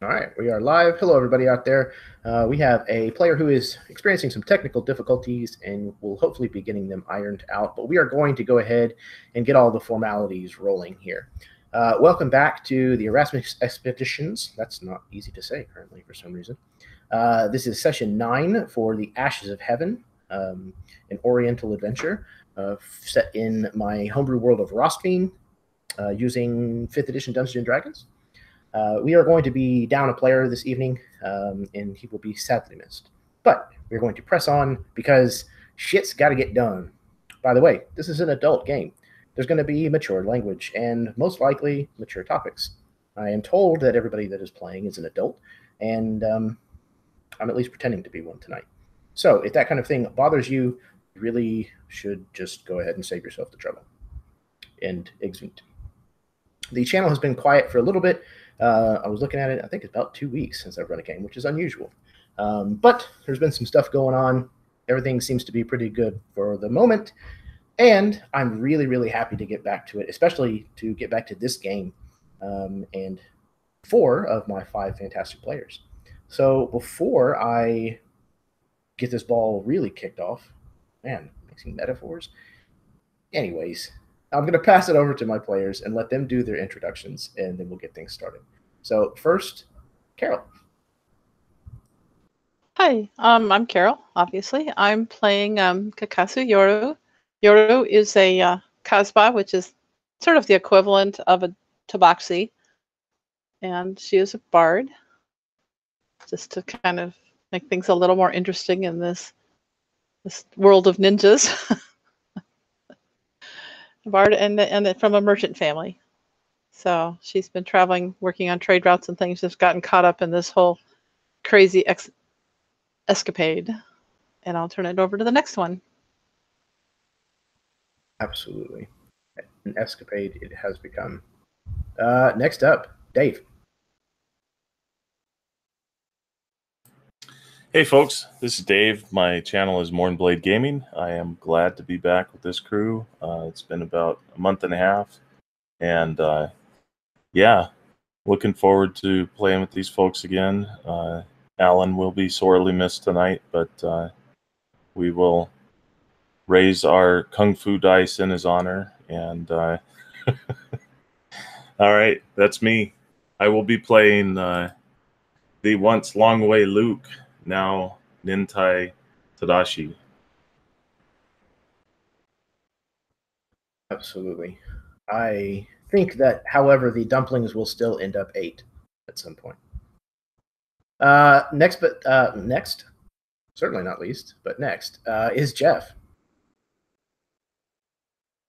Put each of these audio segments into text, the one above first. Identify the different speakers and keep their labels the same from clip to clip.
Speaker 1: All right, we are live. Hello, everybody out there. We have a player who is experiencing some technical difficulties and will hopefully be getting them ironed out. But we are going to go ahead and get all the formalities rolling here. Welcome back to the Erasmus Expeditions. That's not easy to say currently for some reason. This is session 9 for the Ashes of Heaven, an Oriental adventure set in my homebrew world of Rostfin using 5th edition Dungeons and Dragons. We are going to be down a player this evening, and he will be sadly missed. But we're going to press on because shit's got to get done. By the way, this is an adult game. There's going to be mature language and most likely mature topics. I am told that everybody that is playing is an adult, and I'm at least pretending to be one tonight. So if that kind of thing bothers you, you really should just go ahead and save yourself the trouble and exit. The channel has been quiet for a little bit. I was looking at it, I think it's about 2 weeks since I've run a game, which is unusual. But there's been some stuff going on. Everything seems to be pretty good for the moment. And I'm really, really happy to get back to it, especially to get back to this game and 4 of my 5 fantastic players. So before I get this ball really kicked off, man, mixing metaphors. Anyways, I'm going to pass it over to my players and let them do their introductions, and then we'll get things started. So first, Carol.
Speaker 2: Hi, I'm Carol, obviously. I'm playing Kakasu Yoru. Yoru is a Kasbah, which is sort of the equivalent of a tabaxi, and she is a bard, just to kind of make things a little more interesting in this world of ninjas. Bard and from a merchant family. So she's been traveling, working on trade routes and things, just gotten caught up in this whole crazy escapade. And I'll turn it over to the next one.
Speaker 1: Absolutely. An escapade it has become. Next up, Dave.
Speaker 3: Hey folks, this is Dave. My channel is Mornblade Gaming. I am glad to be back with this crew. It's been about a month and a half, and yeah, looking forward to playing with these folks again. Alan will be sorely missed tonight, but we will raise our kung fu dice in his honor. And all right, that's me. I will be playing the once long-away Luke, now Nintai Tadashi.
Speaker 1: Absolutely. I think that, however, the dumplings will still end up 8 at some point. Next, certainly not least, but next is Jeff.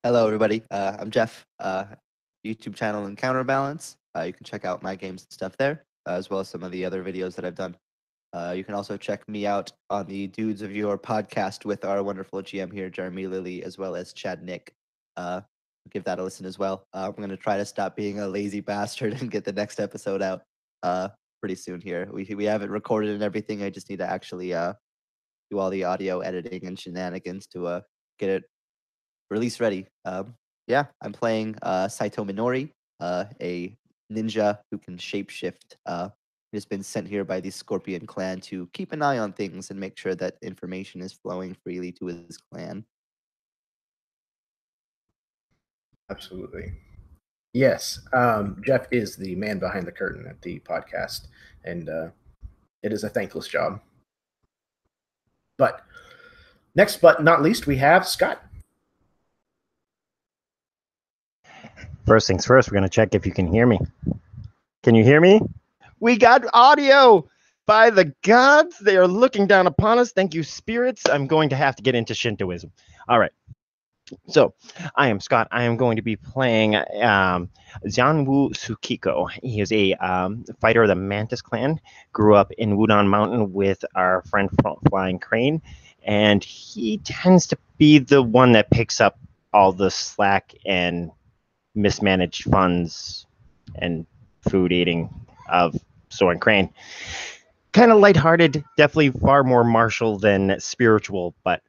Speaker 4: Hello, everybody. I'm Jeff. YouTube channel and Counterbalance. You can check out my games and stuff there, as well as some of the other videos that I've done. You can also check me out on the Dudes of Your podcast with our wonderful GM here, Jeremy Lilly, as well as Chad Nick. Give that a listen as well. I'm going to try to stop being a lazy bastard and get the next episode out pretty soon here. We have it recorded and everything. I just need to actually do all the audio editing and shenanigans to get it release ready. Yeah, I'm playing Saito Minori, a ninja who can shapeshift. He's been sent here by the Scorpion clan to keep an eye on things and make sure that information is flowing freely to his clan.
Speaker 1: Absolutely. Yes, Jeff is the man behind the curtain at the podcast, and it is a thankless job. But next but not least, we have Scott.
Speaker 5: First things first, we're going to check if you can hear me. Can you hear me?
Speaker 6: We got audio! By the gods, they are looking down upon us. Thank you, spirits. I'm going to have to get into Shintoism. All right. So, I am Scott. I am going to be playing Zanwu Tsukiko. He is a fighter of the Mantis clan. Grew up in Wudon Mountain with our friend Flying Crane. And he tends to be the one that picks up all the slack and mismanaged funds and food eating of Soren Crane. Kind of lighthearted, definitely far more martial than spiritual, but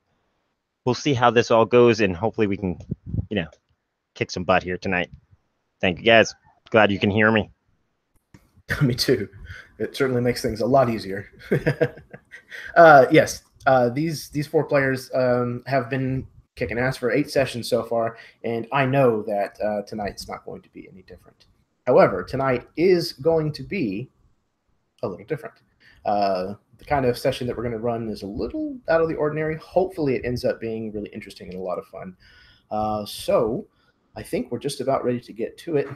Speaker 6: we'll see how this all goes, and hopefully we can, kick some butt here tonight. Thank you, guys. Glad you can hear me.
Speaker 1: Me too. It certainly makes things a lot easier. Yes, these 4 players have been kicking ass for 8 sessions so far, and I know that tonight's not going to be any different. However, tonight is going to be a little different. The kind of session that we're going to run is a little out of the ordinary. Hopefully, it ends up being really interesting and a lot of fun. So I think we're just about ready to get to it.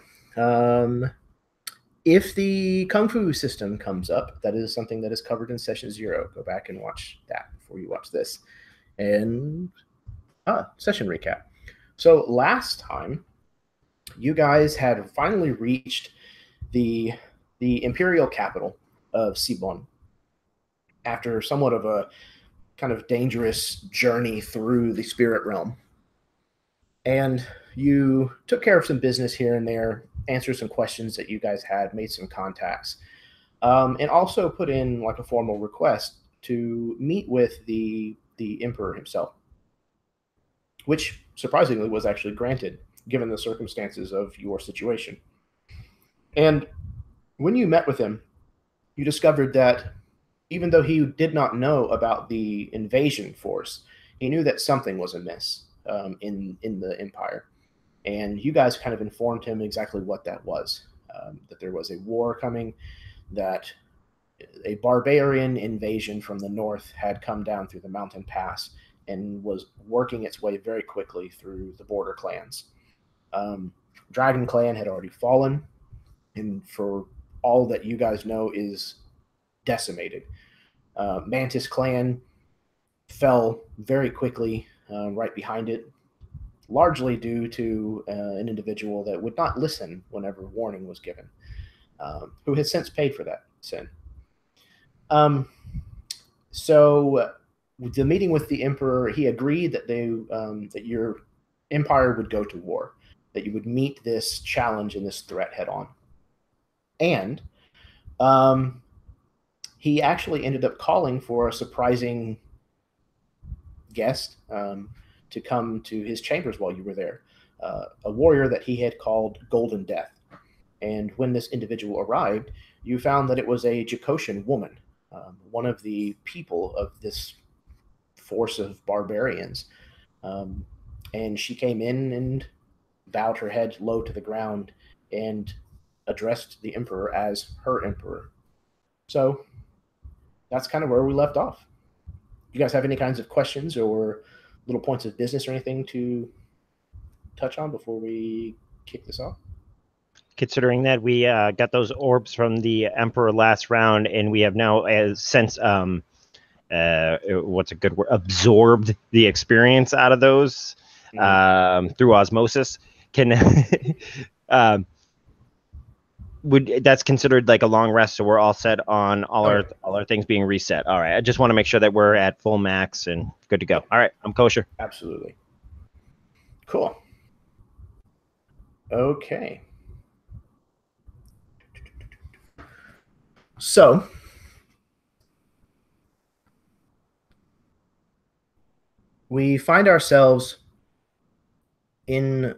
Speaker 1: If the Kung Fu system comes up, that is something that is covered in session 0. Go back and watch that before you watch this. And session recap. So last time, you guys had finally reached the Imperial Capital of Tsi-Bon after somewhat of a kind of dangerous journey through the spirit realm. And you took care of some business here and there, answered some questions that you guys had, made some contacts, and also put in like a formal request to meet with the Emperor himself, which surprisingly was actually granted given the circumstances of your situation. And when you met with him, you discovered that even though he did not know about the invasion force, he knew that something was amiss in the Empire. And you guys kind of informed him exactly what that was, that there was a war coming, that a barbarian invasion from the north had come down through the mountain pass and was working its way very quickly through the border clans. Dragon Clan had already fallen, and for all that you guys know is decimated. Mantis Clan fell very quickly right behind it, largely due to an individual that would not listen whenever warning was given, who has since paid for that sin. So the meeting with the Emperor, he agreed that that your empire would go to war, that you would meet this challenge and this threat head on. And he actually ended up calling for a surprising guest to come to his chambers while you were there, a warrior that he had called Golden Death. And when this individual arrived, you found that it was a Jakoshan woman, one of the people of this force of barbarians. And she came in and bowed her head low to the ground and addressed the Emperor as her Emperor. So that's kind of where we left off. You guys have any kinds of questions or little points of business or anything to touch on before we kick this off?
Speaker 6: Considering that we got those orbs from the Emperor last round, and we have now since what's a good word, absorbed the experience out of those through osmosis. Can would that's considered like a long rest, so we're all set on all our things being reset. All right, I just want to make sure that we're at full max and good to go. All right, I'm kosher.
Speaker 1: Absolutely. Cool. Okay. So we find ourselves in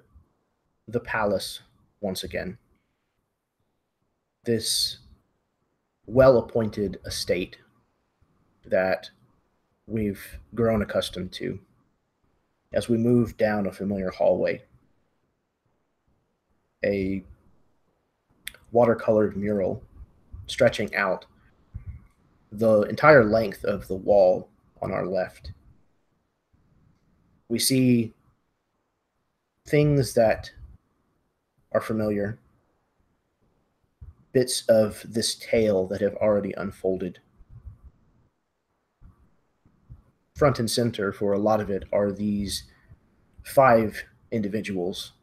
Speaker 1: the palace once again. This well-appointed estate that we've grown accustomed to as we move down a familiar hallway. A watercolored mural stretching out the entire length of the wall on our left. We see things that are familiar, bits of this tale that have already unfolded. Front and center for a lot of it are these 5 individuals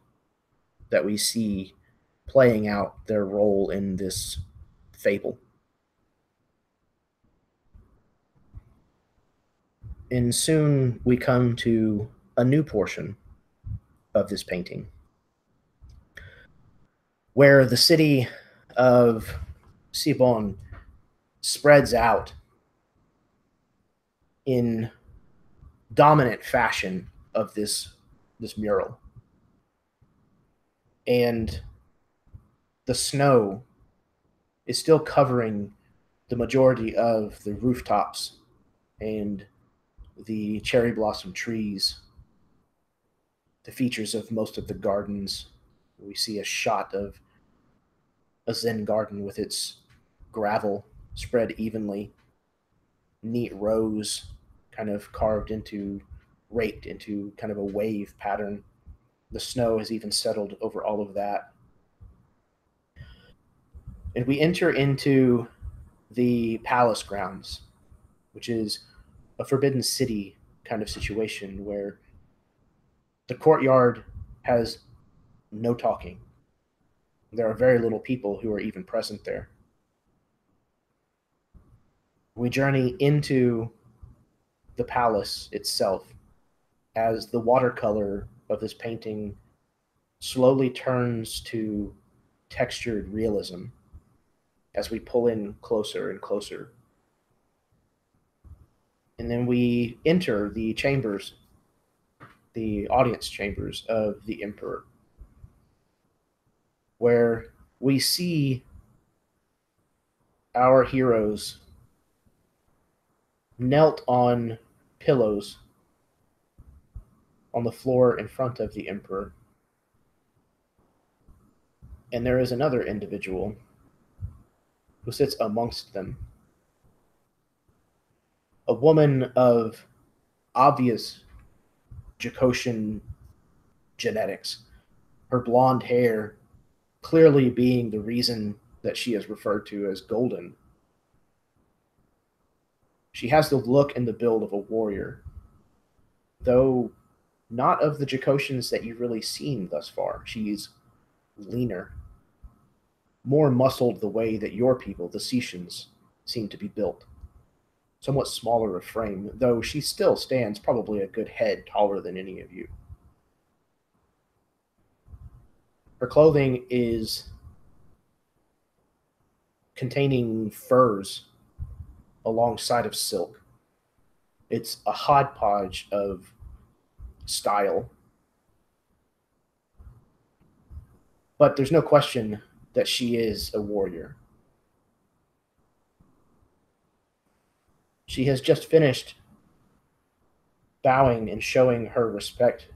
Speaker 1: that we see playing out their role in this fable. And soon we come to a new portion of this painting, where the city of Tsi-Bon spreads out in dominant fashion of this mural. And the snow is still covering the majority of the rooftops and the cherry blossom trees, the features of most of the gardens. We see a shot of a Zen garden with its gravel spread evenly, neat rows kind of carved into, raked into kind of a wave pattern. The snow has even settled over all of that. And we enter into the palace grounds, which is a forbidden city kind of situation where the courtyard has no talking. There are very little people who are even present there. We journey into the palace itself as the watercolor of this painting slowly turns to textured realism as we pull in closer and closer. And then we enter the chambers, the audience chambers of the emperor, where we see our heroes knelt on pillows on the floor in front of the emperor. And there is another individual who sits amongst them. A woman of obvious Jakoshan genetics, her blonde hair clearly being the reason that she is referred to as golden. She has the look and the build of a warrior, though not of the Jakoshans that you've really seen thus far. She's leaner, more muscled the way that your people, the Tsitians, seem to be built. Somewhat smaller of frame, though she still stands probably a good head taller than any of you. Her clothing is containing furs alongside of silk. It's a hodgepodge of style. But there's no question that she is a warrior. She has just finished bowing and showing her respect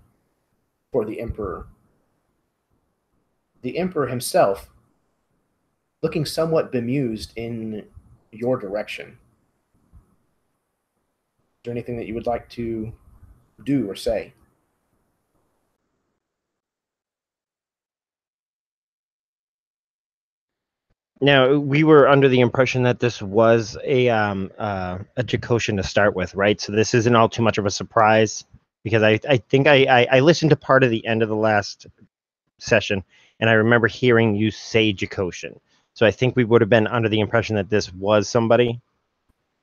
Speaker 1: for the emperor. The emperor himself, looking somewhat bemused in your direction. Is there anything that you would like to do or say?
Speaker 6: Now, we were under the impression that this was a Jakoshan to start with, right? So this isn't all too much of a surprise, because I think I listened to part of the end of the last session, and I remember hearing you say Jakoshan. So I think we would have been under the impression that this was somebody.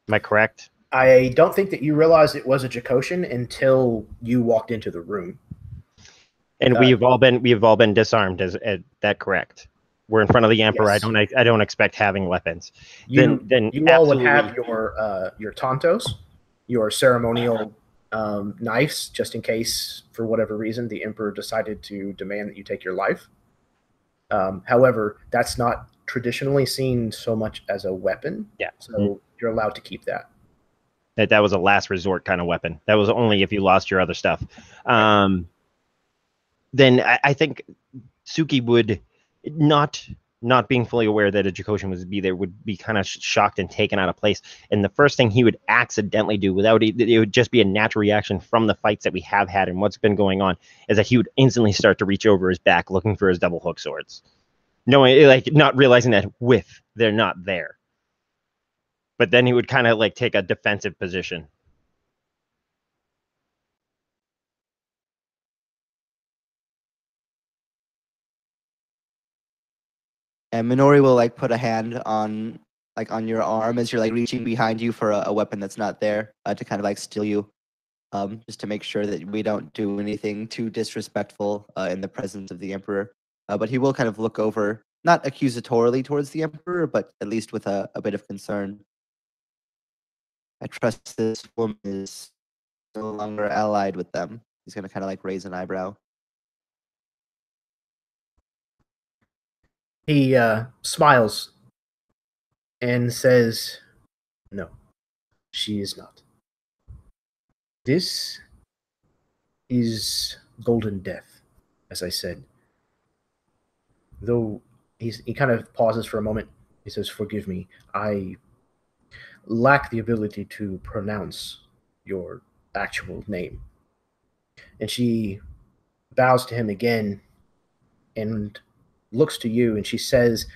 Speaker 6: Am I correct?
Speaker 1: I don't think that you realized it was a Jakoshan until you walked into the room.
Speaker 6: And we have all been disarmed. Is that correct? We're in front of the emperor.
Speaker 1: Yes.
Speaker 6: I don't expect having weapons.
Speaker 1: You
Speaker 6: then
Speaker 1: all would
Speaker 6: absolutely
Speaker 1: have your tantos, your ceremonial knives, just in case, for whatever reason, the emperor decided to demand that you take your life. However, that's not traditionally seen so much as a weapon.
Speaker 6: Yeah.
Speaker 1: So you're allowed to keep that.
Speaker 6: That was a last resort kind of weapon. That was only if you lost your other stuff. Then I think Suki would not being fully aware that a Jakoshan would be there, would be kind of shocked and taken out of place. And the first thing he would accidentally do, without it would just be a natural reaction from the fights that we have had and what's been going on, is that he would instantly start to reach over his back looking for his double hook swords, knowing, like, not realizing that they're not there. But then he would kind of like take a defensive position.
Speaker 4: And Minori will like put a hand on your arm as you're like reaching behind you for a weapon that's not there, to kind of like steal you, just to make sure that we don't do anything too disrespectful in the presence of the emperor. But he will kind of look over, not accusatorily towards the emperor, but at least with a bit of concern. I trust this woman is no longer allied with them. He's gonna kind of like raise an eyebrow.
Speaker 1: He smiles and says, "No, she is not. This is Golden Death, as I said. Though he kind of pauses for a moment. He says, "Forgive me. I lack the ability to pronounce your actual name." And she bows to him again and looks to you, and she says,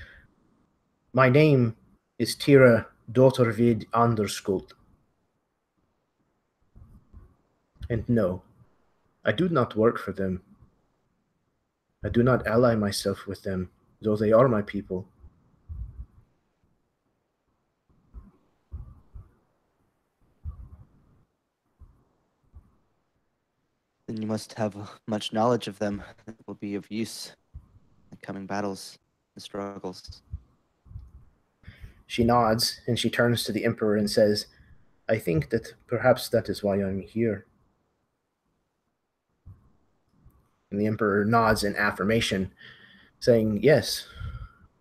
Speaker 1: "My name is Tira Dotorvid Anderskuld. And no, I do not work for them. I do not ally myself with them, though they are my people.
Speaker 4: Then you must have much knowledge of them that will be of use in coming battles and struggles.
Speaker 1: She nods, and she turns to the Emperor and says, "I think that perhaps that is why I'm here." And the Emperor nods in affirmation, saying, "Yes,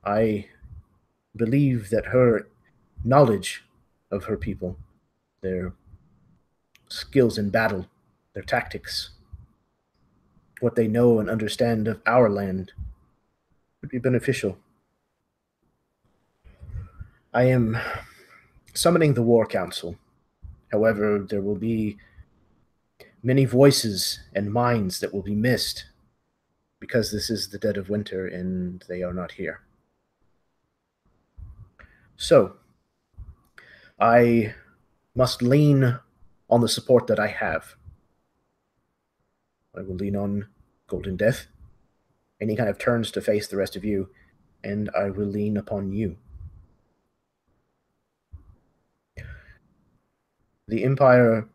Speaker 1: I believe that her knowledge of her people, their skills in battle, their tactics, what they know and understand of our land, would be beneficial. I am summoning the War Council. However, there will be many voices and minds that will be missed because this is the dead of winter and they are not here. So, I must lean on the support that I have. I will lean on Golden Death." And he kind of turns to face the rest of you, "And I will lean upon you. The Empire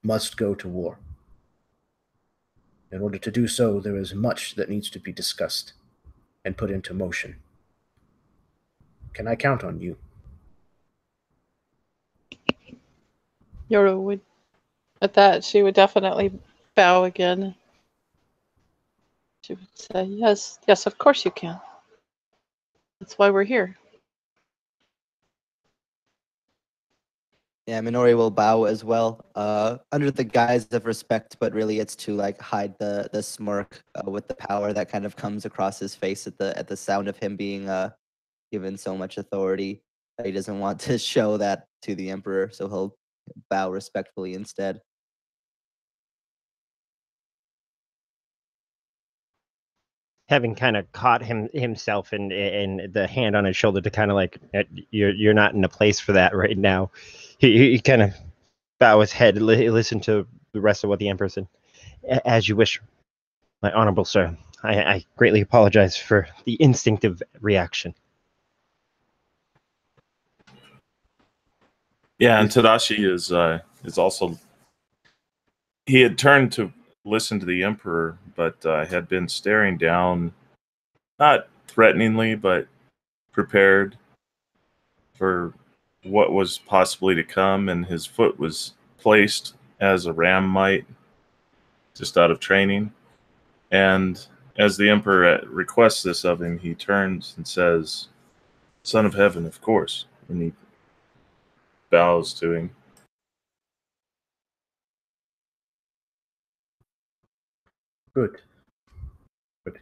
Speaker 1: must go to war. In order to do so, there is much that needs to be discussed and put into motion. Can I count on you?"
Speaker 2: Yoru would, at that, she would definitely bow again. She would say, "Yes, yes, of course you can. That's why we're here."
Speaker 4: Yeah, Minori will bow as well, under the guise of respect, but really it's to like hide the smirk with the power that kind of comes across his face at the sound of him being given so much authority. He doesn't want to show that to the Emperor, so he'll bow respectfully instead.
Speaker 6: Having kind of caught himself in the hand on his shoulder to kind of like, you're not in a place for that right now. He kind of bow his head, listen to the rest of what the Emperor said. "As you wish, my honorable sir. I greatly apologize for the instinctive reaction."
Speaker 3: Yeah, and Tadashi is also. He had turned to listen to the Emperor, but had been staring down, not threateningly, but prepared for what was possibly to come, and his foot was placed as a ram might, just out of training. And as the Emperor requests this of him, he turns and says, "Son of Heaven, of course," and he bows to him.
Speaker 1: Good. Good.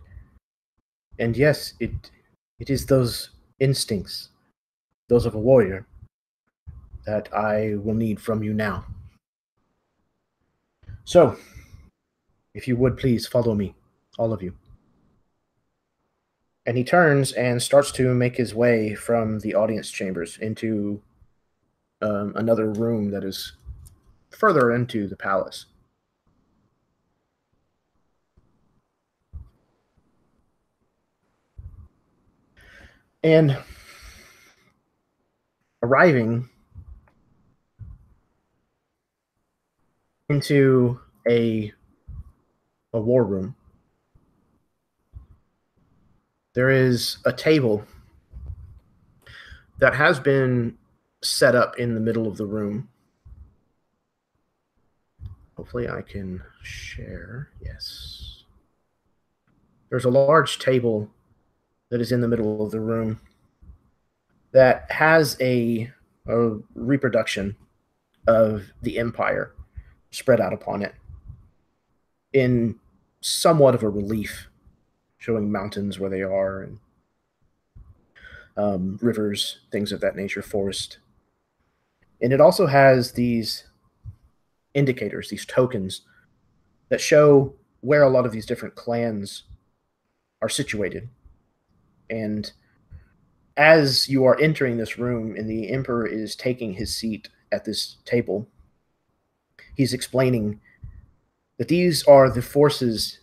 Speaker 1: And yes, it is those instincts, those of a warrior, that I will need from you now. So, if you would please follow me, all of you." And he turns and starts to make his way from the audience chambers into another room that is further into the palace. And arriving into a war room, there is a table that has been set up in the middle of the room. Hopefully I can share. Yes. There's a large table that is in the middle of the room that has a reproduction of the empire spread out upon it in somewhat of a relief, showing mountains where they are and rivers, things of that nature, forest. And it also has these indicators, these tokens that show where a lot of these different clans are situated. And as you are entering this room and the emperor is taking his seat at this table, he's explaining that these are the forces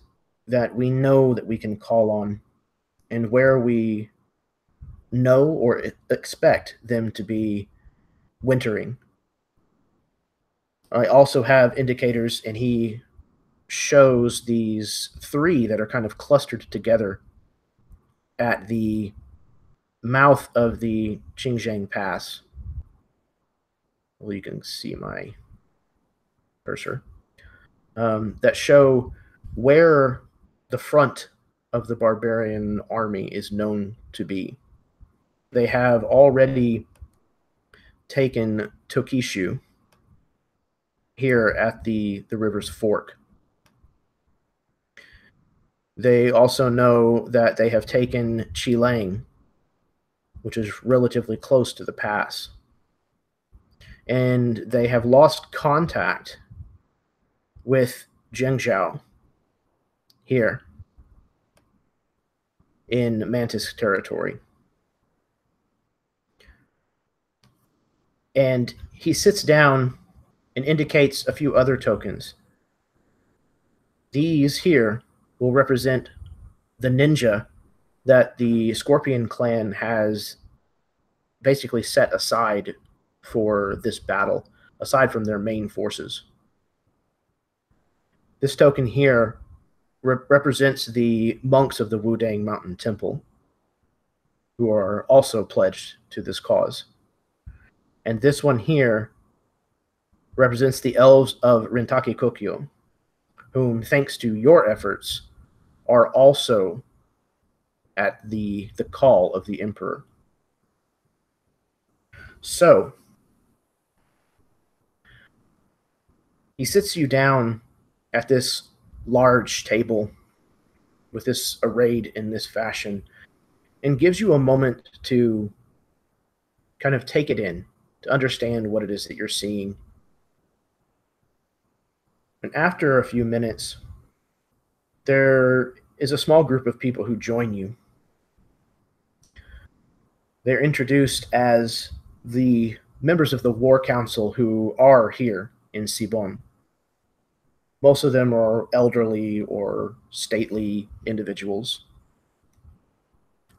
Speaker 1: that we know that we can call on and where we know or expect them to be wintering. I also have indicators, and he shows these 3 that are kind of clustered together at the mouth of the Qingzhang Pass. Well, you can see my cursor. That show where the front of the barbarian army is known to be. They have already taken Tokishu here at the river's fork. They also know that they have taken Chilang, which is relatively close to the pass. And they have lost contact with Zhengzhou here in Mantis territory. And he sits down and indicates a few other tokens. These here will represent the ninja that the Scorpion clan has basically set aside for this battle, aside from their main forces. This token here represents the monks of the Wudang Mountain Temple, who are also pledged to this cause. And this one here represents the elves of Rentaki Kokyo, whom, thanks to your efforts, are also at the call of the Emperor. So, he sits you down at this large table with this arrayed in this fashion and gives you a moment to kind of take it in, to understand what it is that you're seeing. And after a few minutes, there is a small group of people who join you. They're introduced as the members of the War Council who are here in Tsi-Bon. Most of them are elderly or stately individuals.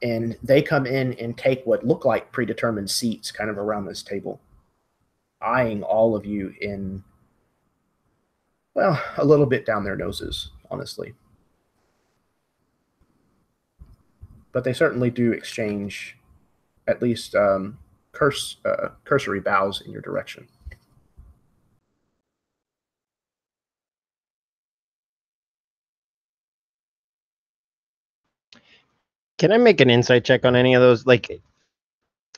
Speaker 1: And they come in and take what look like predetermined seats kind of around this table, eyeing all of you in, well, a little bit down their noses, honestly. But they certainly do exchange at least cursory bows in your direction.
Speaker 6: Can I make an insight check on any of those? Like,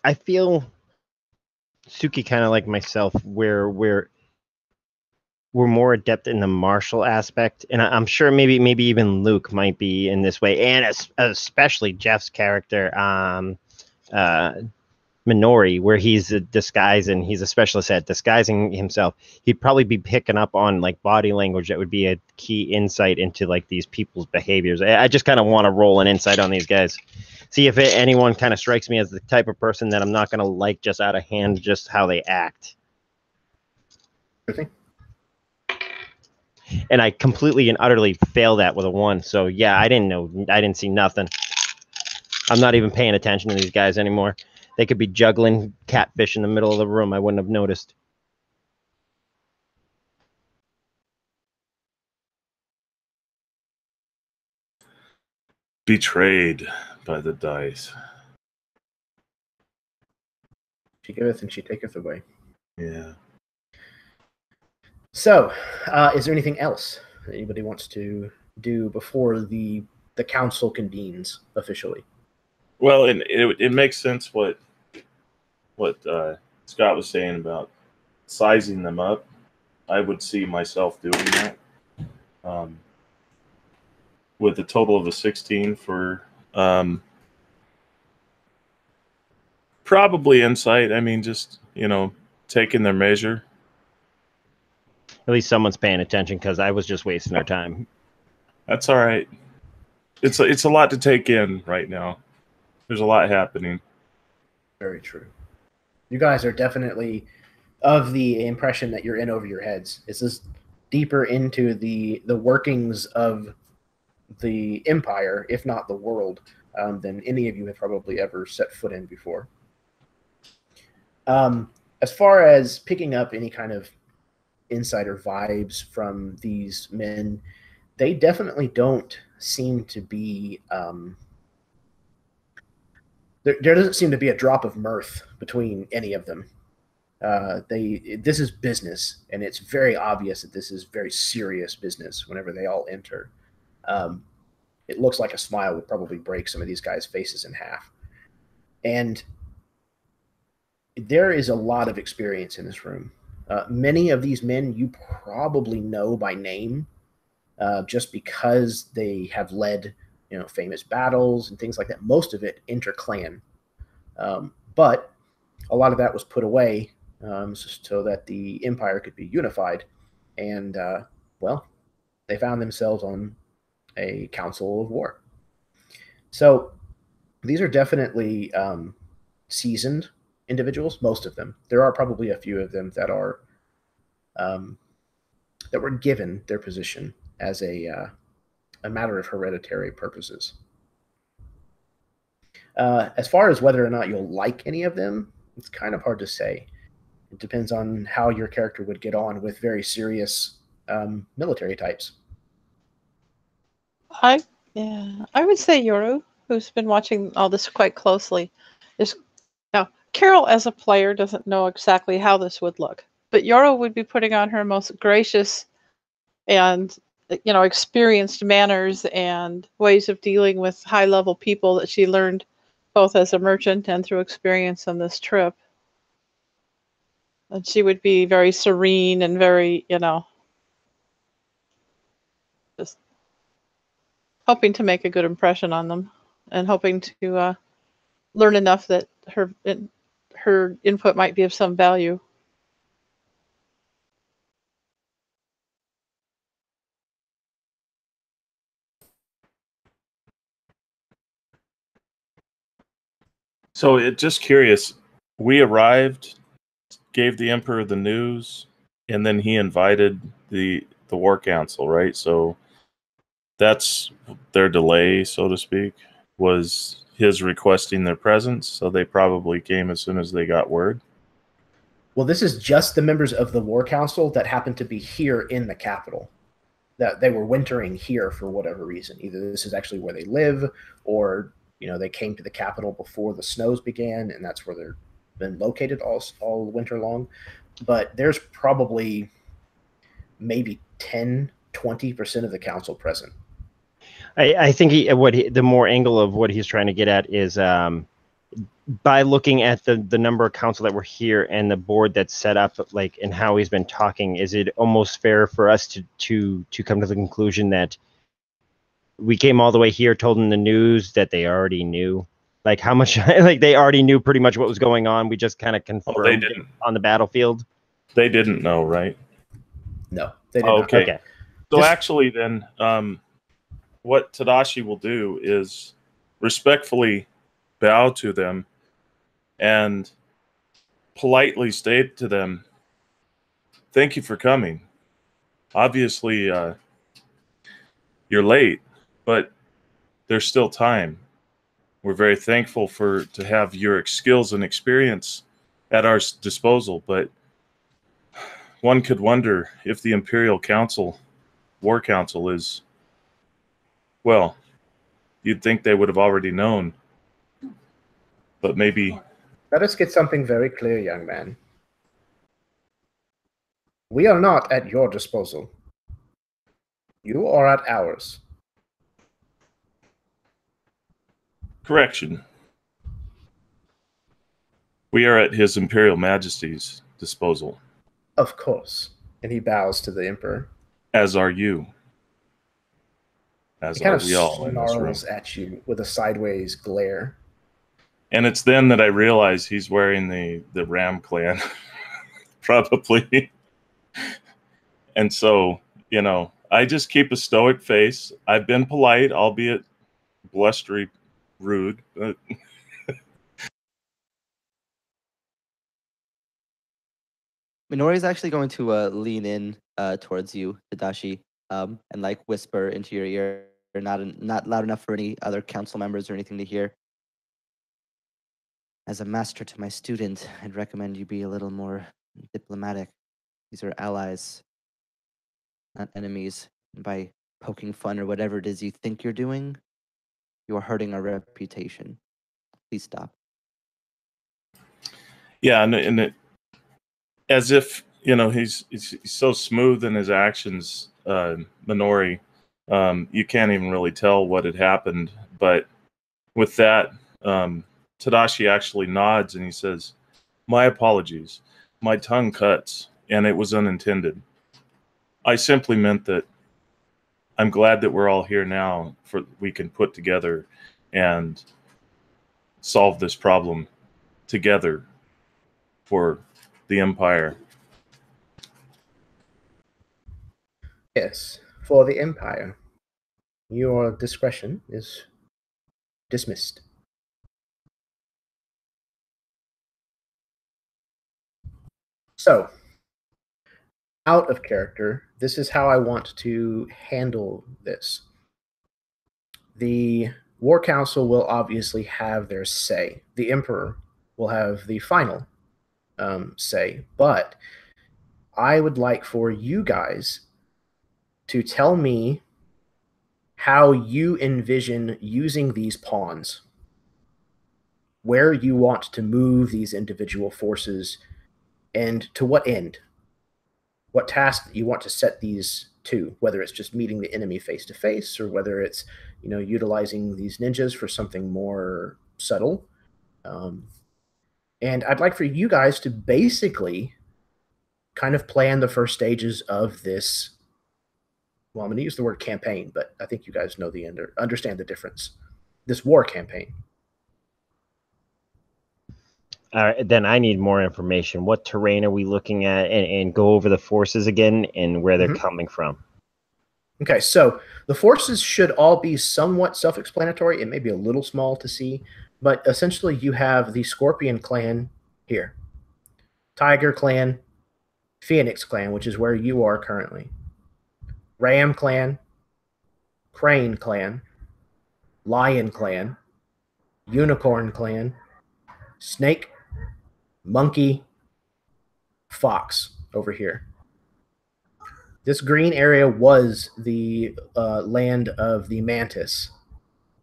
Speaker 6: I feel Suki kind of like myself, where we're more adept in the martial aspect, and I'm sure maybe even Luke might be in this way, and especially Jeff's character, Minori, where he's a disguise and he's a specialist at disguising himself. He'd probably be picking up on like body language that would be a key insight into like these people's behaviors. I just kind of want to roll an insight on these guys, see if anyone kind of strikes me as the type of person that I'm not going to like just out of hand, just how they act.
Speaker 1: Okay.
Speaker 6: And I completely and utterly failed that with a 1. So yeah, I didn't see nothing. I'm not even paying attention to these guys anymore. They could be juggling catfish in the middle of the room. I wouldn't have noticed.
Speaker 3: Betrayed by the dice.
Speaker 1: She giveth and she taketh away.
Speaker 3: Yeah.
Speaker 1: So, is there anything else that anybody wants to do before the council convenes officially?
Speaker 3: Well, it makes sense what what Scott was saying about sizing them up. I would see myself doing that. With a total of a 16 for probably insight. I mean, just, taking their measure.
Speaker 6: At least someone's paying attention, because I was just wasting our time.
Speaker 3: That's all right. It's a lot to take in right now. There's a lot happening.
Speaker 1: Very true. You guys are definitely of the impression that you're in over your heads. This is deeper into the workings of the empire, if not the world, than any of you have probably ever set foot in before. As far as picking up any kind of insider vibes from these men, they definitely don't seem to be there doesn't seem to be a drop of mirth between any of them. This is business, and it's very obvious that this is very serious business whenever they all enter. It looks like a smile would probably break some of these guys' faces in half. And there is a lot of experience in this room. Many of these men you probably know by name, just because they have led, famous battles and things like that. Most of it inter-clan, but a lot of that was put away so that the empire could be unified. And they found themselves on a council of war. So these are definitely seasoned individuals. Most of them. There are probably a few of them that are that were given their position as a matter of hereditary purposes. As far as whether or not you'll like any of them, it's kind of hard to say. It depends on how your character would get on with very serious military types.
Speaker 2: I would say Yoru, who's been watching all this quite closely, is now Carol as a player doesn't know exactly how this would look, but Yoru would be putting on her most gracious and experienced manners and ways of dealing with high-level people that she learned both as a merchant and through experience on this trip. And she would be very serene and very, just hoping to make a good impression on them and hoping to learn enough that her input might be of some value.
Speaker 3: So, just curious, we arrived, gave the emperor the news, and then he invited the war council, right? So that's their delay, so to speak, was his requesting their presence. So they probably came as soon as they got word.
Speaker 1: Well, this is just the members of the war council that happen to be here in the capital. That they were wintering here for whatever reason. Either this is actually where they live, or they came to the capital before the snows began, and that's where they're been located all winter long. But there's probably maybe 10-20% of the council present.
Speaker 6: I think the more angle of what he's trying to get at is by looking at the number of council that were here and the board that's set up, like, and how he's been talking, is it almost fair for us to come to the conclusion that we came all the way here, told them the news that they already knew, like how much, like they already knew pretty much what was going on. We just kind of confirmed it on the battlefield.
Speaker 3: They didn't know, right?
Speaker 1: No, they didn't.
Speaker 6: Okay.
Speaker 3: So actually, then, what Tadashi will do is respectfully bow to them and politely state to them, "Thank you for coming. Obviously, you're late, but there's still time. We're very thankful to have your skills and experience at our disposal, but one could wonder if the Imperial War Council is, well, you'd think they would have already known, but maybe..."
Speaker 1: Let us get something very clear, young man. We are not at your disposal. You are at ours.
Speaker 3: Correction. We are at His Imperial Majesty's disposal.
Speaker 1: Of course. And he bows to the Emperor.
Speaker 3: As are you. As
Speaker 1: He kind
Speaker 3: are
Speaker 1: of
Speaker 3: we all in this room.
Speaker 1: snarls at you with a sideways glare.
Speaker 3: And it's then that I realize he's wearing the Ram clan, probably. And so, you know, I just keep a stoic face. I've been polite, albeit blustery, rude.
Speaker 4: Minori is actually going to lean in towards you, Tadashi, and like whisper into your ear, not loud enough for any other council members or anything to hear. As a master to my student, I'd recommend you be a little more diplomatic. These are allies, not enemies. And by poking fun or whatever it is you think you're doing, you are hurting our reputation. Please stop.
Speaker 3: Yeah, and it, as if, you know, he's so smooth in his actions, Minori. You can't even really tell what had happened. But with that, Tadashi actually nods and he says, "My apologies. My tongue cuts, and it was unintended. I simply meant that I'm glad that we're all here now for we can put together and solve this problem together for the Empire."
Speaker 1: Yes, for the Empire. Your discretion is dismissed. So, out of character, this is how I want to handle this. The War Council will obviously have their say. The Emperor will have the final say. But I would like for you guys to tell me how you envision using these pawns, where you want to move these individual forces, and to what end, what task you want to set these to, whether it's just meeting the enemy face to face or whether it's, you know, utilizing these ninjas for something more subtle. And I'd like for you guys to basically kind of plan the first stages of this. Well, I'm going to use the word campaign, but I think you guys know understand the difference. This war campaign.
Speaker 6: Then I need more information. What terrain are we looking at, and go over the forces again and where they're coming from.
Speaker 1: Okay, so the forces should all be somewhat self-explanatory. It may be a little small to see, but essentially you have the Scorpion clan here, Tiger clan, Phoenix clan, which is where you are currently, Ram clan, Crane clan, Lion clan, Unicorn clan, Snake, Monkey, Fox over here. This green area was the land of the Mantis.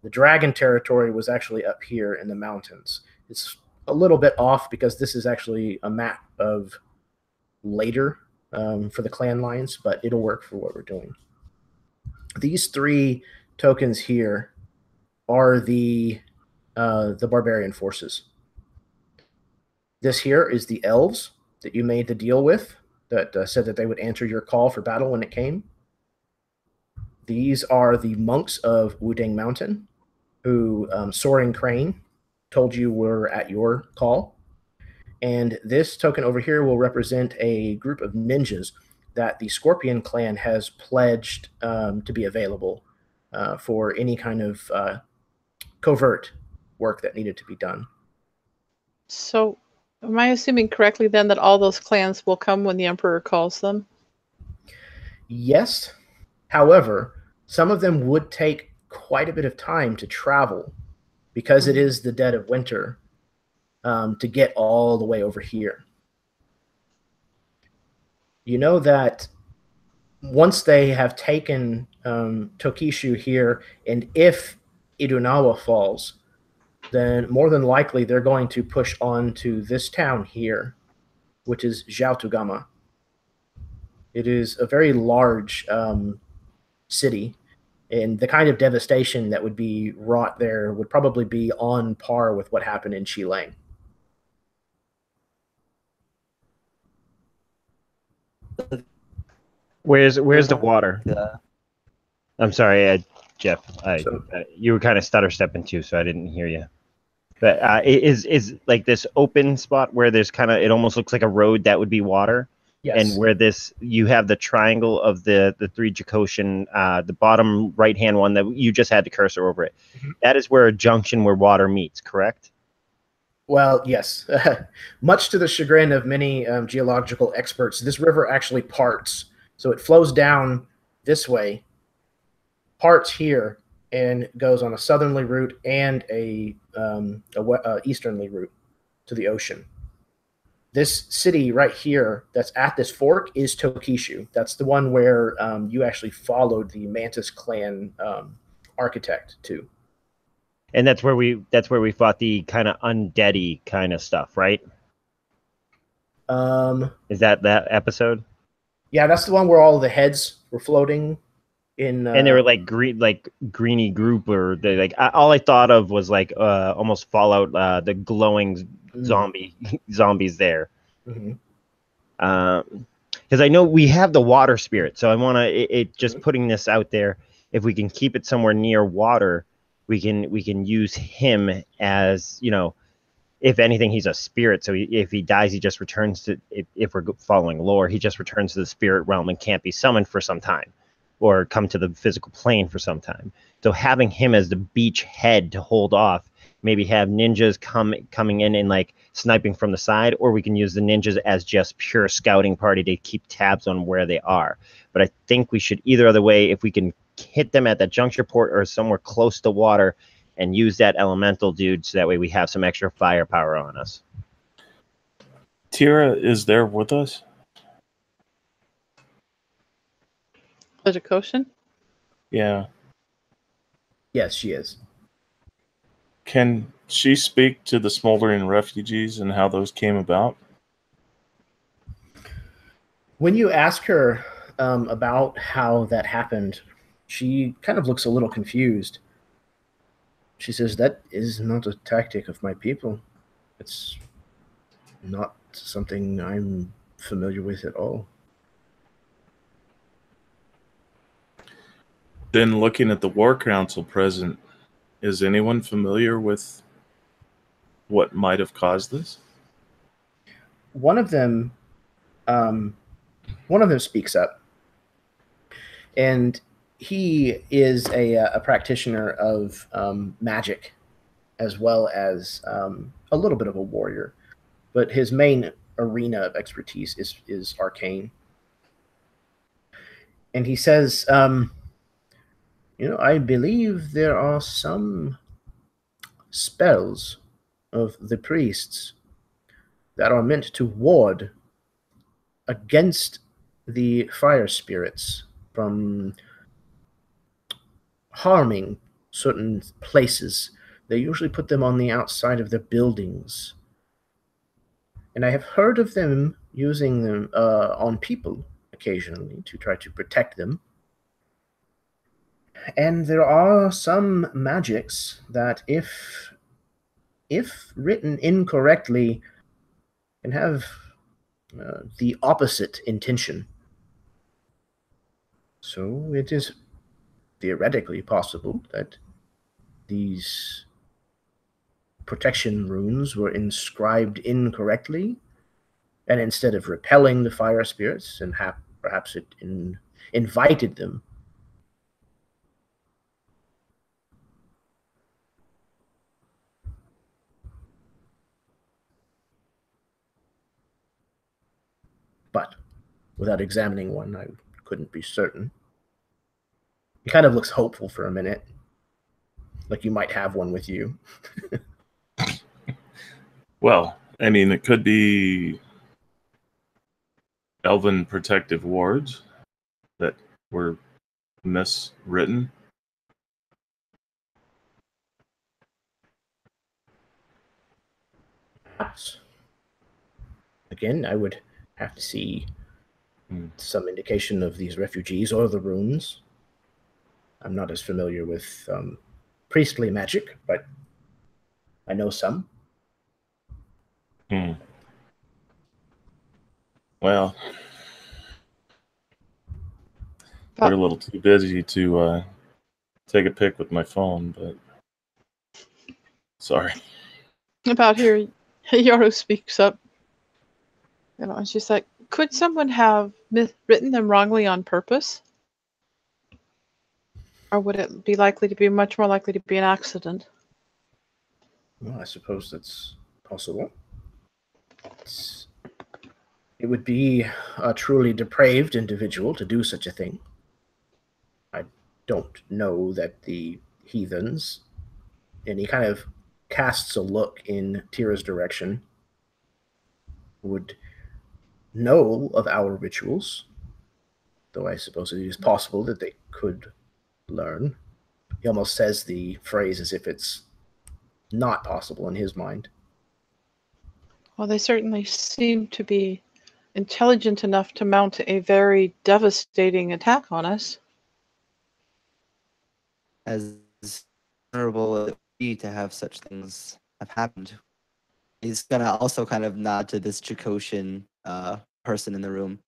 Speaker 1: The Dragon territory was actually up here in the mountains. It's a little bit off because this is actually a map of later for the clan lines, but it'll work for what we're doing. These three tokens here are the barbarian forces. This here is the elves that you made the deal with, that said that they would answer your call for battle when it came. These are the monks of Wudang Mountain, who Soaring Crane told you were at your call. And this token over here will represent a group of ninjas that the Scorpion clan has pledged to be available for any kind of covert work that needed to be done.
Speaker 2: So, am I assuming correctly then that all those clans will come when the Emperor calls them?
Speaker 1: Yes. However, some of them would take quite a bit of time to travel because it is the dead of winter to get all the way over here. You know that once they have taken Tokishu here, and if Idunawa falls, then more than likely they're going to push on to this town here, which is Zhaotugama. It is a very large city, and the kind of devastation that would be wrought there would probably be on par with what happened in Chilang.
Speaker 6: Where's the water?
Speaker 4: Uh,
Speaker 6: I'm sorry, Jeff.
Speaker 1: So-
Speaker 6: You were kind of stutter stepping too, so I didn't hear you. But is like this open spot where there's kind of, it almost looks like a road that would be water,
Speaker 1: Yes.
Speaker 6: and where you have the triangle of the three Jacoshan, the bottom right hand one that you just had the cursor over it.
Speaker 1: Mhm.
Speaker 6: That is where a junction where water meets, correct?
Speaker 1: Well, yes. Much to the chagrin of many geological experts, this river actually parts. So it flows down this way, parts here, and goes on a southerly route and a easternly route to the ocean. This city right here that's at this fork is Tokishu. That's the one where you actually followed the Mantis clan architect to.
Speaker 6: And that's where we fought the kind of undeady kind of stuff, right? Is that episode?
Speaker 1: Yeah, that's the one where all the heads were floating in.
Speaker 6: And they were like greeny group, or they like all I thought of was like almost Fallout, the glowing zombies there.
Speaker 1: Mm-hmm.
Speaker 6: Because I know we have the water spirit, so I want to just putting this out there. If we can keep it somewhere near water, we can use him as, you know, if anything, he's a spirit. So if he dies, he just returns to, if we're following lore, he just returns to the spirit realm and can't be summoned for some time, or come to the physical plane for some time. So having him as the beach head to hold off, maybe have ninjas coming in and like sniping from the side, or we can use the ninjas as just pure scouting party to keep tabs on where they are. But I think we should either other way, if we can hit them at that juncture port or somewhere close to water, and use that elemental dude, so that way we have some extra firepower on us.
Speaker 3: Tira is there with us?
Speaker 2: The Jacoshan?
Speaker 3: Yeah.
Speaker 1: Yes, she is.
Speaker 3: Can she speak to the smoldering refugees and how those came about?
Speaker 1: When you ask her about how that happened, she kind of looks a little confused. She says, "That is not a tactic of my people. It's not something I'm familiar with at all."
Speaker 3: Then looking at the War Council present, is anyone familiar with what might have caused this?
Speaker 1: One of them speaks up, and he is a practitioner of magic, as well as a little bit of a warrior, but his main arena of expertise is arcane. And he says, I believe there are some spells of the priests that are meant to ward against the fire spirits from harming certain places. They usually put them on the outside of their buildings. And I have heard of them using them on people occasionally to try to protect them. And there are some magics that, if written incorrectly, can have the opposite intention. So it is theoretically possible that these protection runes were inscribed incorrectly, and instead of repelling the fire spirits, and perhaps it invited them. But without examining one, I couldn't be certain. He kind of looks hopeful for a minute, like you might have one with you.
Speaker 3: Well, I mean, it could be elven protective wards that were miswritten.
Speaker 1: Perhaps. Again, I would have to see some indication of these refugees or the runes. I'm not as familiar with priestly magic, but I know some.
Speaker 3: Well, We're a little too busy to take a pic with my phone, but sorry.
Speaker 2: About here, Yoru speaks up. And she's like, could someone have written them wrongly on purpose? Or would it be much more likely to be an accident?
Speaker 1: Well, I suppose that's possible. It would be a truly depraved individual to do such a thing. I don't know that the heathens, and he kind of casts a look in Tira's direction, would know of our rituals, though I suppose it is possible that they could learn. He almost says the phrase as if it's not possible in his mind.
Speaker 2: Well, they certainly seem to be intelligent enough to mount a very devastating attack on us.
Speaker 4: As honorable as it would be to have such things have happened, he's gonna also kind of nod to this Chakoshan person in the room.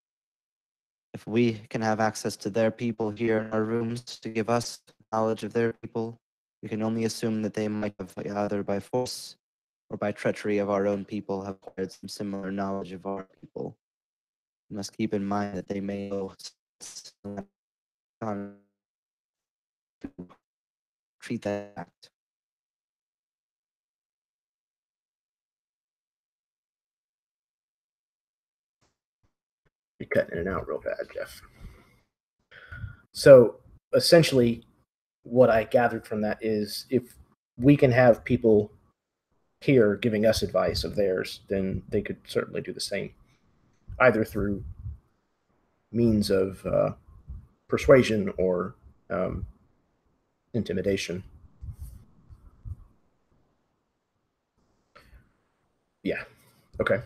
Speaker 4: If we can have access to their people here in our rooms to give us knowledge of their people, we can only assume that they might have, either by force or by treachery of our own people, have acquired some similar knowledge of our people. We must keep in mind that they may know to treat that act.
Speaker 1: You're cutting in and out real bad, Jeff. So essentially, what I gathered from that is if we can have people here giving us advice of theirs, then they could certainly do the same, either through means of persuasion or intimidation. Yeah. Okay.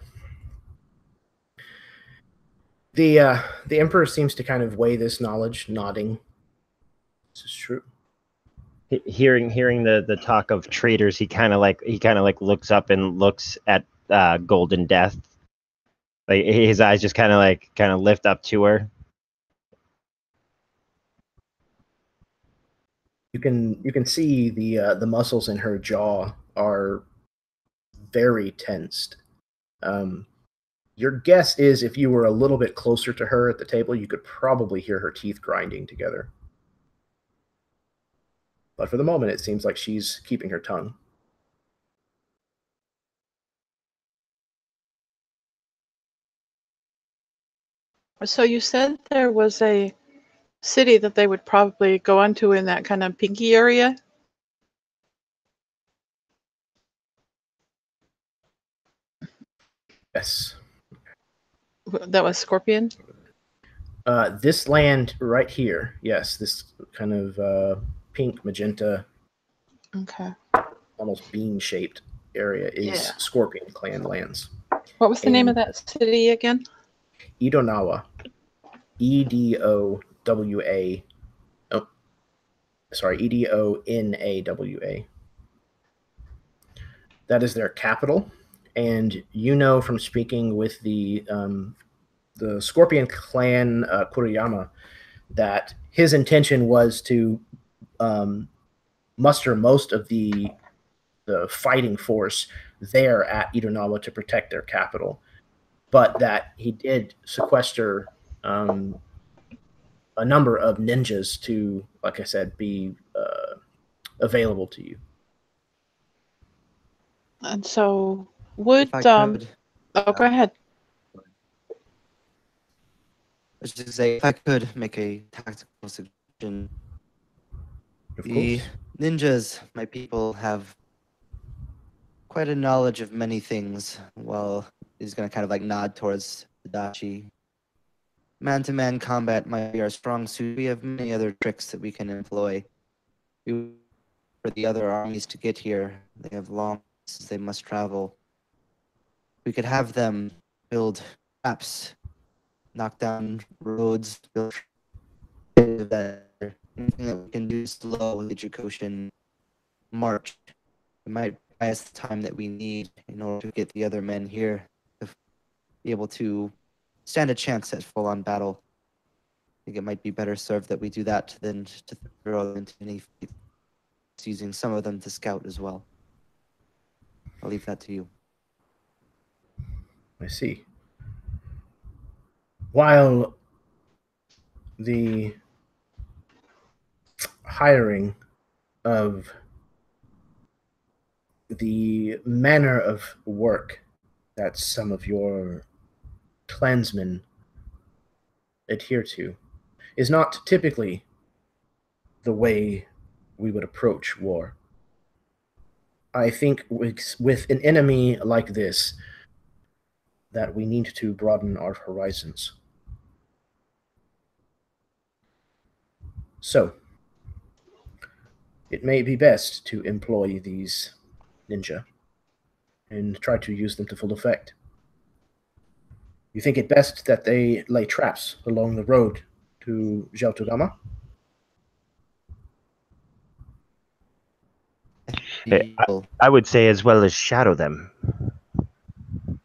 Speaker 1: The Emperor seems to kind of weigh this knowledge, nodding. This is true.
Speaker 6: Hearing the talk of traitors, he kind of like looks up and looks at Golden Death. Like his eyes just kind of lift up to her.
Speaker 1: You can see the muscles in her jaw are very tensed. Your guess is if you were a little bit closer to her at the table, you could probably hear her teeth grinding together. But for the moment, it seems like she's keeping her tongue.
Speaker 2: So you said there was a city that they would probably go onto in that kind of pinky area?
Speaker 1: Yes.
Speaker 2: That was Scorpion?
Speaker 1: This land right here, yes, this kind of pink, magenta,
Speaker 2: Okay.
Speaker 1: almost bean-shaped area is Scorpion clan lands.
Speaker 2: What was the name of that city again?
Speaker 1: Edonawa. E-D-O-W-A. Oh, sorry, E-D-O-N-A-W-A. That is their capital. And you know from speaking with the Scorpion clan Kuriyama that his intention was to muster most of the fighting force there at Edonawa to protect their capital, but that he did sequester a number of ninjas to, like I said, be available to you.
Speaker 2: And so would
Speaker 4: If
Speaker 2: oh, go ahead.
Speaker 4: I was just say, if I could make a tactical suggestion, the ninjas, my people, have quite a knowledge of many things. Well, he's going to kind of like nod towards Tadashi. Man-to-man combat might be our strong suit. We have many other tricks that we can employ. For the other armies to get here, they have long distances they must travel. We could have them build traps, knock down roads, build that. Anything that we can do to slow the Jakoshan march. It might buy us the time that we need in order to get the other men here to be able to stand a chance at full-on battle. think it might be better served that we do that than to throw them into any fight, using some of them to scout as well. I'll leave that to you.
Speaker 1: I see. While the hiring of the manner of work that some of your clansmen adhere to is not typically the way we would approach war. I think with an enemy like this, that we need to broaden our horizons. So, it may be best to employ these ninja and try to use them to full effect. You think it best that they lay traps along the road to Xiaotugama?
Speaker 6: I would say as well as shadow them.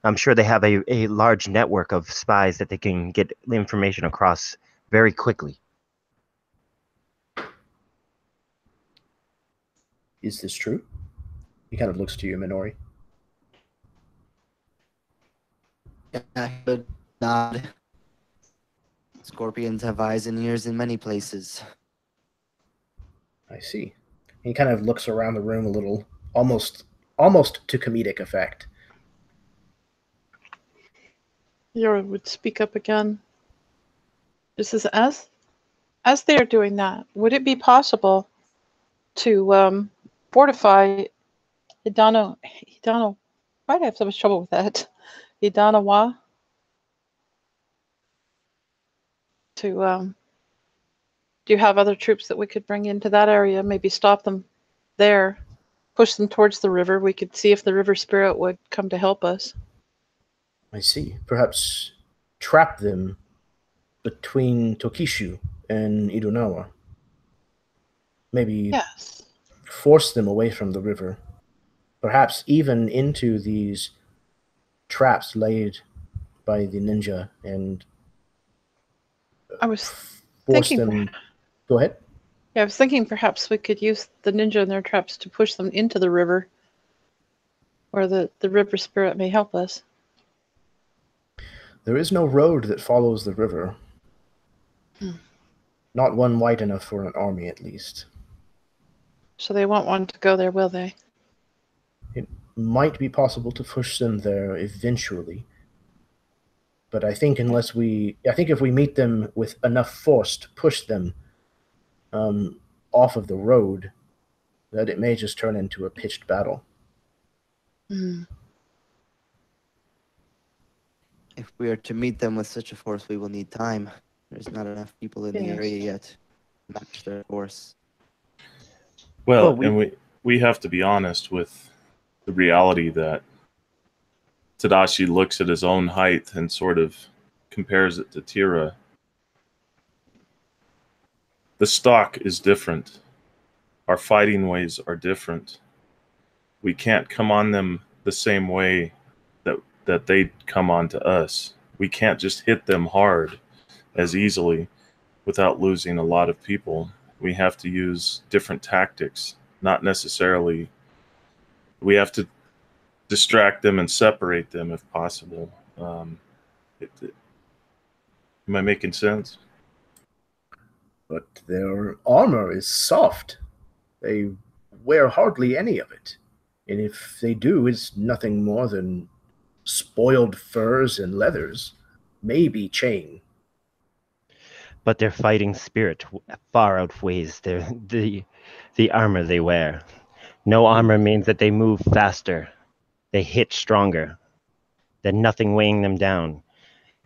Speaker 6: I'm sure they have a large network of spies that they can get information across very quickly.
Speaker 1: Is this true? He kind of looks to you, Minori.
Speaker 4: Yeah, he would nod. Scorpions have eyes and ears in many places.
Speaker 1: I see. He kind of looks around the room a little, almost to comedic effect.
Speaker 2: Yoro would speak up again. This is as they are doing that, would it be possible to fortify Hidano? Why do I have so much trouble with that? Hidanawa? Do you have other troops that we could bring into that area? Maybe stop them there, push them towards the river. We could see if the river spirit would come to help us.
Speaker 1: I see. Perhaps trap them between Tokishu and Idunawa. Maybe
Speaker 2: Yes.
Speaker 1: force them away from the river. Perhaps even into these traps laid by the ninja and
Speaker 2: I was
Speaker 1: force
Speaker 2: thinking.
Speaker 1: them. Go ahead.
Speaker 2: Yeah, I was thinking perhaps we could use the ninja and their traps to push them into the river, where the river spirit may help us.
Speaker 1: There is no road that follows the river. Not one wide enough for an army, at least.
Speaker 2: So they won't want to go there, will they?
Speaker 1: It might be possible to push them there eventually. But I think if we meet them with enough force to push them off of the road, that it may just turn into a pitched battle.
Speaker 2: Mm.
Speaker 4: If we are to meet them with such a force, we will need time. There's not enough people in the
Speaker 2: Yes.
Speaker 4: area yet to match their force.
Speaker 3: Well, and we have to be honest with the reality that Tadashi looks at his own height and sort of compares it to Tira. The stock is different. Our fighting ways are different. We can't come on them the same way that they come on to us. We can't just hit them hard as easily without losing a lot of people. We have to use different tactics, not necessarily. We have to distract them and separate them if possible. Am I making sense?
Speaker 1: But their armor is soft. They wear hardly any of it. And if they do, it's nothing more than spoiled furs and leathers, maybe chain.
Speaker 6: But their fighting spirit far outweighs the armor they wear. No armor means that they move faster. They hit stronger. There's nothing weighing them down.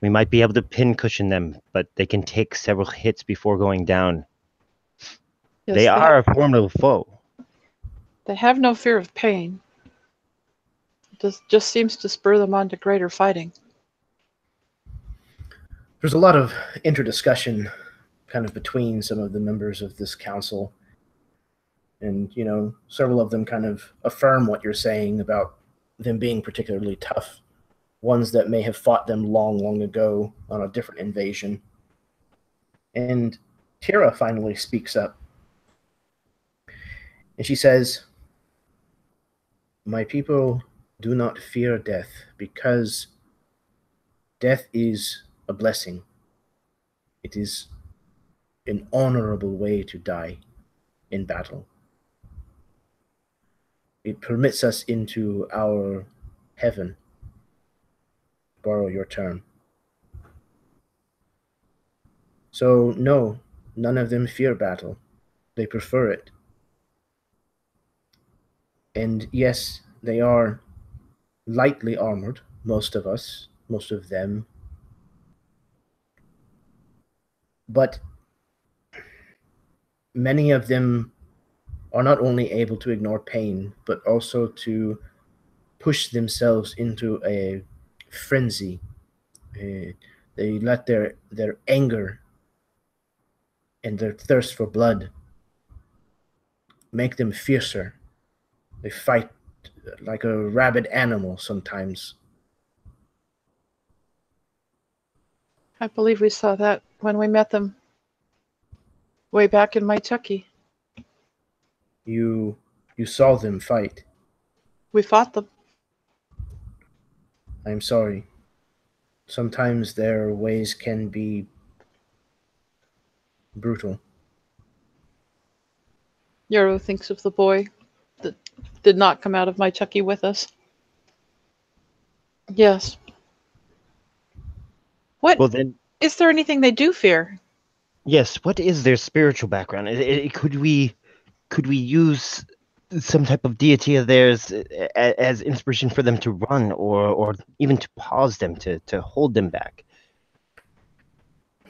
Speaker 6: We might be able to pincushion them, but they can take several hits before going down.
Speaker 2: Yes,
Speaker 6: they are a formidable foe.
Speaker 2: They have no fear of pain. It just seems to spur them on to greater fighting.
Speaker 1: There's a lot of interdiscussion kind of between some of the members of this council. And, several of them kind of affirm what you're saying about them being particularly tough. Ones that may have fought them long, long ago on a different invasion. And Tira finally speaks up. And she says, "My people do not fear death because death is a blessing. It is an honorable way to die in battle. It permits us into our heaven." Borrow your term. So, no, none of them fear battle. They prefer it. And yes, they are lightly armored, most of us, most of them. But many of them are not only able to ignore pain, but also to push themselves into a frenzy. They let their anger and their thirst for blood make them fiercer. They fight like a rabid animal sometimes.
Speaker 2: I believe we saw that when we met them way back in my Chucky.
Speaker 1: You saw them fight.
Speaker 2: We fought them.
Speaker 1: I'm sorry. Sometimes their ways can be brutal.
Speaker 2: Yoro thinks of the boy that did not come out of my Chucky with us. Yes. What?
Speaker 6: Well, then,
Speaker 2: Is there anything they do fear?
Speaker 6: yes. What is their spiritual background? Could we use some type of deity of theirs as inspiration for them to run, or even to pause them, to hold them back?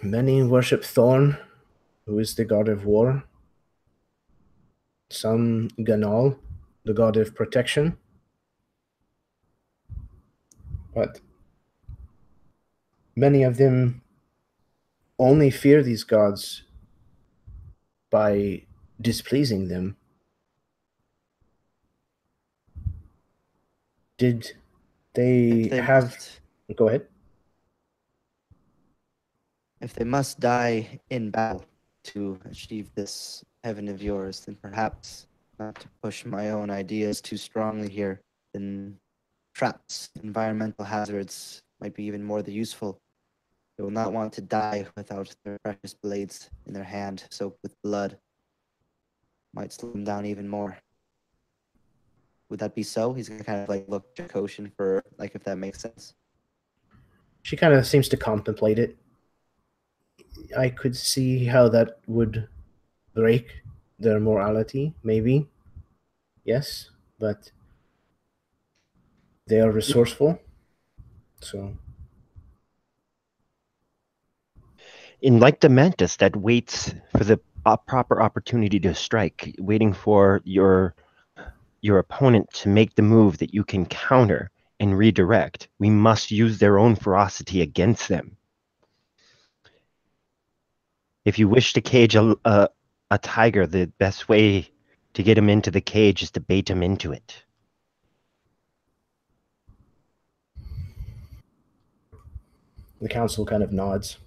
Speaker 1: Many worship Thorn, who is the god of war. Some Ganal, the god of protection. But many of them only fear these gods by displeasing them. Did they have... Go ahead.
Speaker 4: If they must die in battle to achieve this heaven of yours, then perhaps, not to push my own ideas too strongly here, then traps, environmental hazards might be even more useful. They will not want to die without their precious blades in their hand, soaked with blood. Might slow them down even more. Would that be so? He's gonna kind of like look to Koshin for like if that makes sense.
Speaker 1: She kind of seems to contemplate it. I could see how that would break their morality, maybe. Yes, but they are resourceful. So,
Speaker 6: In like the mantis that waits for the proper opportunity to strike, waiting for your opponent to make the move that you can counter and redirect, we must use their own ferocity against them. If you wish to cage a tiger, the best way to get him into the cage is to bait him into it.
Speaker 1: the council kind of nods.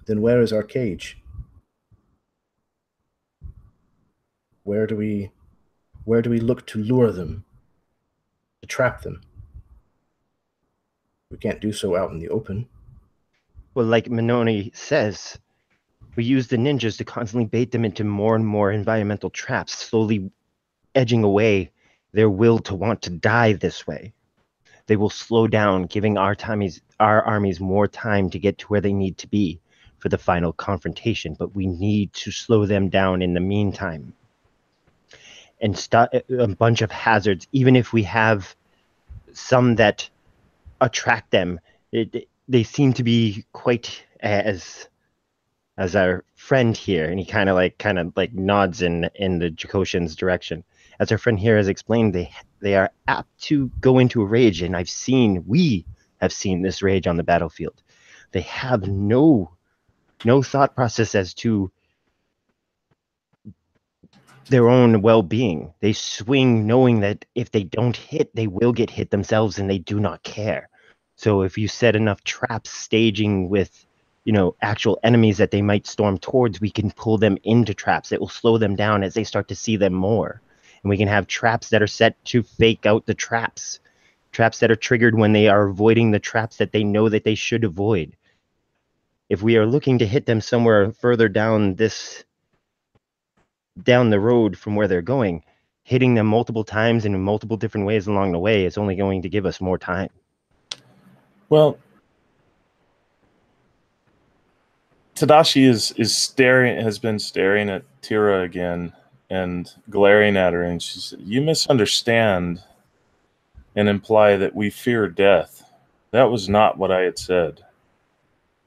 Speaker 1: Then where is our cage? Where do we look to lure them, to trap them? We can't do so out in the open.
Speaker 6: Well, like Minoni says, we use the ninjas to constantly bait them into more and more environmental traps, slowly edging away their will to want to die this way. They will slow down, giving our armies more time to get to where they need to be for the final confrontation, but we need to slow them down in the meantime. And start a bunch of hazards, even if we have some that attract them. They seem to be quite as our friend here, and he kind of like nods in the Jakoshin's direction. As our friend here has explained, they are apt to go into a rage, and we have seen this rage on the battlefield. They have no thought process as to their own well-being. They swing knowing that if they don't hit, they will get hit themselves, and they do not care. So if you set enough traps staging with actual enemies that they might storm towards, we can pull them into traps. It will slow them down as they start to see them more. And we can have traps that are set to fake out the traps. Traps that are triggered when they are avoiding the traps that they know that they should avoid. If we are looking to hit them somewhere further down the road from where they're going, hitting them multiple times and in multiple different ways along the way is only going to give us more time.
Speaker 3: Well, Tadashi has been staring at Tira again and glaring at her, and she said, "You misunderstand and imply that we fear death. That was not what I had said.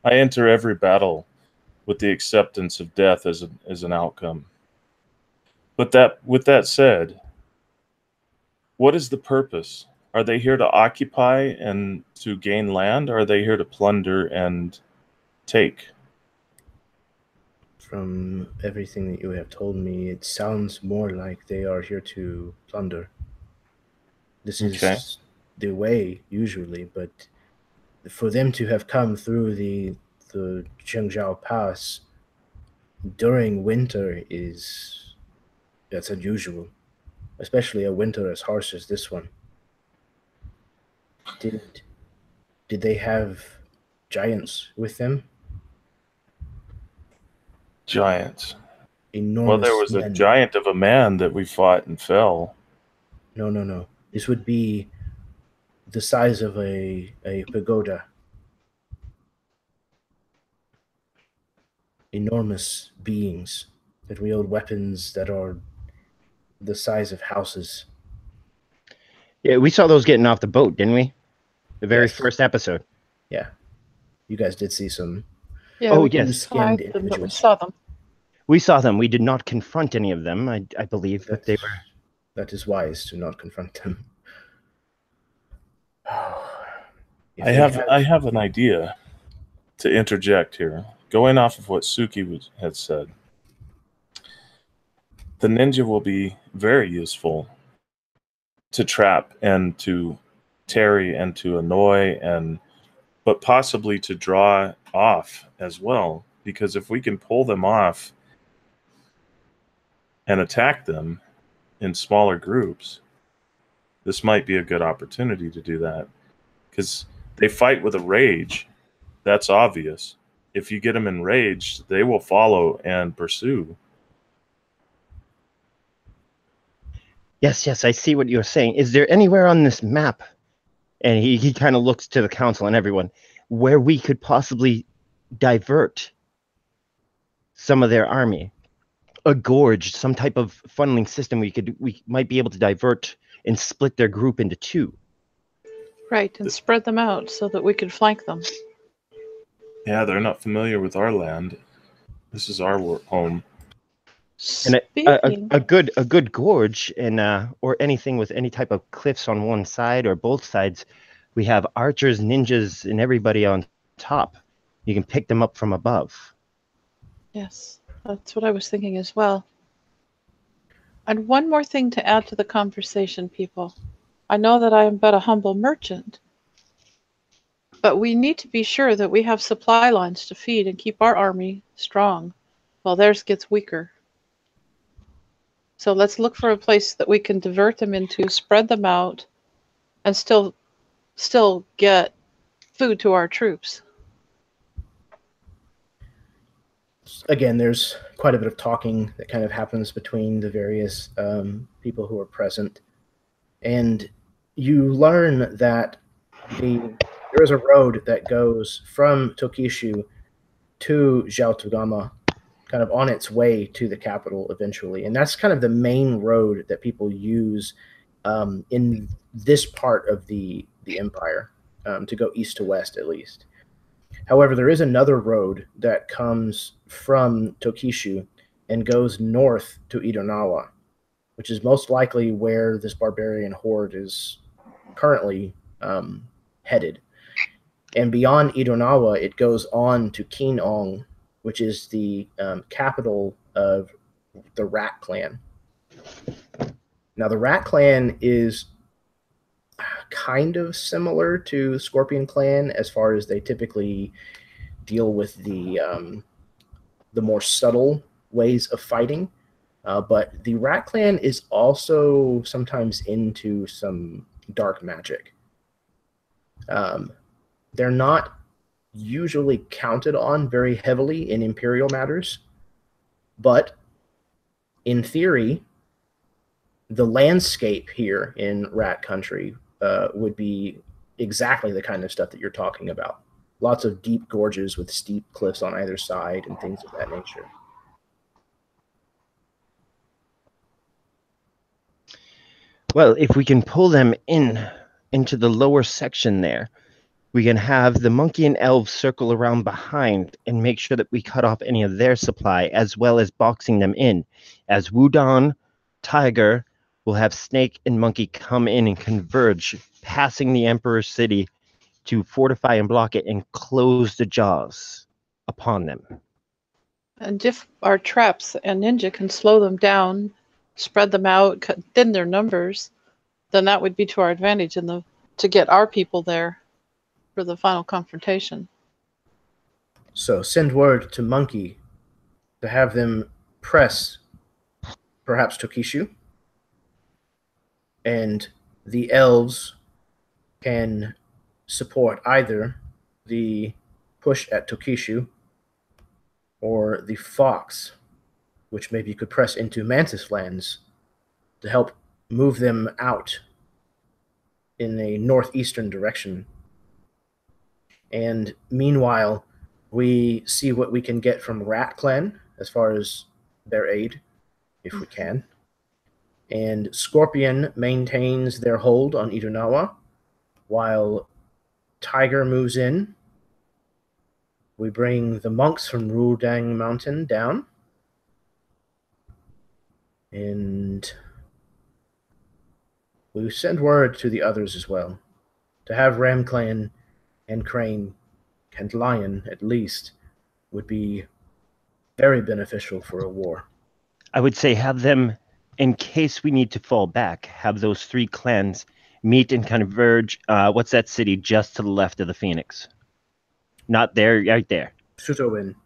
Speaker 3: I enter every battle with the acceptance of death as an outcome. But with that said, what is the purpose? Are they here to occupy and to gain land, or are they here to plunder and take?"
Speaker 1: From everything that you have told me, it sounds more like they are here to plunder. This is the way, usually, but for them to have come through the Chengzhou Pass during winter that's unusual, especially a winter as harsh as this one. Did they have giants with them?
Speaker 3: Giants.
Speaker 1: Enormous
Speaker 3: Well, there was a
Speaker 1: men.
Speaker 3: giant of a man that we fought and fell.
Speaker 1: No. This would be the size of a pagoda. Enormous beings that wield weapons that are the size of houses.
Speaker 6: Yeah, we saw those getting off the boat, didn't we? The very
Speaker 1: Yes.
Speaker 6: first episode.
Speaker 1: Yeah. You guys did see some
Speaker 2: Yeah,
Speaker 6: Oh,
Speaker 2: we
Speaker 6: yes.
Speaker 2: didn't
Speaker 1: skinned
Speaker 2: fight them, but we
Speaker 1: individuals.
Speaker 2: saw them.
Speaker 6: We saw them. We did not confront any of them, I believe, but they were...
Speaker 1: That is wise to not confront them.
Speaker 3: I have an idea to interject here, going off of what Suki had said. The ninja will be very useful to trap and to tarry and to annoy, but possibly to draw off as well. Because if we can pull them off and attack them in smaller groups, this might be a good opportunity to do that. Because they fight with a rage. That's obvious. If you get them enraged, they will follow and pursue.
Speaker 6: Yes, I see what you're saying. Is there anywhere on this map, and he kind of looks to the council and everyone, where we could possibly divert some of their army? A gorge, some type of funneling system we might be able to divert and split their group into two.
Speaker 2: Right, and spread them out so that we could flank them.
Speaker 3: Yeah, they're not familiar with our land. This is our home.
Speaker 6: And
Speaker 2: Speaking,
Speaker 6: a good gorge, and or anything with any type of cliffs on one side or both sides. We have archers, ninjas, and everybody on top. You can pick them up from above.
Speaker 2: yes, that's what I was thinking as well. And one more thing to add to the conversation, people. I know that I am but a humble merchant, but we need to be sure that we have supply lines to feed and keep our army strong while theirs gets weaker. So let's look for a place that we can divert them into, spread them out, and still get food to our troops.
Speaker 1: Again, there's quite a bit of talking that kind of happens between the various people who are present. And you learn that there is a road that goes from Tokishu to Zhaotogama, kind of on its way to the capital eventually. And that's kind of the main road that people use in this part of the empire, to go east to west at least. However, there is another road that comes from Tokishu and goes north to Idonawa, which is most likely where this barbarian horde is currently headed. And beyond Idonawa, it goes on to Kinong, which is the capital of the Rat Clan. Now, the Rat Clan is kind of similar to Scorpion Clan as far as they typically deal with the more subtle ways of fighting. But the Rat Clan is also sometimes into some dark magic. They're not usually counted on very heavily in Imperial matters, but in theory, the landscape here in Rat Country would be exactly the kind of stuff that you're talking about. Lots of deep gorges with steep cliffs on either side and things of that nature.
Speaker 6: Well, if we can pull them into the lower section there, we can have the monkey and elves circle around behind and make sure that we cut off any of their supply, as well as boxing them in. As Wudon, Tiger will have Snake and Monkey come in and converge, passing the Emperor's city to fortify and block it and close the jaws upon them.
Speaker 2: And if our traps and ninja can slow them down, spread them out, thin their numbers, then that would be to our advantage to get our people there for the final confrontation.
Speaker 1: So send word to Monkey to have them press perhaps Tokishu, and the elves can support either the push at Tokishu or the fox, which maybe could press into Mantis lands to help move them out in a northeastern direction. And meanwhile, we see what we can get from Rat Clan as far as their aid, if we can. And Scorpion maintains their hold on Irunawa, while Tiger moves in. We bring the monks from Rudang Mountain down. And we send word to the others as well, to have Ram Clan and Crane and Lion, at least, would be very beneficial for a war.
Speaker 6: I would say have them, in case we need to fall back, have those three clans meet and converge. What's that city just to the left of the Phoenix? Not there, right there.
Speaker 1: Sutowin.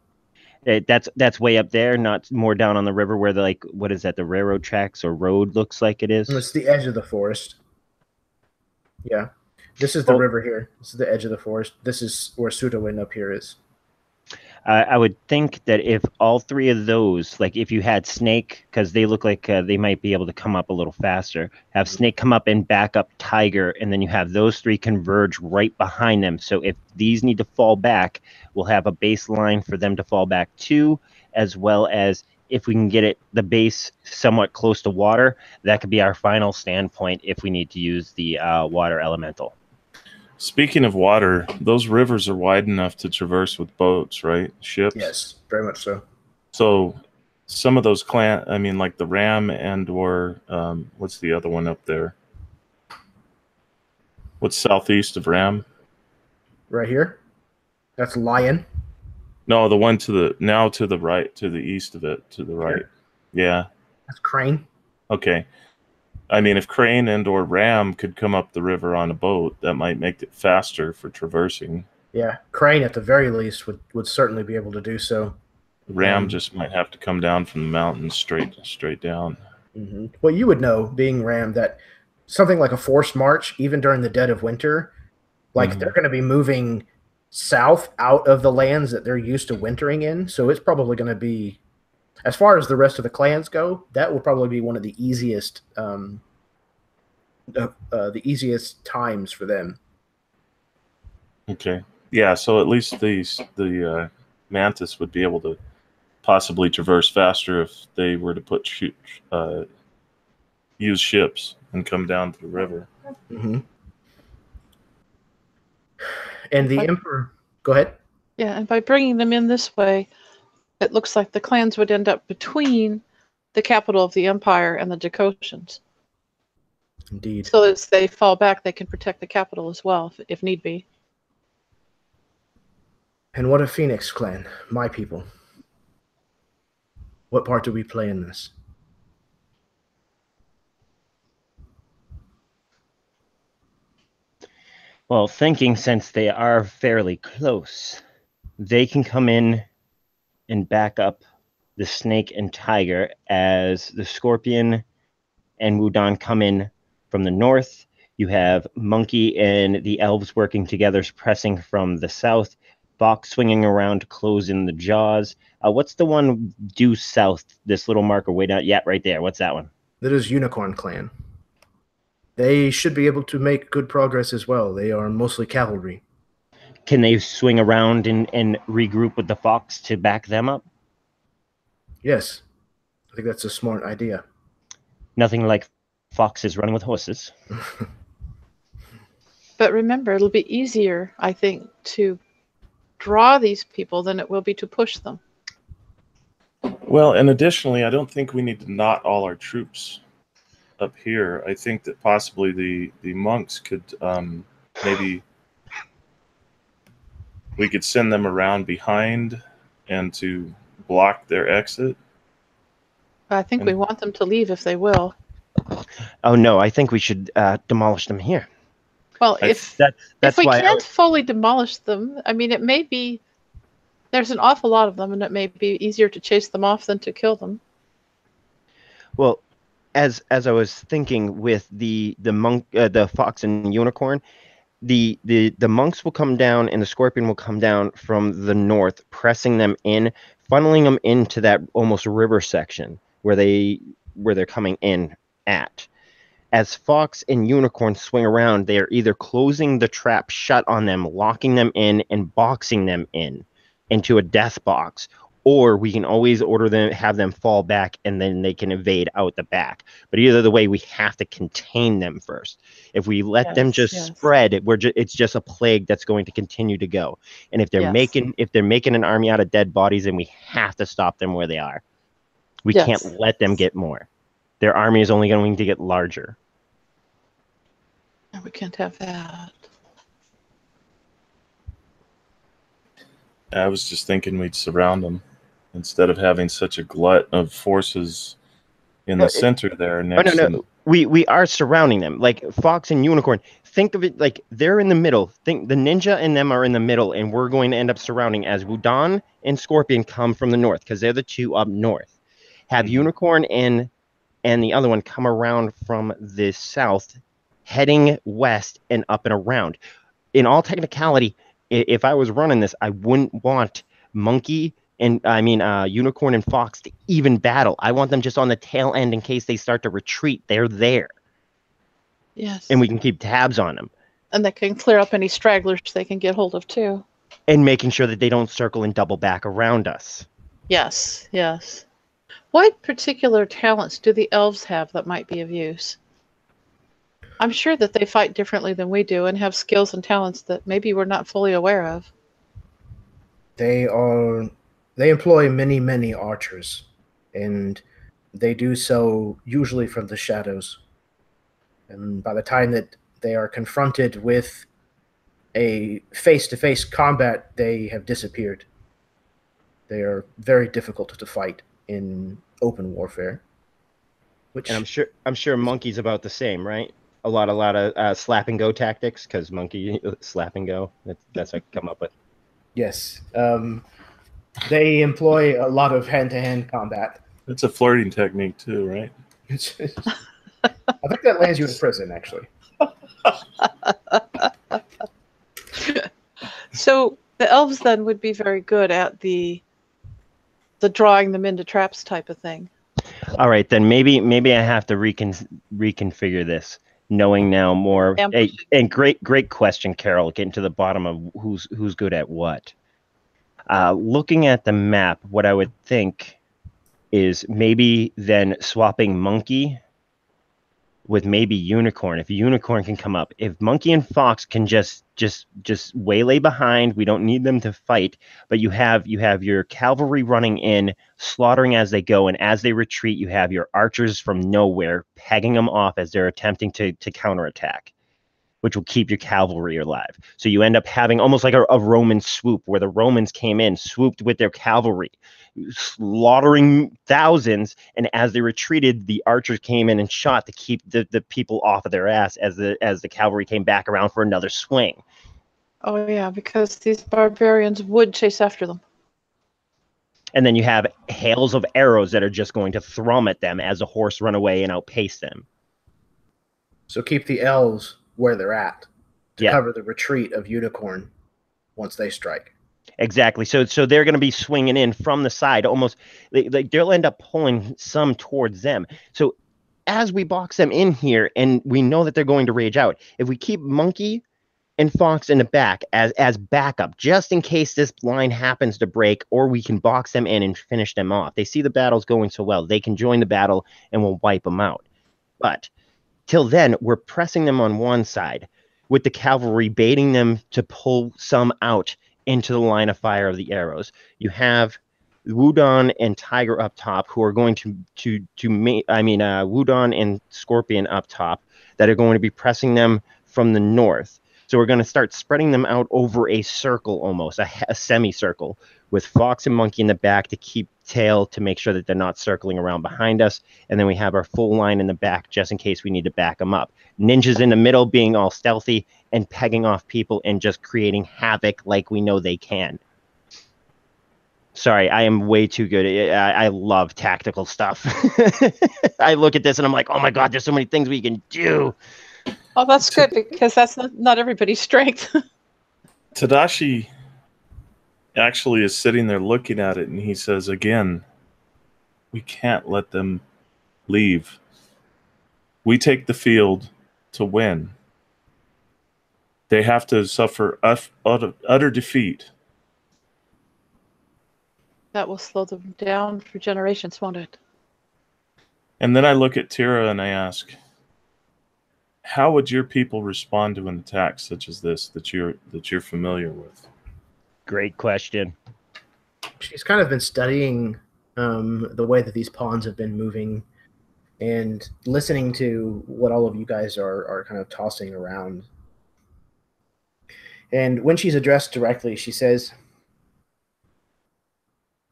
Speaker 6: That's way up there, not more down on the river where the, like, what is that, the railroad tracks or road looks like it is?
Speaker 1: It's the edge of the forest. Yeah. This is the river here. This is the edge of the forest. This is where Sutowin up here is.
Speaker 6: I would think that if all three of those, like if you had Snake, because they look like they might be able to come up a little faster, have Snake come up and back up Tiger, and then you have those three converge right behind them. So if these need to fall back, we'll have a baseline for them to fall back to, as well as if we can get the base somewhat close to water, that could be our final standpoint if we need to use the water elemental.
Speaker 3: Speaking of water, those rivers are wide enough to traverse with boats, right? Ships?
Speaker 1: Yes, very much so.
Speaker 3: So some of those like the Ram and or what's the other one up there? What's southeast of Ram?
Speaker 1: Right here? That's Lion.
Speaker 3: No, the one to the right, to the east of it, to the right.
Speaker 1: Here.
Speaker 3: Yeah.
Speaker 1: That's Crane.
Speaker 3: Okay. I mean, if Crane and or Ram could come up the river on a boat, that might make it faster for traversing.
Speaker 1: Yeah, Crane at the very least would certainly be able to do so.
Speaker 3: Ram just might have to come down from the mountains straight down.
Speaker 1: Mm-hmm. Well, you would know, being Ram, that something like a forced march, even during the dead of winter, like they're going to be moving south out of the lands that they're used to wintering in. So it's probably going to be, as far as the rest of the clans go, that will probably be one of the easiest times for them.
Speaker 3: Okay. Yeah, so at least the Mantis would be able to possibly traverse faster if they were to use ships and come down to the river.
Speaker 1: Mm-hmm. And the Emperor... Go ahead.
Speaker 2: Yeah, and by bringing them in this way, it looks like the clans would end up between the capital of the Empire and the Dakotans.
Speaker 1: Indeed.
Speaker 2: So as they fall back, they can protect the capital as well, if need be.
Speaker 1: And what of Phoenix Clan, my people? What part do we play in this?
Speaker 6: Well, thinking since they are fairly close, they can come in and back up the snake and tiger as the scorpion and Wudon come in from the north. You have Monkey and the elves working together, pressing from the south. Fox swinging around, closing the jaws. What's the one due south? This little marker way down. Yeah, right there. What's that one?
Speaker 1: That is Unicorn Clan. They should be able to make good progress as well. They are mostly cavalry.
Speaker 6: Can they swing around and regroup with the Fox to back them up?
Speaker 1: Yes. I think that's a smart idea.
Speaker 6: Nothing like foxes running with horses.
Speaker 2: But remember, it'll be easier, I think, to draw these people than it will be to push them.
Speaker 3: Well, and additionally, I don't think we need to knot all our troops up here. I think that possibly the monks could maybe we could send them around behind and to block their exit.
Speaker 2: I think we want them to leave if they will.
Speaker 6: Oh no, I think we should demolish them here.
Speaker 2: Well, if we
Speaker 6: why
Speaker 2: can't fully demolish them, I mean, it may be there's an awful lot of them, and it may be easier to chase them off than to kill them.
Speaker 6: Well, as I was thinking with the monk, the fox and unicorn, the monks will come down and the scorpion will come down from the north, pressing them in, funneling them into that almost river section where they're coming in at. As Fox and Unicorn swing around, they are either closing the trap shut on them, locking them in, and boxing them into a death box, or we can always have them fall back, and then they can evade out the back. But either the way, we have to contain them first. If we let them just spread, it's just a plague that's going to continue to go. And if they're making an army out of dead bodies, then we have to stop them where they are. We can't let them get more. Their army is only going to get larger.
Speaker 2: We can't have that.
Speaker 3: I was just thinking we'd surround them instead of having such a glut of forces in the center there. Next
Speaker 6: We are surrounding them. Like Fox and Unicorn, think of it like they're in the middle. Think the ninja and them are in the middle, and we're going to end up surrounding as Wudon and Scorpion come from the north because they're the two up north. Have Unicorn and the other one come around from the south, heading west and up and around. In all technicality, if I was running this, I wouldn't want Monkey and Unicorn and Fox to even battle. I want them just on the tail end in case they start to retreat. They're there.
Speaker 2: Yes.
Speaker 6: And we can keep tabs on them.
Speaker 2: And they can clear up any stragglers they can get hold of too.
Speaker 6: And making sure that they don't circle and double back around us.
Speaker 2: Yes, yes. What particular talents do the elves have that might be of use? I'm sure that they fight differently than we do and have skills and talents that maybe we're not fully aware of.
Speaker 1: They employ many archers, and they do so usually from the shadows. And by the time that they are confronted with a face-to-face combat, they have disappeared. They are very difficult to fight in open warfare.
Speaker 6: And I'm sure Monkey's about the same, right? A lot of slap and go tactics, because Monkey slap and go. That's what I come up with.
Speaker 1: Yes, they employ a lot of hand-to-hand combat.
Speaker 3: It's a flirting technique too, right?
Speaker 1: I think that lands you in prison, actually.
Speaker 2: So the elves then would be very good at the drawing them into traps type of thing.
Speaker 6: All right, then maybe I have to reconfigure this, knowing now more. Hey, and great question, Carol. Getting to the bottom of who's good at what. Looking at the map, what I would think is maybe then swapping Monkey with maybe Unicorn. If Unicorn can come up, if Monkey and Fox can just waylay behind, we don't need them to fight. But you have your cavalry running in, slaughtering as they go, and as they retreat, you have your archers from nowhere pegging them off as they're attempting to counterattack, which will keep your cavalry alive. So you end up having almost like a Roman swoop, where the Romans came in, swooped with their cavalry, slaughtering thousands, and as they retreated, the archers came in and shot to keep the people off of their ass as the cavalry came back around for another swing.
Speaker 2: Oh yeah, because these barbarians would chase after them.
Speaker 6: And then you have hails of arrows that are just going to thrum at them as a horse run away and outpace them.
Speaker 1: So keep the elves where they're at to
Speaker 6: Yeah.
Speaker 1: cover the retreat of Unicorn once they strike.
Speaker 6: Exactly. So they're going to be swinging in from the side, almost like they'll end up pulling some towards them. So as we box them in here, and we know that they're going to rage out, if we keep Monkey and Fox in the back as backup, just in case this line happens to break, or we can box them in and finish them off. They see the battle's going so well, they can join the battle and we'll wipe them out. But till then, we're pressing them on one side with the cavalry baiting them to pull some out into the line of fire of the arrows. You have Wudon and Tiger up top, who are going Wudon and Scorpion up top, that are going to be pressing them from the north. So we're going to start spreading them out over a circle, almost a semicircle, with Fox and Monkey in the back to keep tail, to make sure that they're not circling around behind us. And then we have our full line in the back just in case we need to back them up. Ninjas in the middle being all stealthy and pegging off people and just creating havoc like we know they can. Sorry, I am way too good. I love tactical stuff. I look at this and I'm like, oh my God, there's so many things we can do.
Speaker 2: Oh, that's good, because that's not everybody's strength.
Speaker 3: Tadashi actually is sitting there looking at it, and he says, again, we can't let them leave. We take the field to win. They have to suffer utter defeat.
Speaker 2: That will slow them down for generations, won't it?
Speaker 3: And then I look at Tira and I ask, how would your people respond to an attack such as this that you're familiar with?
Speaker 6: Great question.
Speaker 1: She's kind of been studying the way that these pawns have been moving and listening to what all of you guys are kind of tossing around. And when she's addressed directly, she says,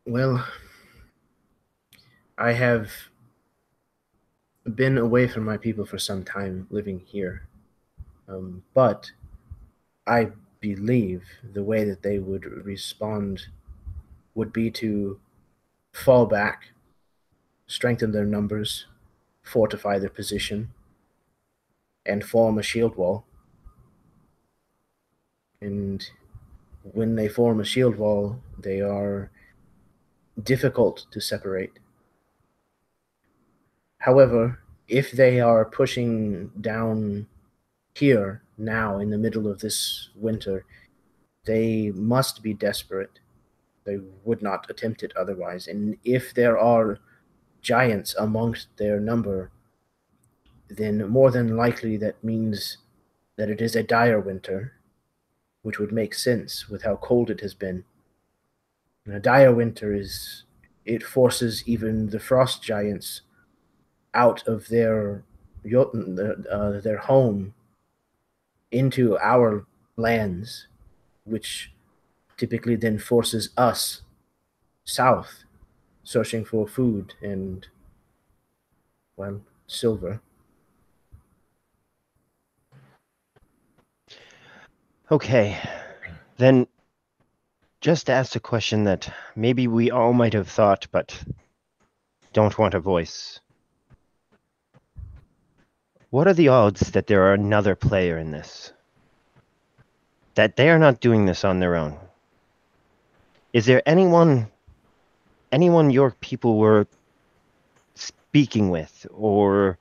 Speaker 1: well, I have been away from my people for some time living here. But I believe the way that they would respond would be to fall back, strengthen their numbers, fortify their position, and form a shield wall. And when they form a shield wall, they are difficult to separate. However, if they are pushing down here now in the middle of this winter, they must be desperate. They would not attempt it otherwise. And if there are giants amongst their number, then more than likely that means that it is a dire winter, which would make sense with how cold it has been. And a dire winter it forces even the frost giants out of their home into our lands, which typically then forces us south, searching for food and, well, silver.
Speaker 6: Okay, then just ask a question that maybe we all might have thought, but don't want to voice. What are the odds that there are another player in this? That they are not doing this on their own? Is there anyone your people were speaking with, or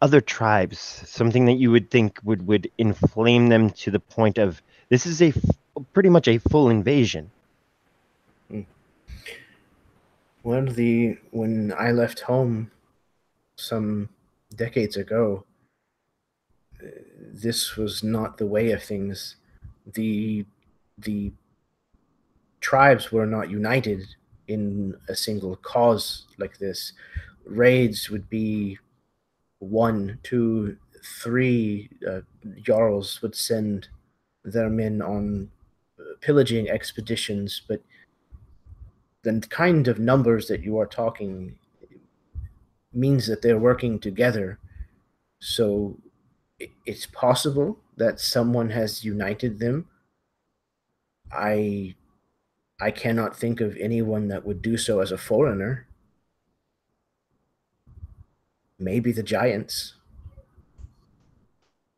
Speaker 6: other tribes, something that you would think would inflame them to the point of, this is pretty much a full invasion?
Speaker 1: Well, when I left home some decades ago, this was not the way of things. The tribes were not united in a single cause like this. Raids would be 1, 2, 3 jarls would send their men on pillaging expeditions, but the kind of numbers that you are talking means that they're working together. So it's possible that someone has united them I cannot think of anyone that would do so as a foreigner. Maybe the giants.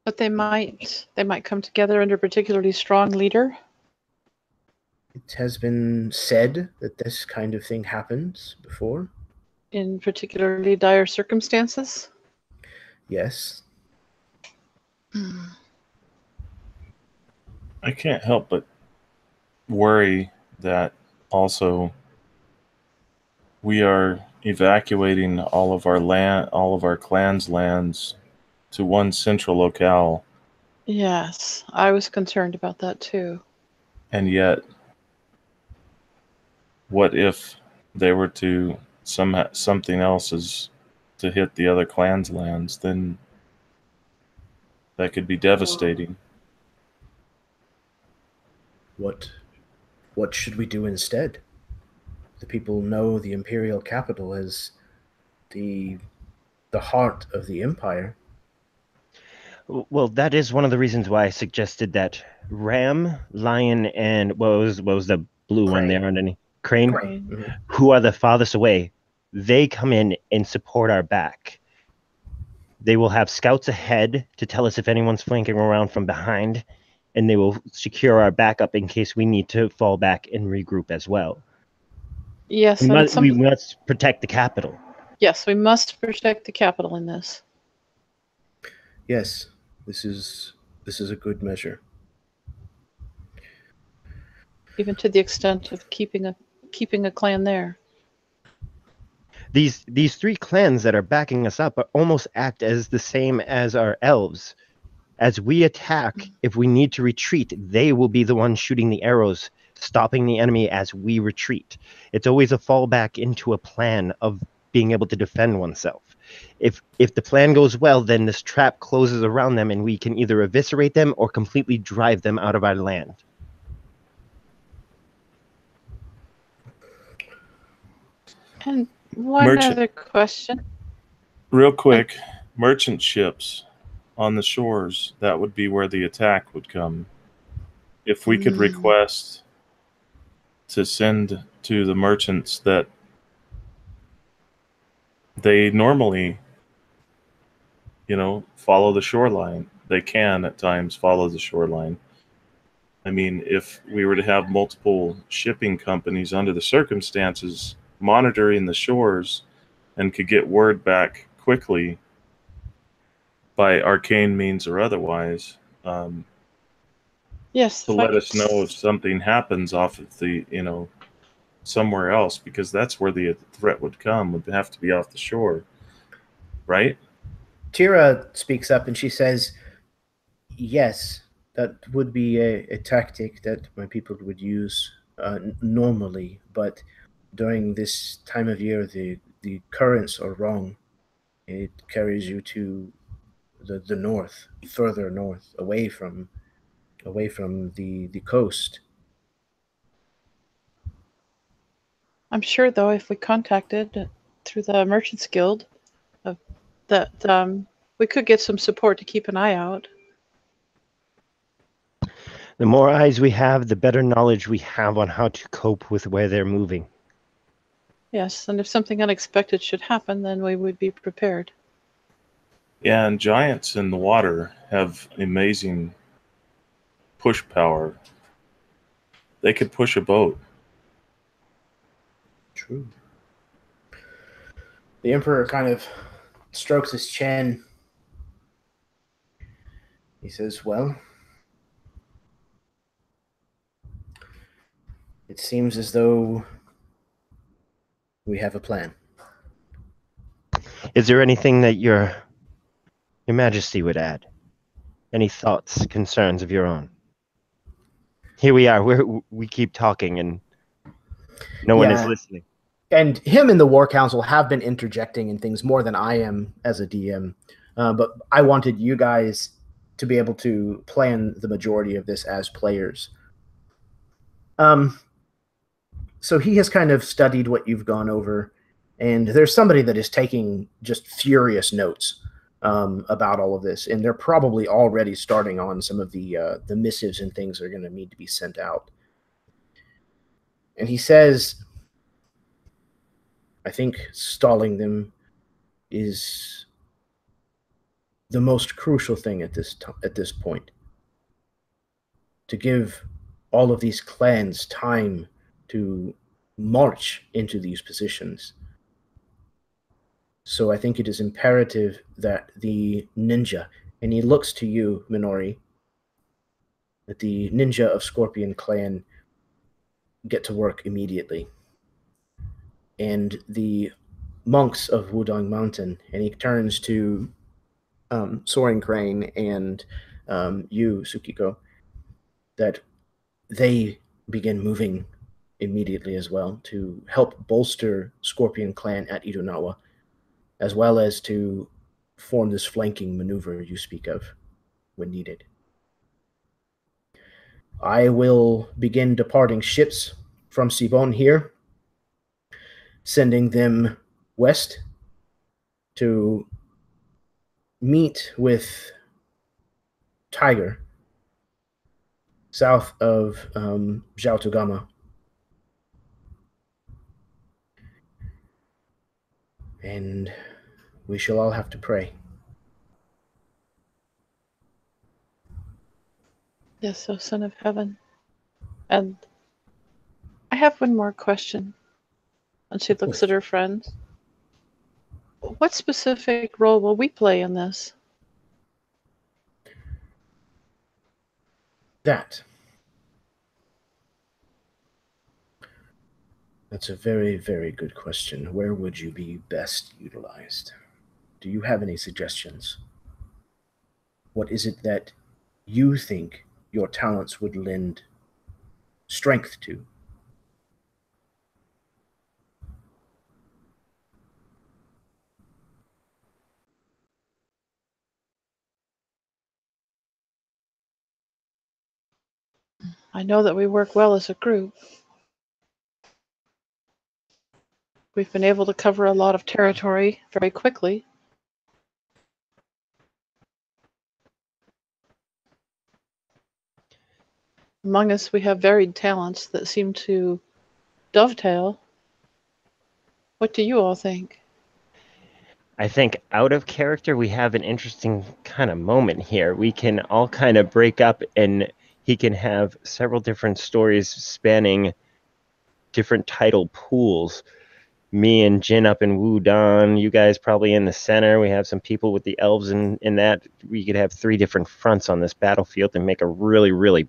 Speaker 2: But they might come together under a particularly strong leader.
Speaker 1: It has been said that this kind of thing happens before.
Speaker 2: In particularly dire circumstances.
Speaker 1: Yes.
Speaker 3: I can't help but worry that also we are evacuating all of our clans' lands to one central locale,
Speaker 2: Yes, I was concerned about that too.
Speaker 3: and yet, what if they were to something else is to hit the other clans' lands? Then that could be devastating.
Speaker 1: What should we do instead? The people know the Imperial Capital as the heart of the Empire.
Speaker 6: Well, that is one of the reasons why I suggested that ram, lion, and what was the blue one
Speaker 1: Crane.
Speaker 6: there underneath? Crane,
Speaker 1: Mhm.
Speaker 6: who are the farthest away. They come in and support our back. They will have scouts ahead to tell us if anyone's flanking around from behind, and they will secure our backup in case we need to fall back and regroup as well.
Speaker 2: Yes,
Speaker 6: We
Speaker 2: and it's
Speaker 6: we must protect the capital.
Speaker 2: yes, we must protect the capital in this.
Speaker 1: Yes, this is a good measure.
Speaker 2: Even to the extent of keeping a clan there.
Speaker 6: These three clans that are backing us up almost act as the same as our elves. As we attack, if we need to retreat, they will be the ones shooting the arrows, stopping the enemy as we retreat. It's always a fallback into a plan of being able to defend oneself. If the plan goes well, then this trap closes around them and we can either eviscerate them or completely drive them out of our land.
Speaker 2: And one other question.
Speaker 3: Real quick, merchant ships on the shores, that would be where the attack would come. If we could request to send to the merchants that they normally, follow the shoreline. They can at times follow the shoreline. I mean, if we were to have multiple shipping companies under the circumstances monitoring the shores and could get word back quickly by arcane means or otherwise,
Speaker 2: Yes,
Speaker 3: to let us know if something happens off of the, somewhere else, because that's where the threat would come, would have to be off the shore, right?
Speaker 1: Tira speaks up and she says, yes, that would be a tactic that my people would use normally, but during this time of year, the currents are wrong. It carries you to the north, further north, away from the coast.
Speaker 2: I'm sure, though, if we contacted through the Merchants Guild, that we could get some support to keep an eye out.
Speaker 6: The more eyes we have, the better knowledge we have on how to cope with where they're moving.
Speaker 2: Yes, and if something unexpected should happen, then we would be prepared.
Speaker 3: Yeah, and giants in the water have amazing push power. They could push a boat.
Speaker 1: True. The Emperor kind of strokes his chin. He says, well, it seems as though we have a plan.
Speaker 6: Is there anything that your Majesty would add? Any thoughts, concerns of your own? Here we are. We keep talking and no one is listening.
Speaker 1: And him and the War Council have been interjecting in things more than I am as a DM. But I wanted you guys to be able to plan the majority of this as players. So he has kind of studied what you've gone over, and there's somebody that is taking just furious notes about all of this, and they're probably already starting on some of the missives and things that are going to need to be sent out. And he says, I think stalling them is the most crucial thing at this point. To give all of these clans time to march into these positions. So I think it is imperative that the ninja, and he looks to you, Minori, that the ninja of Scorpion Clan get to work immediately. And the monks of Wudong Mountain, and he turns to Soaring Crane and you, Tsukiko, that they begin moving immediately as well to help bolster Scorpion Clan at Idonawa, as well as to form this flanking maneuver you speak of when needed. I will begin departing ships from Tsi-Bon here, sending them west to meet with Tiger south of Zhaotogama. And we shall all have to pray.
Speaker 2: Yes, O Son of Heaven. And I have one more question. And she looks at her friends. What specific role will we play in this?
Speaker 1: That's a very, very good question. Where would you be best utilized? Do you have any suggestions? What is it that you think your talents would lend strength to?
Speaker 2: I know that we work well as a group. We've been able to cover a lot of territory very quickly. Among us, we have varied talents that seem to dovetail. What do you all think?
Speaker 6: I think out of character, we have an interesting kind of moment here. We can all kind of break up, and he can have several different stories spanning different title pools. Me and Jin up in Wudong, you guys probably in the center. We have some people with the elves in that. We could have 3 different fronts on this battlefield and make a really, really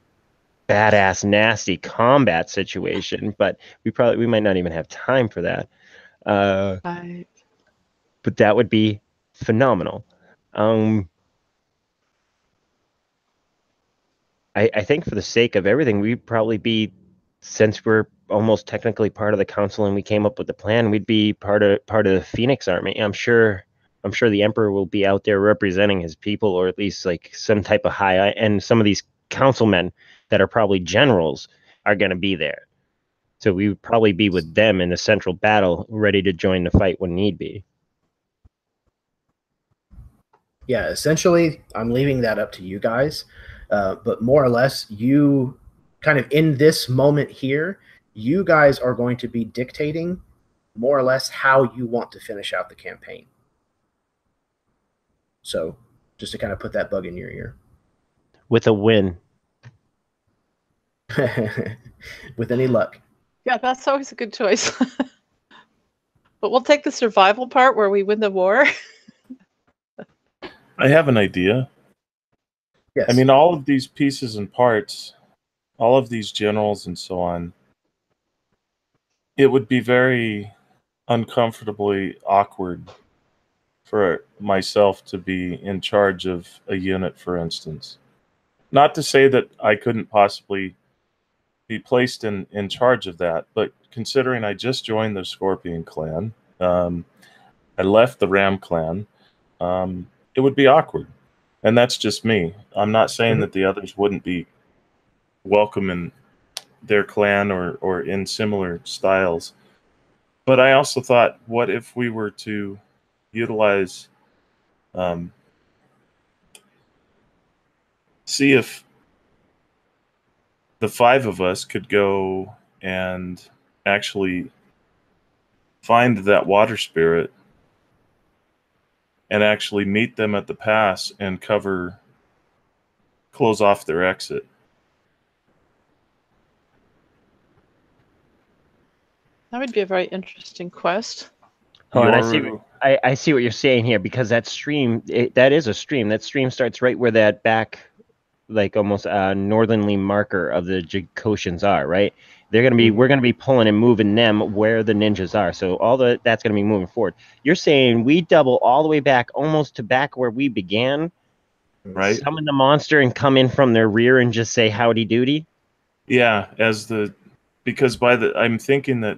Speaker 6: badass, nasty combat situation. But we might not even have time for that.
Speaker 2: Right.
Speaker 6: But that would be phenomenal. I think for the sake of everything, we'd probably be, since we're almost technically part of the council and we came up with the plan, we'd be part of the Phoenix Army. I'm sure the Emperor will be out there representing his people, or at least like some type of and some of these councilmen that are probably generals are going to be there. So we would probably be with them in the central battle, ready to join the fight when need be.
Speaker 1: Yeah, essentially, I'm leaving that up to you guys. But more or less, you kind of in this moment here, you guys are going to be dictating more or less how you want to finish out the campaign. So just to kind of put that bug in your ear.
Speaker 6: With a win.
Speaker 1: With any luck.
Speaker 2: Yeah, that's always a good choice. But we'll take the survival part where we win the war.
Speaker 3: I have an idea.
Speaker 1: Yes.
Speaker 3: I mean, all of these pieces and parts, all of these generals and so on, it would be very uncomfortably awkward for myself to be in charge of a unit, for instance. Not to say that I couldn't possibly be placed in charge of that, but considering I just joined the Scorpion clan, I left the Ram clan, it would be awkward. And that's just me. I'm not saying that the others wouldn't be welcome in their clan or in similar styles. But I also thought, what if we were to utilize, see if the 5 of us could go and actually find that water spirit and actually meet them at the pass and close off their exit.
Speaker 2: That would be a very interesting quest.
Speaker 6: Oh, and
Speaker 3: Yoru-
Speaker 6: I see what you're saying here, because that stream, that is a stream. That stream starts right where that back, like almost northernly marker of the Jacosians are, right? They're gonna be, we're gonna be pulling and moving them where the ninjas are. So that's gonna be moving forward. You're saying we double all the way back, almost to back where we began,
Speaker 3: right?
Speaker 6: summon the monster and come in from their rear and just say howdy doody.
Speaker 3: Yeah, because I'm thinking that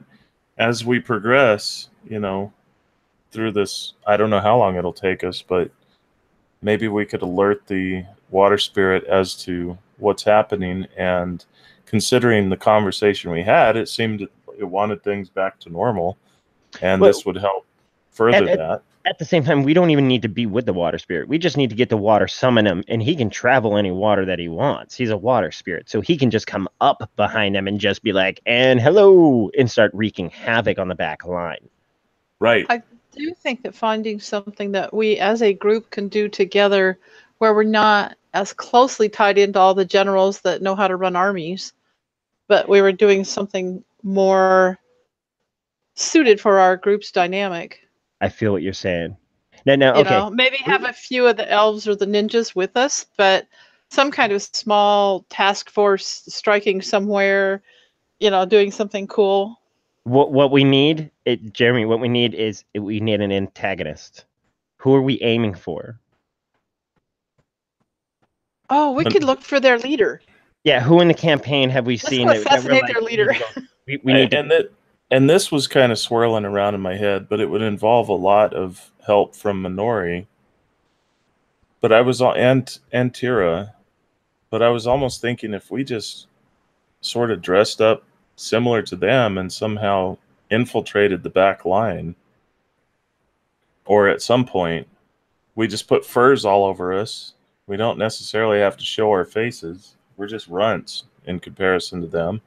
Speaker 3: as we progress, through this, I don't know how long it'll take us, but maybe we could alert the water spirit as to what's happening. And considering the conversation we had, it seemed it wanted things back to normal, and this would help further that.
Speaker 6: At the same time, we don't even need to be with the water spirit. We just need to get the water, summon him, and he can travel any water that he wants. He's a water spirit, so he can just come up behind him and just be like, and hello, and start wreaking havoc on the back line.
Speaker 3: Right.
Speaker 2: I do think that finding something that we as a group can do together where we're not as closely tied into all the generals that know how to run armies, but we were doing something more suited for our group's dynamic.
Speaker 6: I feel what you're saying. Now, okay.
Speaker 2: Maybe have a few of the elves or the ninjas with us, but some kind of small task force striking somewhere, doing something cool.
Speaker 6: What we need, Jeremy, what we need is we need an antagonist. Who are we aiming for?
Speaker 2: Oh, we could look for their leader.
Speaker 6: Yeah, who in the campaign have we seen?
Speaker 2: Let's assassinate their leader.
Speaker 6: We need
Speaker 3: and this was kind of swirling around in my head, but it would involve a lot of help from Minori. But I was and Tira, but I was almost thinking if we just sort of dressed up similar to them and somehow infiltrated the back line, or at some point we just put furs all over us. We don't necessarily have to show our faces. We're just runts in comparison to them.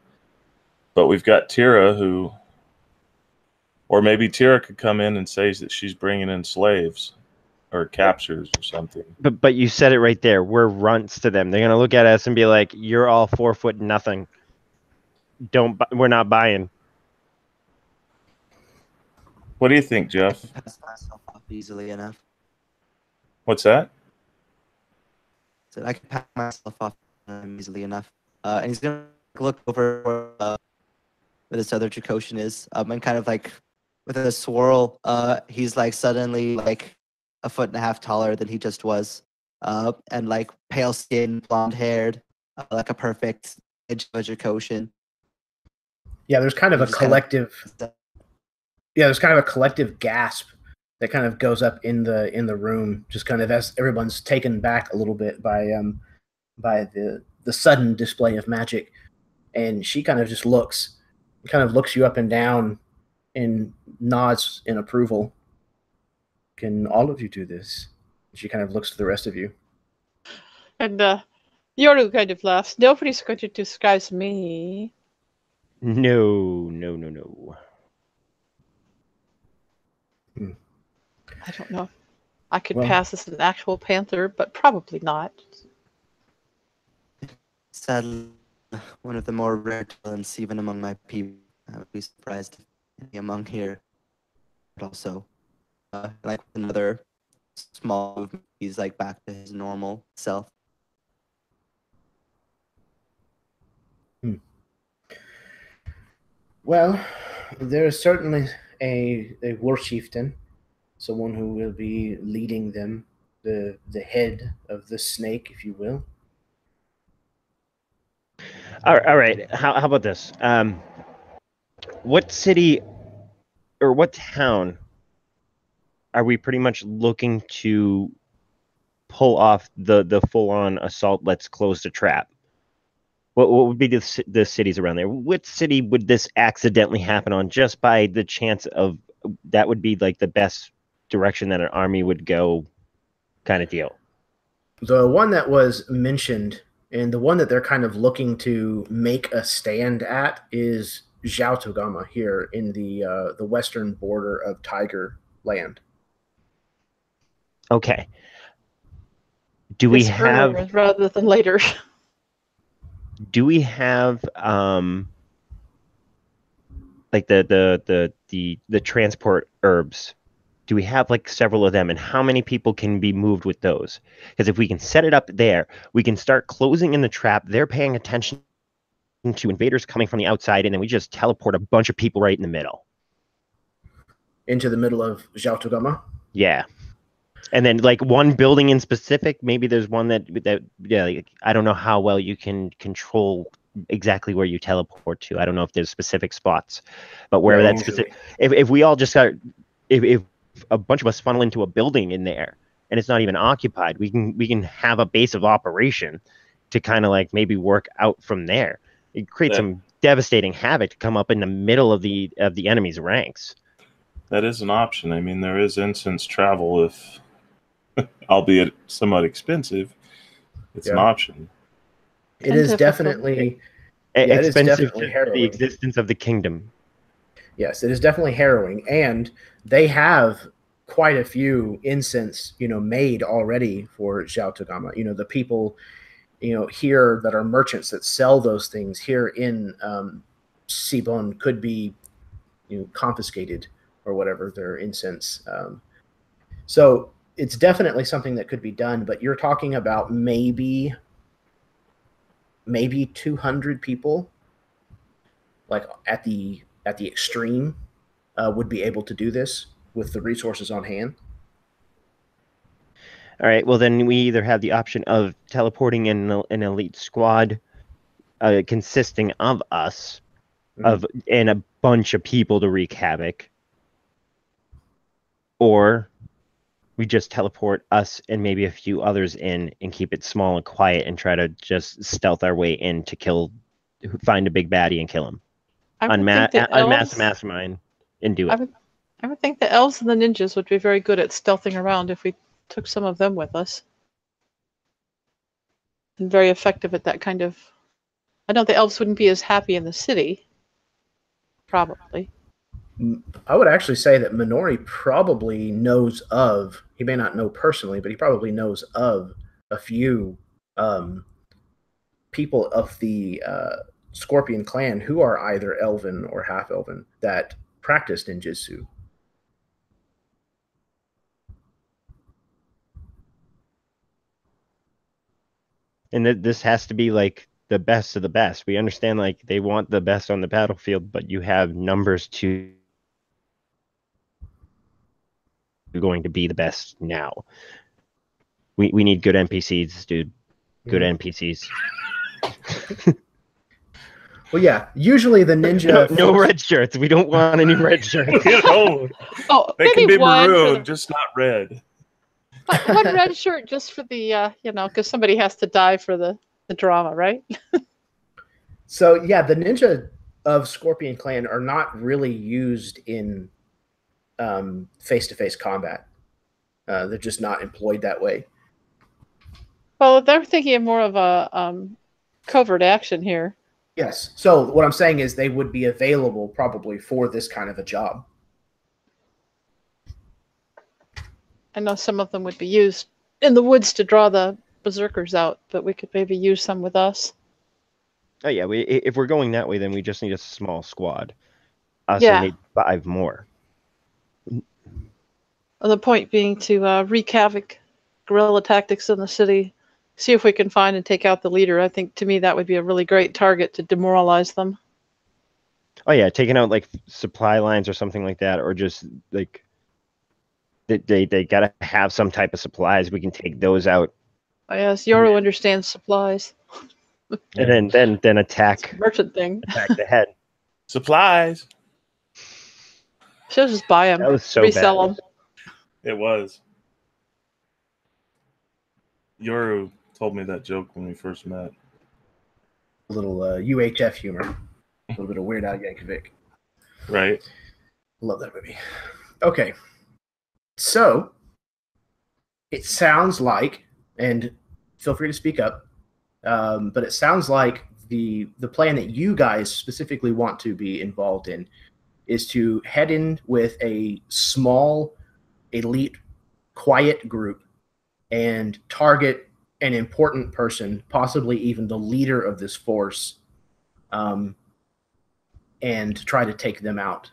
Speaker 3: But we've got Tira or maybe Tira could come in and say that she's bringing in slaves or captures or something.
Speaker 6: But you said it right there. We're runts to them. They're gonna look at us and be like, "You're all 4 foot nothing. We're not buying."
Speaker 3: What do you think, Jeff?
Speaker 4: I can pass myself off easily enough.
Speaker 3: What's that?
Speaker 4: So I can pass myself off easily enough. And he's gonna look over where this other Jacosian is, and kind of like with a swirl, he's like suddenly like 1.5 feet taller than he just was, and like pale skin, blonde haired, like a perfect edge of a Jacosian.
Speaker 1: Yeah, there's kind of a collective. Yeah, there's kind of a collective gasp that kind of goes up in the room, just kind of as everyone's taken back a little bit by the sudden display of magic, and she kind of just looks you up and down and nods in approval. Can all of you do this? She kind of looks to the rest of you.
Speaker 2: And Yoru kind of laughs. Nobody's going to disguise me.
Speaker 6: No.
Speaker 2: I don't know. I could pass as an actual panther, but probably not.
Speaker 4: Sadly, one of the more rare talents even among my people. I would be surprised if any among here. But also, like another small movement, he's like back to his normal self.
Speaker 1: Well, there is certainly a war chieftain, someone who will be leading them, the head of the snake, if you will.
Speaker 6: All right. How about this? What city or what town are we pretty much looking to pull off the full-on assault? Let's close the trap. What would be the cities around there? What city would this accidentally happen on, just by the chance of that would be like the best direction that an army would go, kind of deal?
Speaker 1: The one that was mentioned, and the one that they're kind of looking to make a stand at, is Zhaotogama here in the western border of Tiger Land.
Speaker 6: Okay. Do we
Speaker 2: It's
Speaker 6: have
Speaker 2: earlier rather than later?
Speaker 6: like the transport herbs? Do we have like several of them, and how many people can be moved with those? Because if we can set it up there, we can start closing in the trap. They're paying attention to invaders coming from the outside, and then we just teleport a bunch of people right in the middle.
Speaker 1: Into the middle of Zhaotogama?
Speaker 6: Yeah. And then like one building in specific, maybe there's one that yeah, like, I don't know how well you can control exactly where you teleport to. I don't know if there's specific spots, but where
Speaker 1: Yeah,
Speaker 6: that specific, if we all just start, if a bunch of us funnel into a building in there and it's not even occupied, we can have a base of operation to kind of like maybe work out from there. It creates some devastating havoc to come up in the middle of the enemy's ranks.
Speaker 3: That is an option. I mean, there is instance travel, if albeit somewhat expensive. It's an option.
Speaker 1: It is definitely
Speaker 6: expensive to
Speaker 1: harrowing.
Speaker 6: the existence of the kingdom.
Speaker 1: Yes, it is definitely harrowing, and they have quite a few incense, made already for Zhaotogama. The people, here that are merchants that sell those things here in Tsi-Bon could be, confiscated or whatever their incense. So it's definitely something that could be done, but you're talking about maybe 200 people, like at the extreme, would be able to do this with the resources on hand.
Speaker 6: All right. Well, then we either have the option of teleporting in an elite squad consisting of us, and a bunch of people to wreak havoc, or we just teleport us and maybe a few others in and keep it small and quiet and try to just stealth our way in to find a big baddie and kill him. Unmask mastermind and do it.
Speaker 2: I would think the elves and the ninjas would be very good at stealthing around if we took some of them with us. And very effective at that kind of... I know the elves wouldn't be as happy in the city. Probably.
Speaker 1: I would actually say that Minori probably knows of, he may not know personally, but he probably knows of a few people of the Scorpion clan who are either elven or half-elven that practice ninjutsu.
Speaker 6: And this has to be like the best of the best. We understand like they want the best on the battlefield, but you have numbers to going to be the best now. We need good NPCs, dude. Good NPCs.
Speaker 1: Well, yeah. Usually the ninja.
Speaker 6: No red shirts. We don't want any red shirts.
Speaker 3: They can be maroon, just not red.
Speaker 2: One red shirt just for the, because somebody has to die for the drama, right?
Speaker 1: So, yeah, the ninja of Scorpion Clan are not really used in face-to-face combat. They're just not employed that way.
Speaker 2: Well, they're thinking of more of a covert action here.
Speaker 1: Yes. So what I'm saying is they would be available probably for this kind of a job.
Speaker 2: I know some of them would be used in the woods to draw the berserkers out, but we could maybe use some with us.
Speaker 6: Oh yeah, if we're going that way, then we just need a small squad. Us
Speaker 2: Yeah.
Speaker 6: and maybe 5 more.
Speaker 2: The point being to wreak havoc, guerrilla tactics in the city, see if we can find and take out the leader. I think to me that would be a really great target to demoralize them.
Speaker 6: Oh yeah, taking out like supply lines or something like that, or just like they gotta have some type of supplies. We can take those out.
Speaker 2: Oh, yes, Yoru understands supplies.
Speaker 6: And then attack.
Speaker 2: It's a merchant thing.
Speaker 6: Attack the head.
Speaker 3: Supplies.
Speaker 2: She'll just buy them,
Speaker 6: That was so
Speaker 2: resell
Speaker 6: bad.
Speaker 2: them.
Speaker 3: It was. Yoru told me that joke when we first met.
Speaker 1: A little UHF humor. A little bit of Weird Al Yankovic.
Speaker 3: Right.
Speaker 1: Love that movie. Okay. So, it sounds like, and feel free to speak up, but it sounds like the plan that you guys specifically want to be involved in is to head in with a small, elite, quiet group and target an important person, possibly even the leader of this force, and try to take them out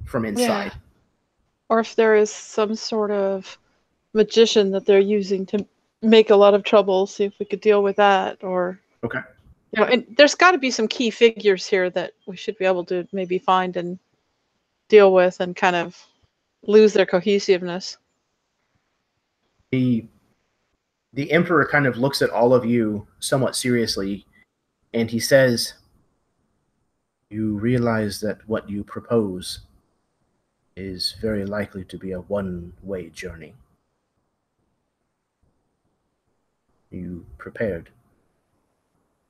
Speaker 1: from inside.
Speaker 2: Yeah. Or if there is some sort of magician that they're using to make a lot of trouble, see if we could deal with that. Or
Speaker 1: Okay.
Speaker 2: and there's got to be some key figures here that we should be able to maybe find and deal with and kind of lose their cohesiveness.
Speaker 1: The Emperor kind of looks at all of you somewhat seriously, and he says, "You realize that what you propose is very likely to be a one-way journey. You prepared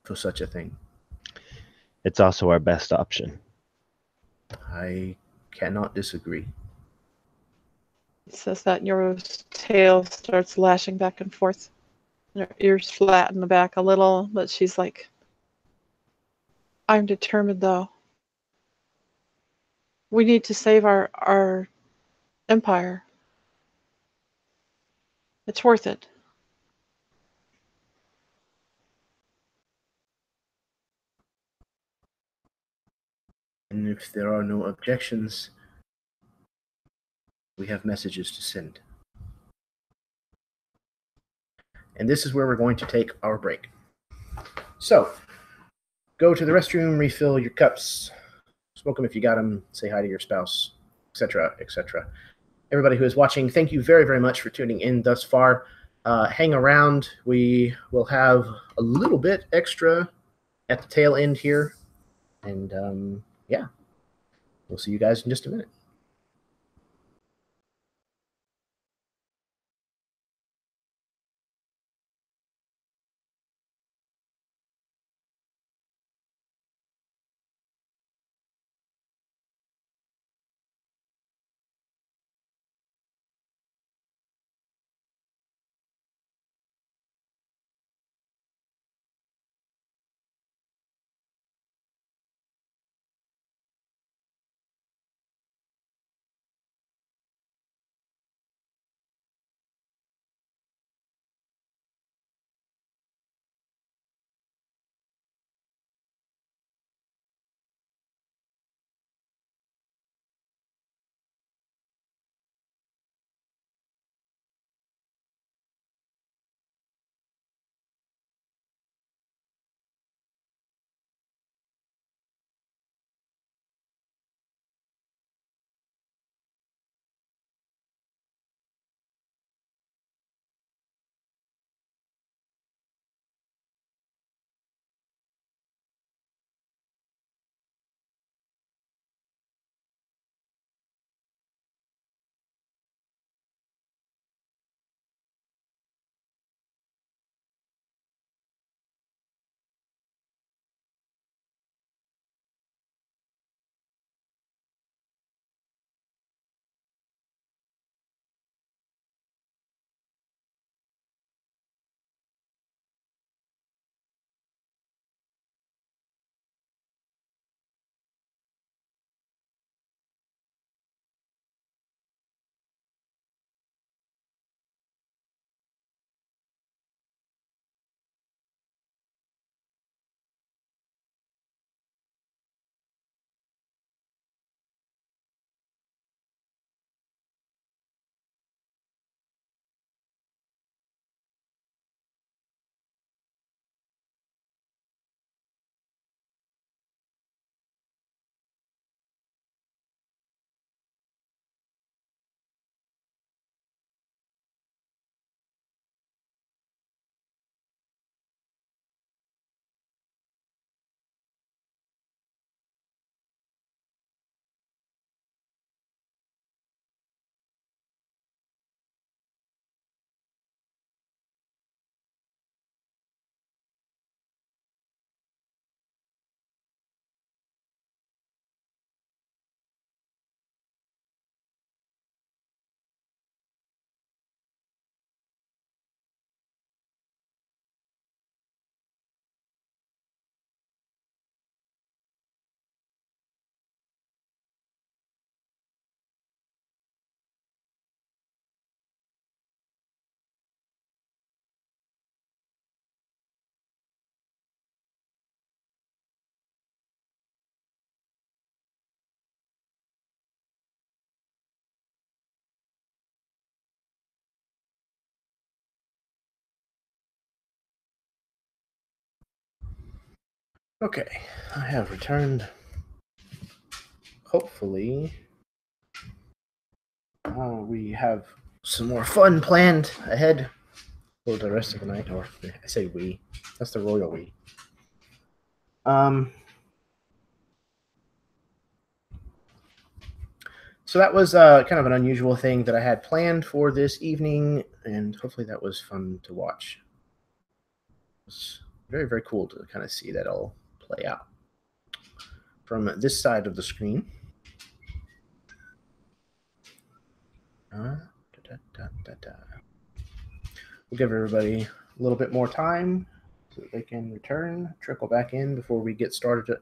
Speaker 1: for such a thing?"
Speaker 6: It's also our best option.
Speaker 1: I cannot disagree.
Speaker 2: It says that Yoro's tail starts lashing back and forth. And her ears flatten the back a little, but she's like, I'm determined though. We need to save our empire. It's worth it.
Speaker 1: And if there are no objections, we have messages to send. And this is where we're going to take our break. So, go to the restroom, refill your cups, smoke them if you got them, say hi to your spouse, etc., etc. Everybody who is watching, thank you very, very much for tuning in thus far. Hang around. We will have a little bit extra at the tail end here. And yeah, we'll see you guys in just a minute. Okay, I have returned. Hopefully, we have some more fun planned ahead for the rest of the night. Or I say we. That's the royal we. So that was kind of an unusual thing that I had planned for this evening, and hopefully that was fun to watch. It was very, very cool to kind of see that all play out. From this side of the screen, we'll give everybody a little bit more time so that they can return, trickle back in before we get started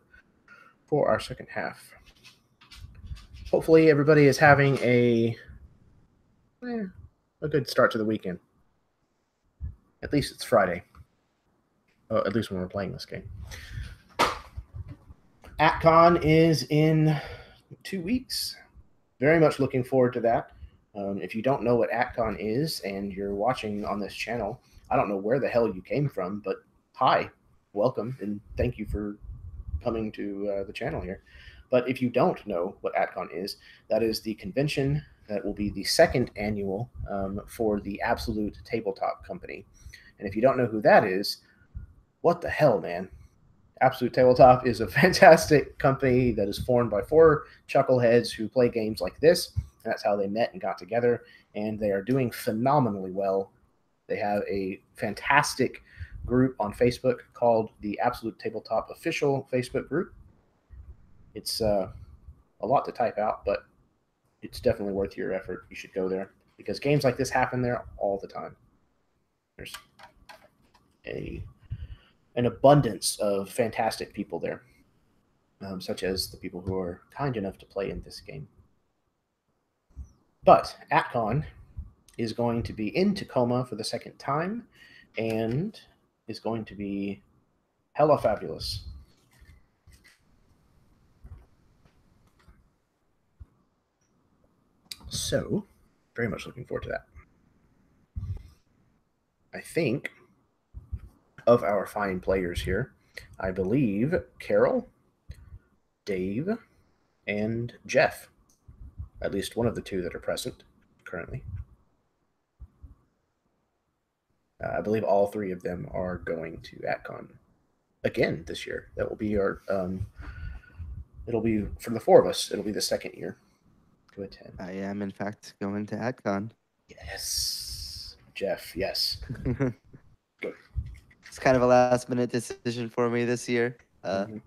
Speaker 1: for our second half. Hopefully everybody is having a good start to the weekend. At least it's Friday. At least when we're playing this game. AtCon is in 2 weeks. Very much looking forward to that. If you don't know what AtCon is and you're watching on this channel, I don't know where the hell you came from, but hi, welcome, and thank you for coming to the channel here. But if you don't know what AtCon is, that is the convention that will be the second annual for the Absolute Tabletop Company. And if you don't know who that is, what the hell, man? Absolute Tabletop is a fantastic company that is formed by 4 chuckleheads who play games like this. And that's how they met and got together. And they are doing phenomenally well. They have a fantastic group on Facebook called the Absolute Tabletop Official Facebook group. It's a lot to type out, but it's definitely worth your effort. You should go there because games like this happen there all the time. There's an abundance of fantastic people there, such as the people who are kind enough to play in this game. But AtCon is going to be in Tacoma for the second time and is going to be hella fabulous. So, very much looking forward to that. I think of our fine players here, I believe Carol, Dave, and Jeff. At least one of the 2 that are present currently. I believe all 3 of them are going to AtCon again this year. That will be our, it'll be, for the 4 of us, it'll be the second year to attend.
Speaker 4: I am, in fact, going to AtCon.
Speaker 1: Yes. Jeff, yes. Good.
Speaker 4: It's kind of a last-minute decision for me this year. I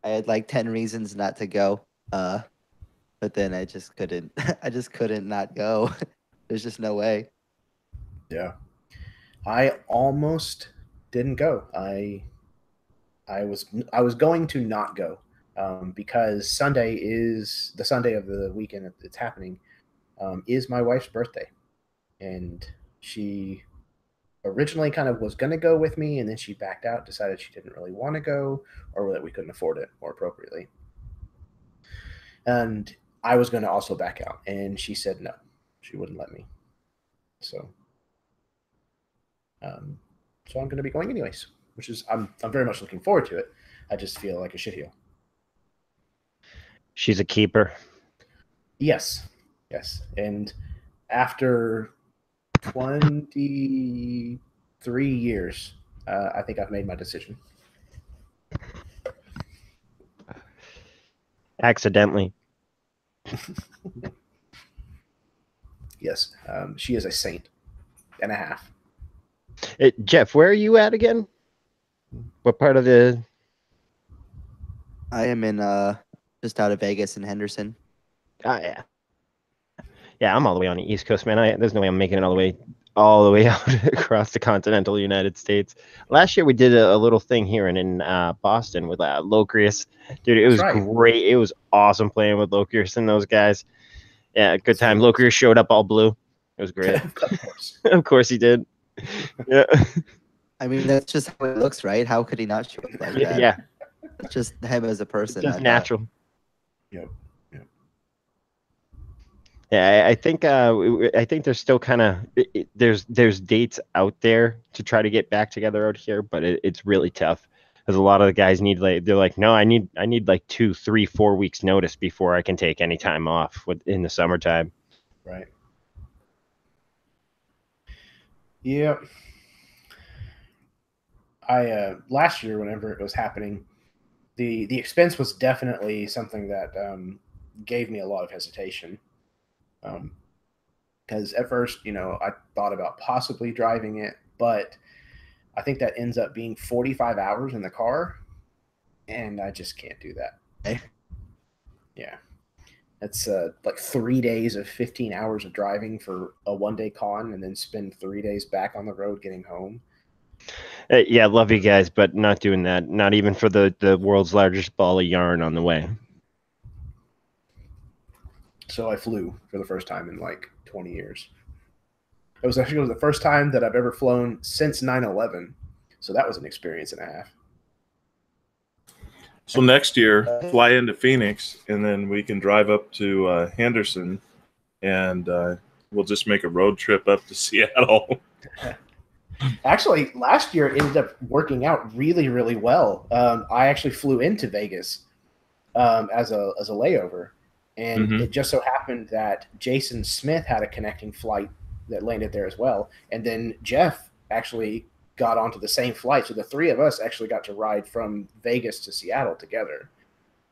Speaker 4: had like 10 reasons not to go, but then I just couldn't. I just couldn't not go. There's just no way.
Speaker 1: Yeah, I almost didn't go. I was going to not go because Sunday is the Sunday of the weekend it's happening. Is my wife's birthday, and she originally kind of was going to go with me, and then she backed out, decided she didn't really want to go, or that we couldn't afford it more appropriately. And I was going to also back out, and she said no, she wouldn't let me. So, I'm going to be going anyways, which is I'm very much looking forward to it. I just feel like a shitheel.
Speaker 6: She's a keeper.
Speaker 1: Yes, and after 23 years, I think I've made my decision.
Speaker 6: Accidentally.
Speaker 1: Yes, she is a saint and a half.
Speaker 6: Jeff, where are you at again? What part of the...
Speaker 4: I am in just out of Vegas in Henderson.
Speaker 6: Yeah. Yeah, I'm all the way on the East Coast, man. There's no way I'm making it all the way out across the continental United States. Last year we did a little thing here in Boston with Locrius. Dude, it was great. It was awesome playing with Locrius and those guys. Yeah, good time. Locrius showed up all blue. It was great.
Speaker 1: Of course.
Speaker 6: Of course he did. Yeah.
Speaker 4: I mean, that's just how it looks, right? How could he not show up like that?
Speaker 6: Yeah.
Speaker 4: It's just him as a person.
Speaker 6: Just natural.
Speaker 1: Yep.
Speaker 6: Yeah, I think there's still kind of there's dates out there to try to get back together out here, but it's really tough because a lot of the guys need they're like, no, I need like 2, 3, 4 weeks notice before I can take any time off in the summertime.
Speaker 1: Right. Yeah. I last year, whenever it was happening, the expense was definitely something that gave me a lot of hesitation. Because at first, I thought about possibly driving it, but I think that ends up being 45 hours in the car, and I just can't do that. Yeah. That's like 3 days of 15 hours of driving for a one-day con, and then spend 3 days back on the road getting home.
Speaker 6: Yeah, love you guys, but not doing that. Not even for the world's largest ball of yarn on the way.
Speaker 1: So I flew for the first time in like 20 years. It was the first time that I've ever flown since 9/11. So that was an experience and a half.
Speaker 3: So next year, fly into Phoenix, and then we can drive up to Henderson, and we'll just make a road trip up to Seattle.
Speaker 1: Actually, last year it ended up working out really, really well. I actually flew into Vegas as a layover, and it just so happened that Jason Smith had a connecting flight that landed there as well, and then Jeff actually got onto the same flight, so the three of us actually got to ride from Vegas to Seattle together.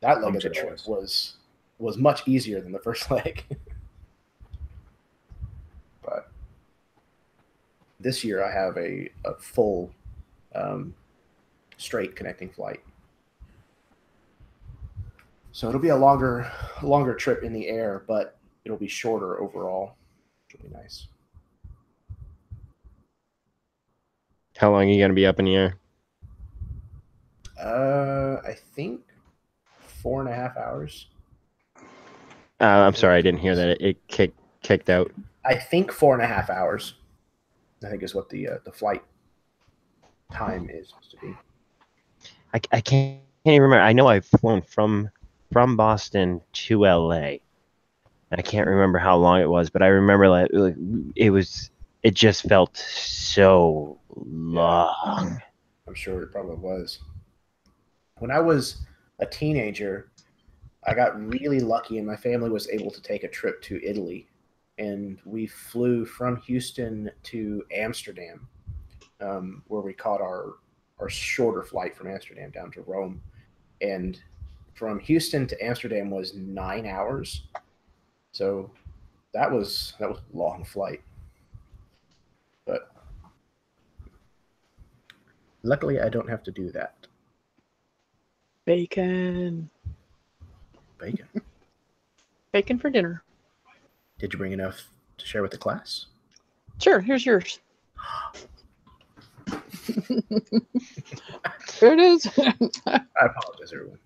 Speaker 1: That leg of the trip was much easier than the first leg. But this year I have a full straight connecting flight. So it'll be a longer trip in the air, but it'll be shorter overall. It'll be nice.
Speaker 6: How long are you going to be up in the air?
Speaker 1: I think 4.5 hours.
Speaker 6: I'm sorry, I didn't hear that. It kicked out.
Speaker 1: I think 4.5 hours. I think is what the flight time is supposed to be.
Speaker 6: I can't even remember. I know I've flown from Boston to LA. I can't remember how long it was, but I remember like it just felt so long.
Speaker 1: Yeah, I'm sure it probably was. When I was a teenager, I got really lucky, and my family was able to take a trip to Italy, and we flew from Houston to Amsterdam, where we caught our shorter flight from Amsterdam down to Rome, and from Houston to Amsterdam was 9 hours. So that was a long flight. But luckily, I don't have to do that.
Speaker 2: Bacon. Bacon for dinner.
Speaker 1: Did you bring enough to share with the class?
Speaker 2: Sure, here's yours. There it is.
Speaker 1: I apologize, everyone.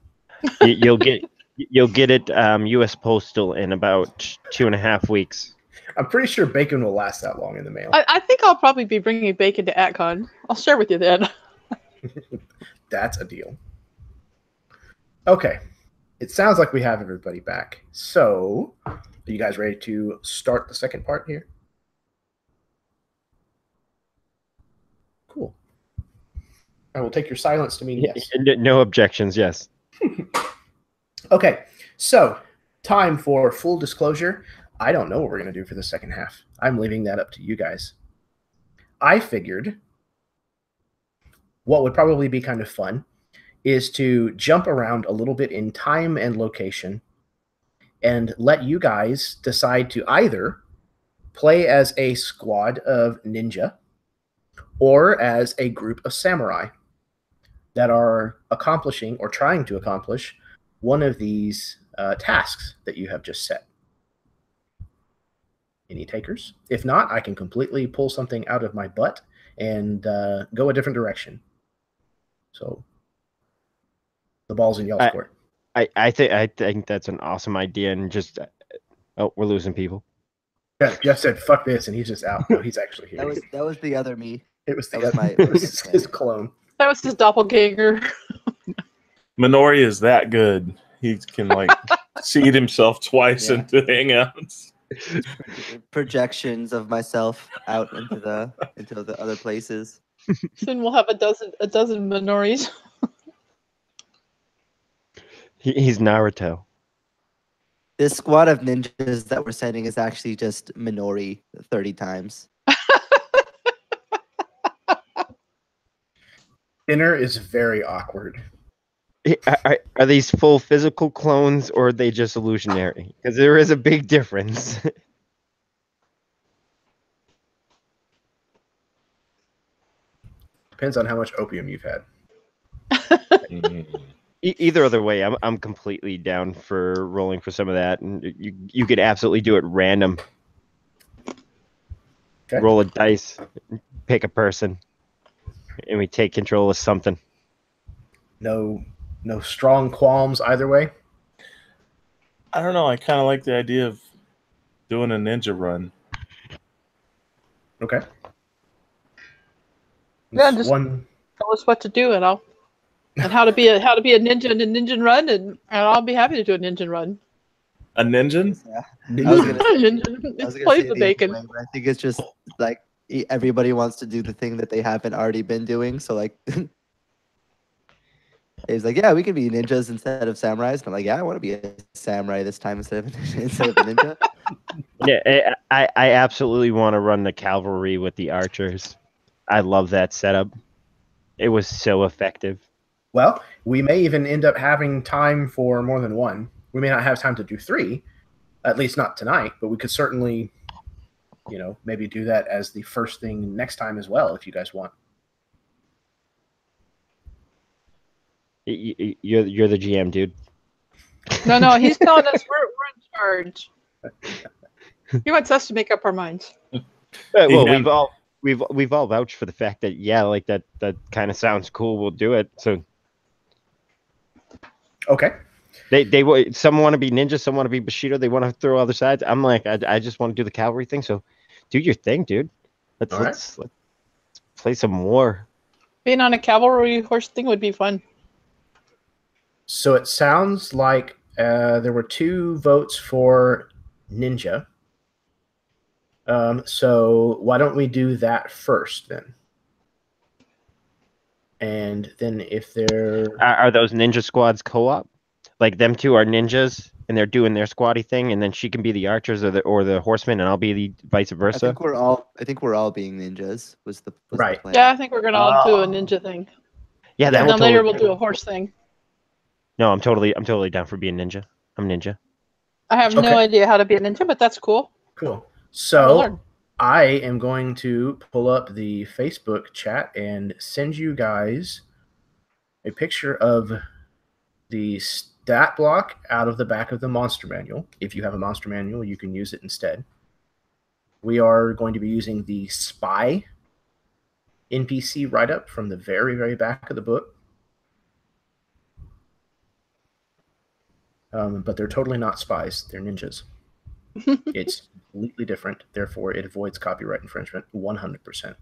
Speaker 6: You'll get it U.S. Postal in about 2.5 weeks.
Speaker 1: I'm pretty sure bacon will last that long in the mail.
Speaker 2: I think I'll probably be bringing bacon to AtCon. I'll share with you then.
Speaker 1: That's a deal. Okay. It sounds like we have everybody back. So, are you guys ready to start the second part here? Cool. I will take your silence to mean yes.
Speaker 6: No objections, yes.
Speaker 1: Okay, so time for full disclosure. I don't know what we're going to do for the second half. I'm leaving that up to you guys. I figured what would probably be kind of fun is to jump around a little bit in time and location and let you guys decide to either play as a squad of ninja or as a group of samurai that are accomplishing or trying to accomplish one of these tasks that you have just set. Any takers? If not, I can completely pull something out of my butt and go a different direction. So the ball's in y'all's court.
Speaker 6: I think that's an awesome idea, and just we're losing people.
Speaker 1: Yeah, Jeff said "fuck this," and he's just out. No, he's actually here.
Speaker 4: That was the other me.
Speaker 1: It was
Speaker 4: That was my
Speaker 1: his clone.
Speaker 2: That was his doppelganger.
Speaker 3: Minori is that good. He can like seed himself twice into hangouts.
Speaker 4: Projections of myself out into the other places.
Speaker 2: Soon we'll have a dozen Minoris.
Speaker 6: He's Naruto.
Speaker 4: This squad of ninjas that we're sending is actually just Minori 30 times.
Speaker 1: Dinner is very awkward.
Speaker 6: Are these full physical clones or are they just illusionary? Because there is a big difference.
Speaker 1: Depends on how much opium you've had.
Speaker 6: Either other way, I'm completely down for rolling for some of that, and you could absolutely do it random.
Speaker 1: Okay.
Speaker 6: Roll a dice, pick a person, and we take control of something.
Speaker 1: No strong qualms either way.
Speaker 3: I don't know. I kind of like the idea of doing a ninja run.
Speaker 1: Okay.
Speaker 2: Yeah,
Speaker 1: It's
Speaker 2: just
Speaker 1: one.
Speaker 2: tell us what to do, and how to be a ninja in a ninja run, and I'll be happy to do a ninja run.
Speaker 3: A ninja?
Speaker 4: Yeah. I was gonna
Speaker 2: It's plays the
Speaker 4: the other
Speaker 2: bacon.
Speaker 4: way, but I think it's just like everybody wants to do the thing that they haven't already been doing. So like, he's like, yeah, we can be ninjas instead of samurais. And I'm like, yeah, I want to be a samurai this time instead of a ninja.
Speaker 6: Yeah, I absolutely want to run the cavalry with the archers. I love that setup. It was so effective.
Speaker 1: Well, we may even end up having time for more than one. We may not have time to do 3, at least not tonight, but we could certainly, maybe do that as the first thing next time as well, if you guys want.
Speaker 6: You're the GM, dude.
Speaker 2: No, he's telling us we're in charge. He wants us to make up our minds.
Speaker 6: Well,
Speaker 3: Yeah.
Speaker 6: we've all vouched for the fact that like that kind of sounds cool. We'll do it. So
Speaker 1: Okay.
Speaker 6: Some want to be ninja, some want to be Bushido. They want to throw other sides. I'm like, I just want to do the cavalry thing. So do your thing, dude. Let's play some war.
Speaker 2: Being on a cavalry horse thing would be fun.
Speaker 1: So it sounds like there were 2 votes for ninja. So why don't we do that first then? And then if they're...
Speaker 6: Are those ninja squads co-op? Like them 2 are ninjas and they're doing their squatty thing, and then she can be the archers or the horsemen, and I'll be the vice versa.
Speaker 4: I think we're all being ninjas. Was the
Speaker 1: Right.
Speaker 4: plan.
Speaker 2: Yeah, I think we're gonna all do a ninja thing.
Speaker 6: Yeah,
Speaker 2: And then later we'll do a horse thing.
Speaker 6: No, I'm totally down for being ninja. I'm ninja.
Speaker 2: I have no idea how to be a ninja, but that's cool.
Speaker 1: Cool.
Speaker 2: I'll
Speaker 1: So
Speaker 2: learn.
Speaker 1: I am going to pull up the Facebook chat and send you guys a picture of the stat block out of the back of the monster manual. If you have a monster manual, you can use it instead. We are going to be using the spy NPC write-up from the very, very back of the book. But they're totally not spies. They're ninjas. It's completely different. Therefore, it avoids copyright infringement 100%.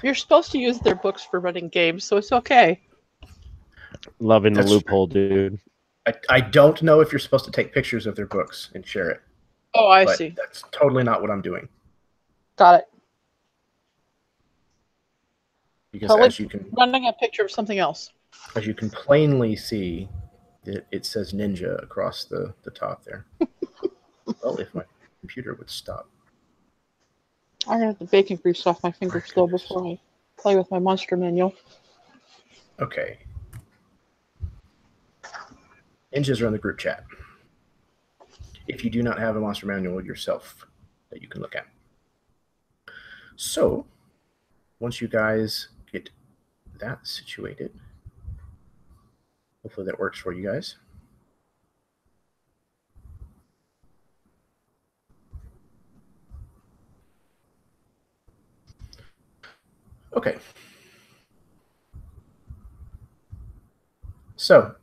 Speaker 2: You're supposed to use their books for running games, so it's okay.
Speaker 6: Loving the
Speaker 1: That's
Speaker 6: loophole, dude.
Speaker 1: I don't know if you're supposed to take pictures of their books and share it.
Speaker 2: Oh, I
Speaker 1: But
Speaker 2: see.
Speaker 1: that's totally not what I'm doing.
Speaker 2: Got it.
Speaker 1: Because
Speaker 2: Totally
Speaker 1: as you can
Speaker 2: running a picture of something else.
Speaker 1: plainly see, it says ninja across the top there. Well, if my computer would stop.
Speaker 2: I gotta have the bacon grease off my fingers still before I play with my monster manual.
Speaker 1: Okay. Ninjas are in the group chat. If you do not have a monster manual yourself that you can look at. So, once you guys get that situated, hopefully that works for you guys. Okay. So,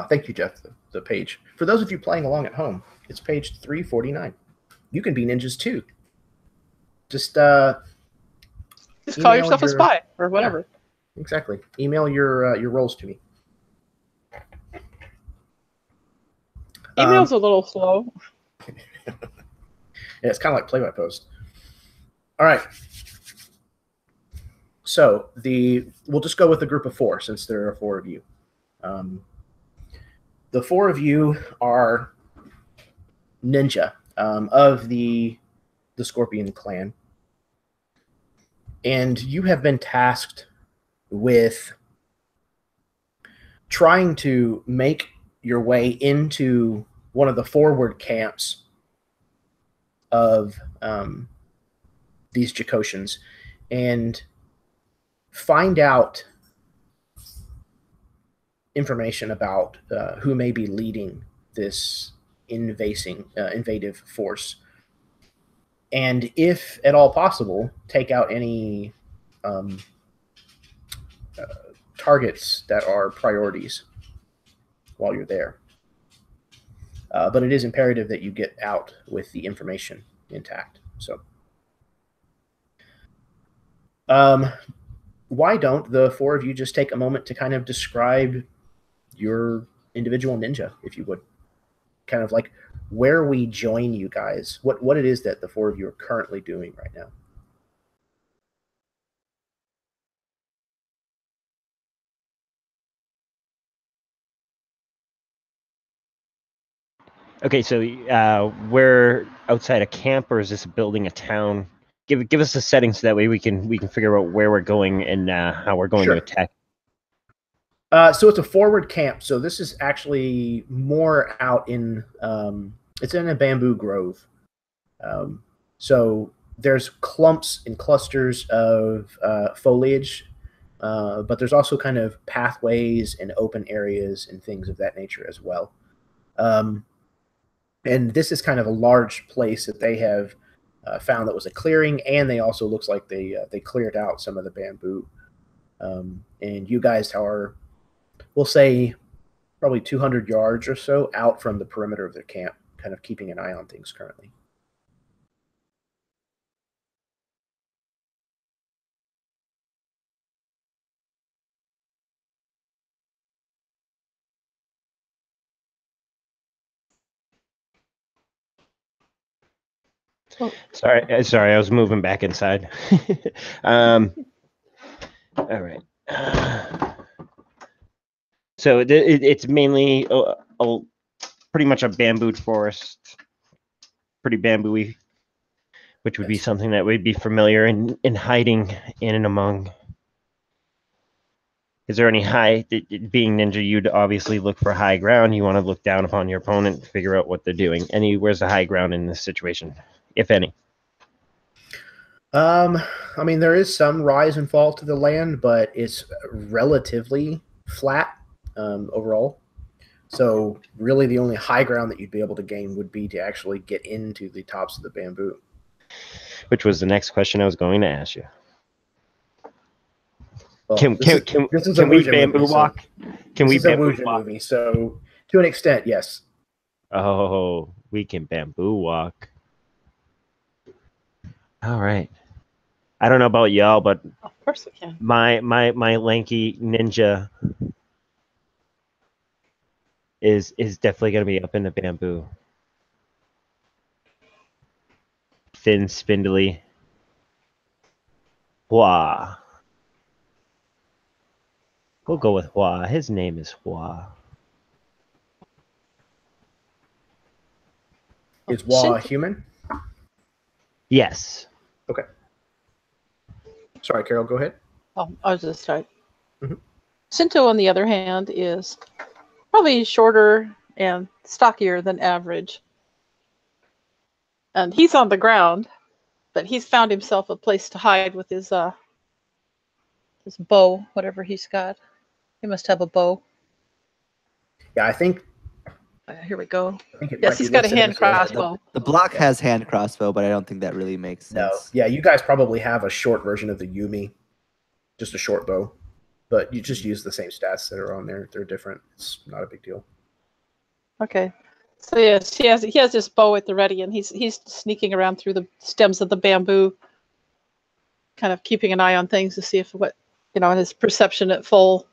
Speaker 1: thank you, Jeff, the page. For those of you playing along at home, it's page 349. You can be ninjas too. Just
Speaker 2: call yourself a
Speaker 1: your-
Speaker 2: spy or whatever.
Speaker 1: Yeah, exactly. Email your roles to me.
Speaker 2: Email's a little slow.
Speaker 1: Yeah, it's kind of like play by post. All right. So we'll just go with a group of 4 since there are 4 of you. The 4 of you are ninja of the Scorpion clan, and you have been tasked with trying to make your way into one of the forward camps of these Jakoshians and find out information about who may be leading this invasive force, and if at all possible, take out any targets that are priorities while you're there. But it is imperative that you get out with the information intact. So, why don't the 4 of you just take a moment to kind of describe your individual ninja, if you would? Kind of like where we join you guys, what it is that the 4 of you are currently doing right now.
Speaker 6: Okay, so we're outside a camp, or is this building a town? Give us a setting so that way we can figure out where we're going and how we're going to attack.
Speaker 1: So it's a forward camp. So this is actually more out in it's in a bamboo grove. So there's clumps and clusters of foliage, but there's also kind of pathways and open areas and things of that nature as well. And this is kind of a large place that they have found that was a clearing, and they also looks like they cleared out some of the bamboo. And you guys are, we'll say, probably 200 yards or so out from the perimeter of their camp, kind of keeping an eye on things currently.
Speaker 6: Sorry, I was moving back inside. All right. So it's mainly pretty much a bamboo forest, pretty bamboo-y, which would be something that would be familiar in hiding in and among. Is there any being ninja, you'd obviously look for high ground. You want to look down upon your opponent, figure out what they're doing. Where's the high ground in this situation, if any?
Speaker 1: I mean, there is some rise and fall to the land, but it's relatively flat overall. So really the only high ground that you'd be able to gain would be to actually get into the tops of the bamboo.
Speaker 6: Which was the next question I was going to ask you.
Speaker 1: Well,
Speaker 6: can we bamboo walk? Can we bamboo walk?
Speaker 1: Movie, so to an extent, yes.
Speaker 6: Oh, we can bamboo walk. All right. I don't know about y'all, but
Speaker 2: of course we can.
Speaker 6: My lanky ninja is definitely gonna be up in the bamboo. Thin, spindly. Hua. We'll go with Hua. His name is Hua.
Speaker 1: Is Hua a human?
Speaker 6: Yes.
Speaker 1: Okay. Sorry, Carol, go ahead.
Speaker 2: Oh, I was just start. Shinto, on the other hand, is probably shorter and stockier than average. And he's on the ground, but he's found himself a place to hide with his bow, whatever he's got. He must have a bow.
Speaker 1: Yeah, I think.
Speaker 2: Here we go. Yes, he's got a hand crossbow.
Speaker 4: The block has hand crossbow, but I don't think that really makes sense.
Speaker 1: No. Yeah, you guys probably have a short version of the Yumi, just a short bow, but you just use the same stats that are on there. They're different. It's not a big deal.
Speaker 2: Okay. So yes, he has this bow at the ready, and he's sneaking around through the stems of the bamboo, kind of keeping an eye on things to see if his perception at full.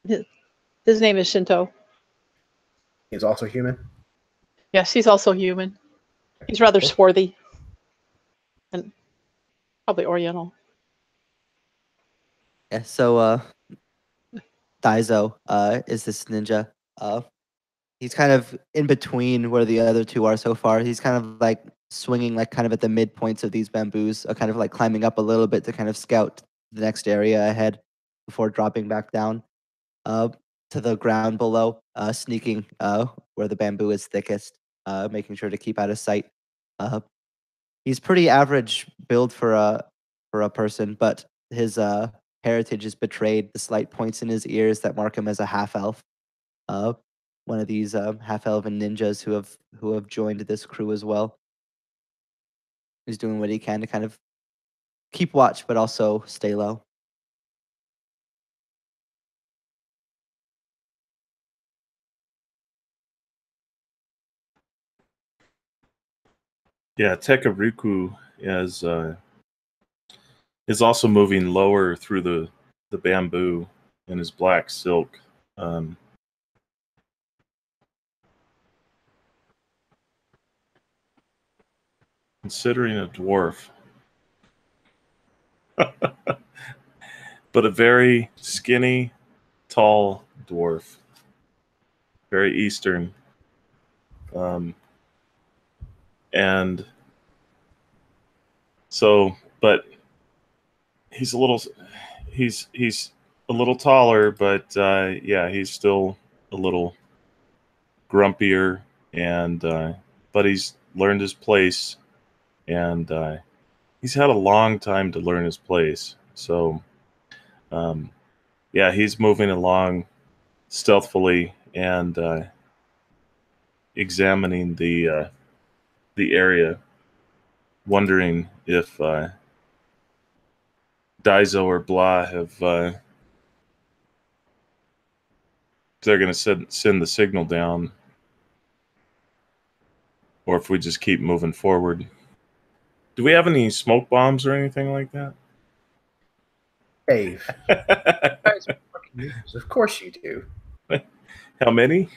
Speaker 2: His name is Shinto.
Speaker 1: He's also human?
Speaker 2: Yes, he's also human. He's rather swarthy and probably Oriental.
Speaker 4: Yeah, so Daizo is this ninja. He's kind of in between where the other two are so far. He's kind of like swinging like kind of at the midpoints of these bamboos, kind of like climbing up a little bit to kind of scout the next area ahead before dropping back down to the ground below, sneaking where the bamboo is thickest, making sure to keep out of sight. He's pretty average build for a person, but his heritage is betrayed. The slight points in his ears that mark him as a half elf. One of these half elven ninjas who have joined this crew as well. He's doing what he can to kind of keep watch, but also stay low.
Speaker 3: Yeah, Tekaruku is also moving lower through the bamboo in his black silk. Considering a dwarf, but a very skinny, tall dwarf, very Eastern, and so, but he's a little taller, but yeah, he's still a little grumpier, and but he's learned his place, and he's had a long time to learn his place. So yeah, he's moving along stealthily and examining the area, wondering if Daizo or Blah have they're going to send the signal down, or if we just keep moving forward. Do we have any smoke bombs or anything like that?
Speaker 1: Dave. Of course you do.
Speaker 3: How many?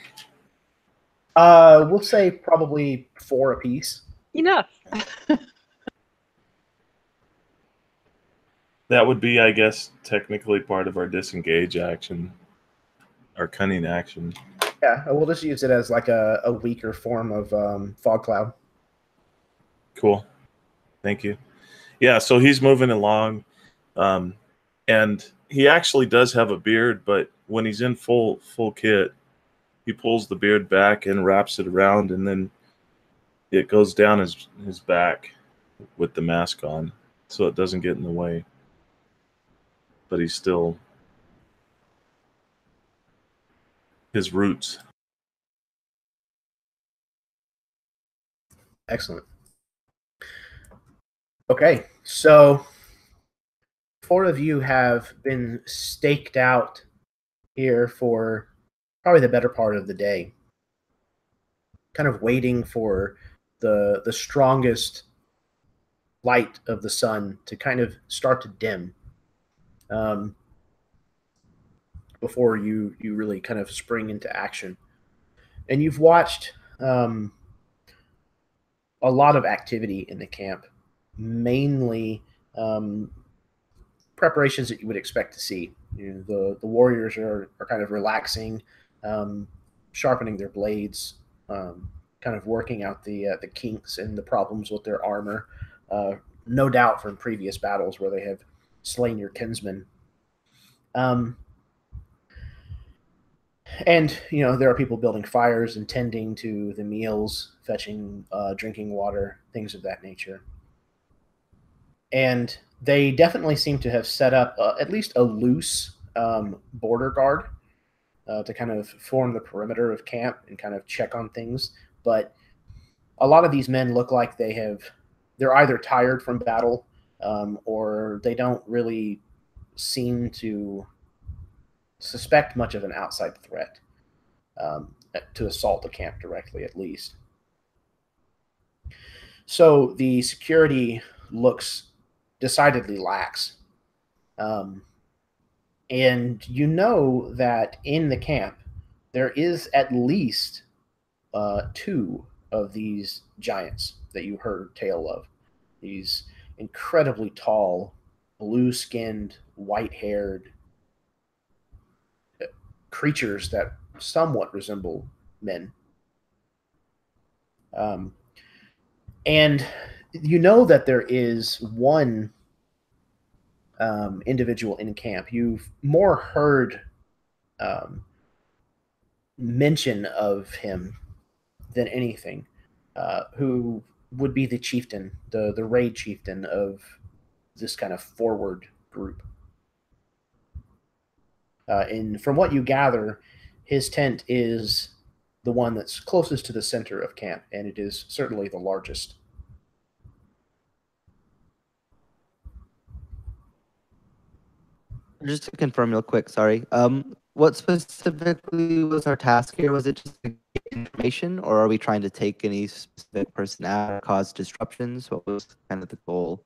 Speaker 1: We'll say probably 4 apiece.
Speaker 2: Enough.
Speaker 3: That would be, I guess, technically part of our disengage action, our cunning action.
Speaker 1: Yeah, we'll just use it as like a weaker form of fog cloud.
Speaker 3: Cool. Thank you. Yeah, so he's moving along, and he actually does have a beard, but when he's in full kit, he pulls the beard back and wraps it around, and then it goes down his back with the mask on, so it doesn't get in the way. But he's still his roots.
Speaker 1: Excellent. Okay, so 4 of you have been staked out here for probably the better part of the day, kind of waiting for the strongest light of the sun to kind of start to dim before you really kind of spring into action. And you've watched a lot of activity in the camp, mainly preparations that you would expect to see. You know, the warriors are kind of relaxing, sharpening their blades, kind of working out the kinks and the problems with their armor. No doubt from previous battles where they have slain your kinsmen. And, you know, there are people building fires and tending to the meals, fetching drinking water, things of that nature. And they definitely seem to have set up at least a loose border guard to kind of form the perimeter of camp and kind of check on things. But a lot of these men look like they're either tired from battle or they don't really seem to suspect much of an outside threat to assault the camp directly, at least. So the security looks decidedly lax. And you know that in the camp, there is at least 2 of these giants that you heard tale of. These incredibly tall, blue-skinned white-haired creatures that somewhat resemble men. And you know that there is one individual in camp. You've more heard mention of him than anything, who would be the chieftain, the raid chieftain of this kind of forward group. And from what you gather, his tent is the one that's closest to the center of camp, and it is certainly the largest.
Speaker 4: Just to confirm real quick, sorry. What specifically was our task here? Was it just to get information, or are we trying to take any specific person out or cause disruptions? What was kind of the goal?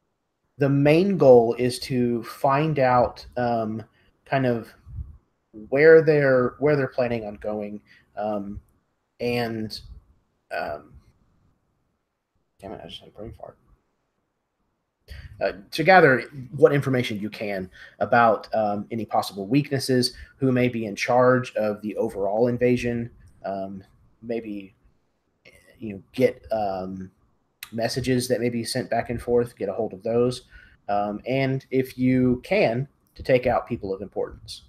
Speaker 1: The main goal is to find out kind of where they're planning on going, and damn it, I just had a brain fart. To gather what information you can about any possible weaknesses, who may be in charge of the overall invasion, maybe get messages that may be sent back and forth, get a hold of those, and if you can, to take out people of importance.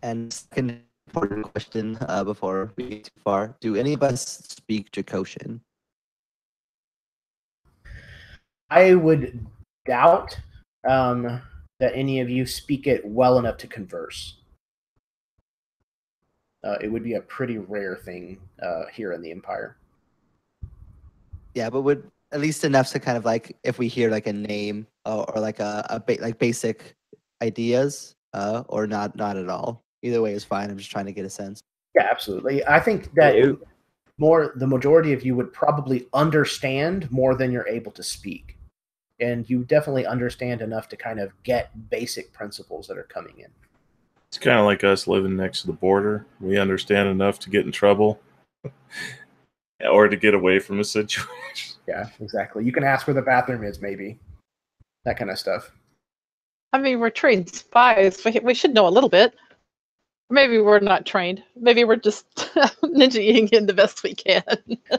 Speaker 4: And second important question before we get too far: do any of us speak Jakoshan?
Speaker 1: I would doubt that any of you speak it well enough to converse. It would be a pretty rare thing here in the Empire.
Speaker 4: Yeah, but would at least enough to kind of like, if we hear like a name or like like basic ideas, or not at all. Either way is fine. I'm just trying to get a sense.
Speaker 1: Yeah, absolutely. I think that the majority of you would probably understand more than you're able to speak. And you definitely understand enough to kind of get basic principles that are coming in.
Speaker 3: It's kind of like us living next to the border. We understand enough to get in trouble or to get away from a situation.
Speaker 1: Yeah, exactly. You can ask where the bathroom is, maybe. That kind of stuff.
Speaker 2: I mean, we're trained spies. We should know a little bit. Maybe we're not trained. Maybe we're just ninja-ing in the best we can.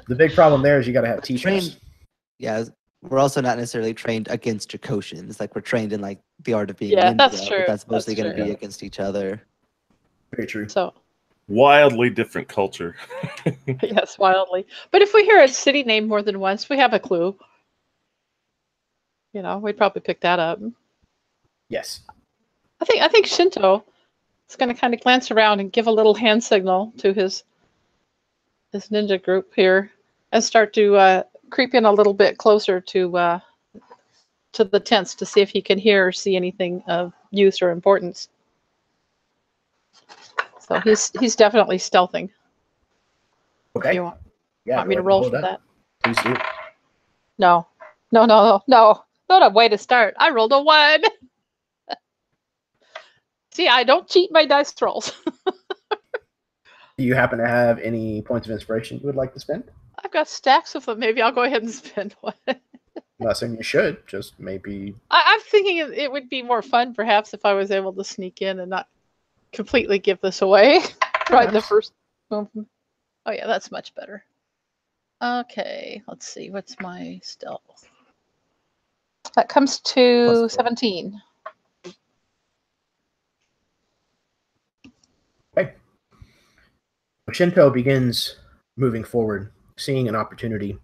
Speaker 1: The big problem there is you got to have teachers.
Speaker 4: Yeah, we're also not necessarily trained against Jakoshans. Like, we're trained in like the art of being
Speaker 2: Yeah,
Speaker 4: ninja,
Speaker 2: that's true.
Speaker 4: but that's mostly going to be
Speaker 1: true.
Speaker 4: against each other.
Speaker 1: Very true.
Speaker 2: So
Speaker 3: Wildly different culture.
Speaker 2: yes, wildly. But if we hear a city name more than once, we have a clue. We'd probably pick that up.
Speaker 1: Yes.
Speaker 2: I think Shinto is going to kind of glance around and give a little hand signal to his ninja group here, and start to creep in a little bit closer to the tents to see if he can hear or see anything of use or importance. So he's definitely stealthing.
Speaker 1: Okay.
Speaker 2: If you want
Speaker 1: Yeah.
Speaker 2: me to roll for that?
Speaker 1: Please do.
Speaker 2: No. Not a way to start. I rolled a 1. See, I don't cheat my dice rolls.
Speaker 1: Do you happen to have any points of inspiration you would like to spend?
Speaker 2: I've got stacks of them. Maybe I'll go ahead and spend one.
Speaker 1: I'm not saying you should, just maybe.
Speaker 2: I'm thinking it would be more fun, perhaps, if I was able to sneak in and not completely give this away right in the first moment. Oh, yeah, that's much better. Okay, let's see. What's my stealth? That comes to 17.
Speaker 1: Okay. Shinto begins moving forward, seeing an opportunity,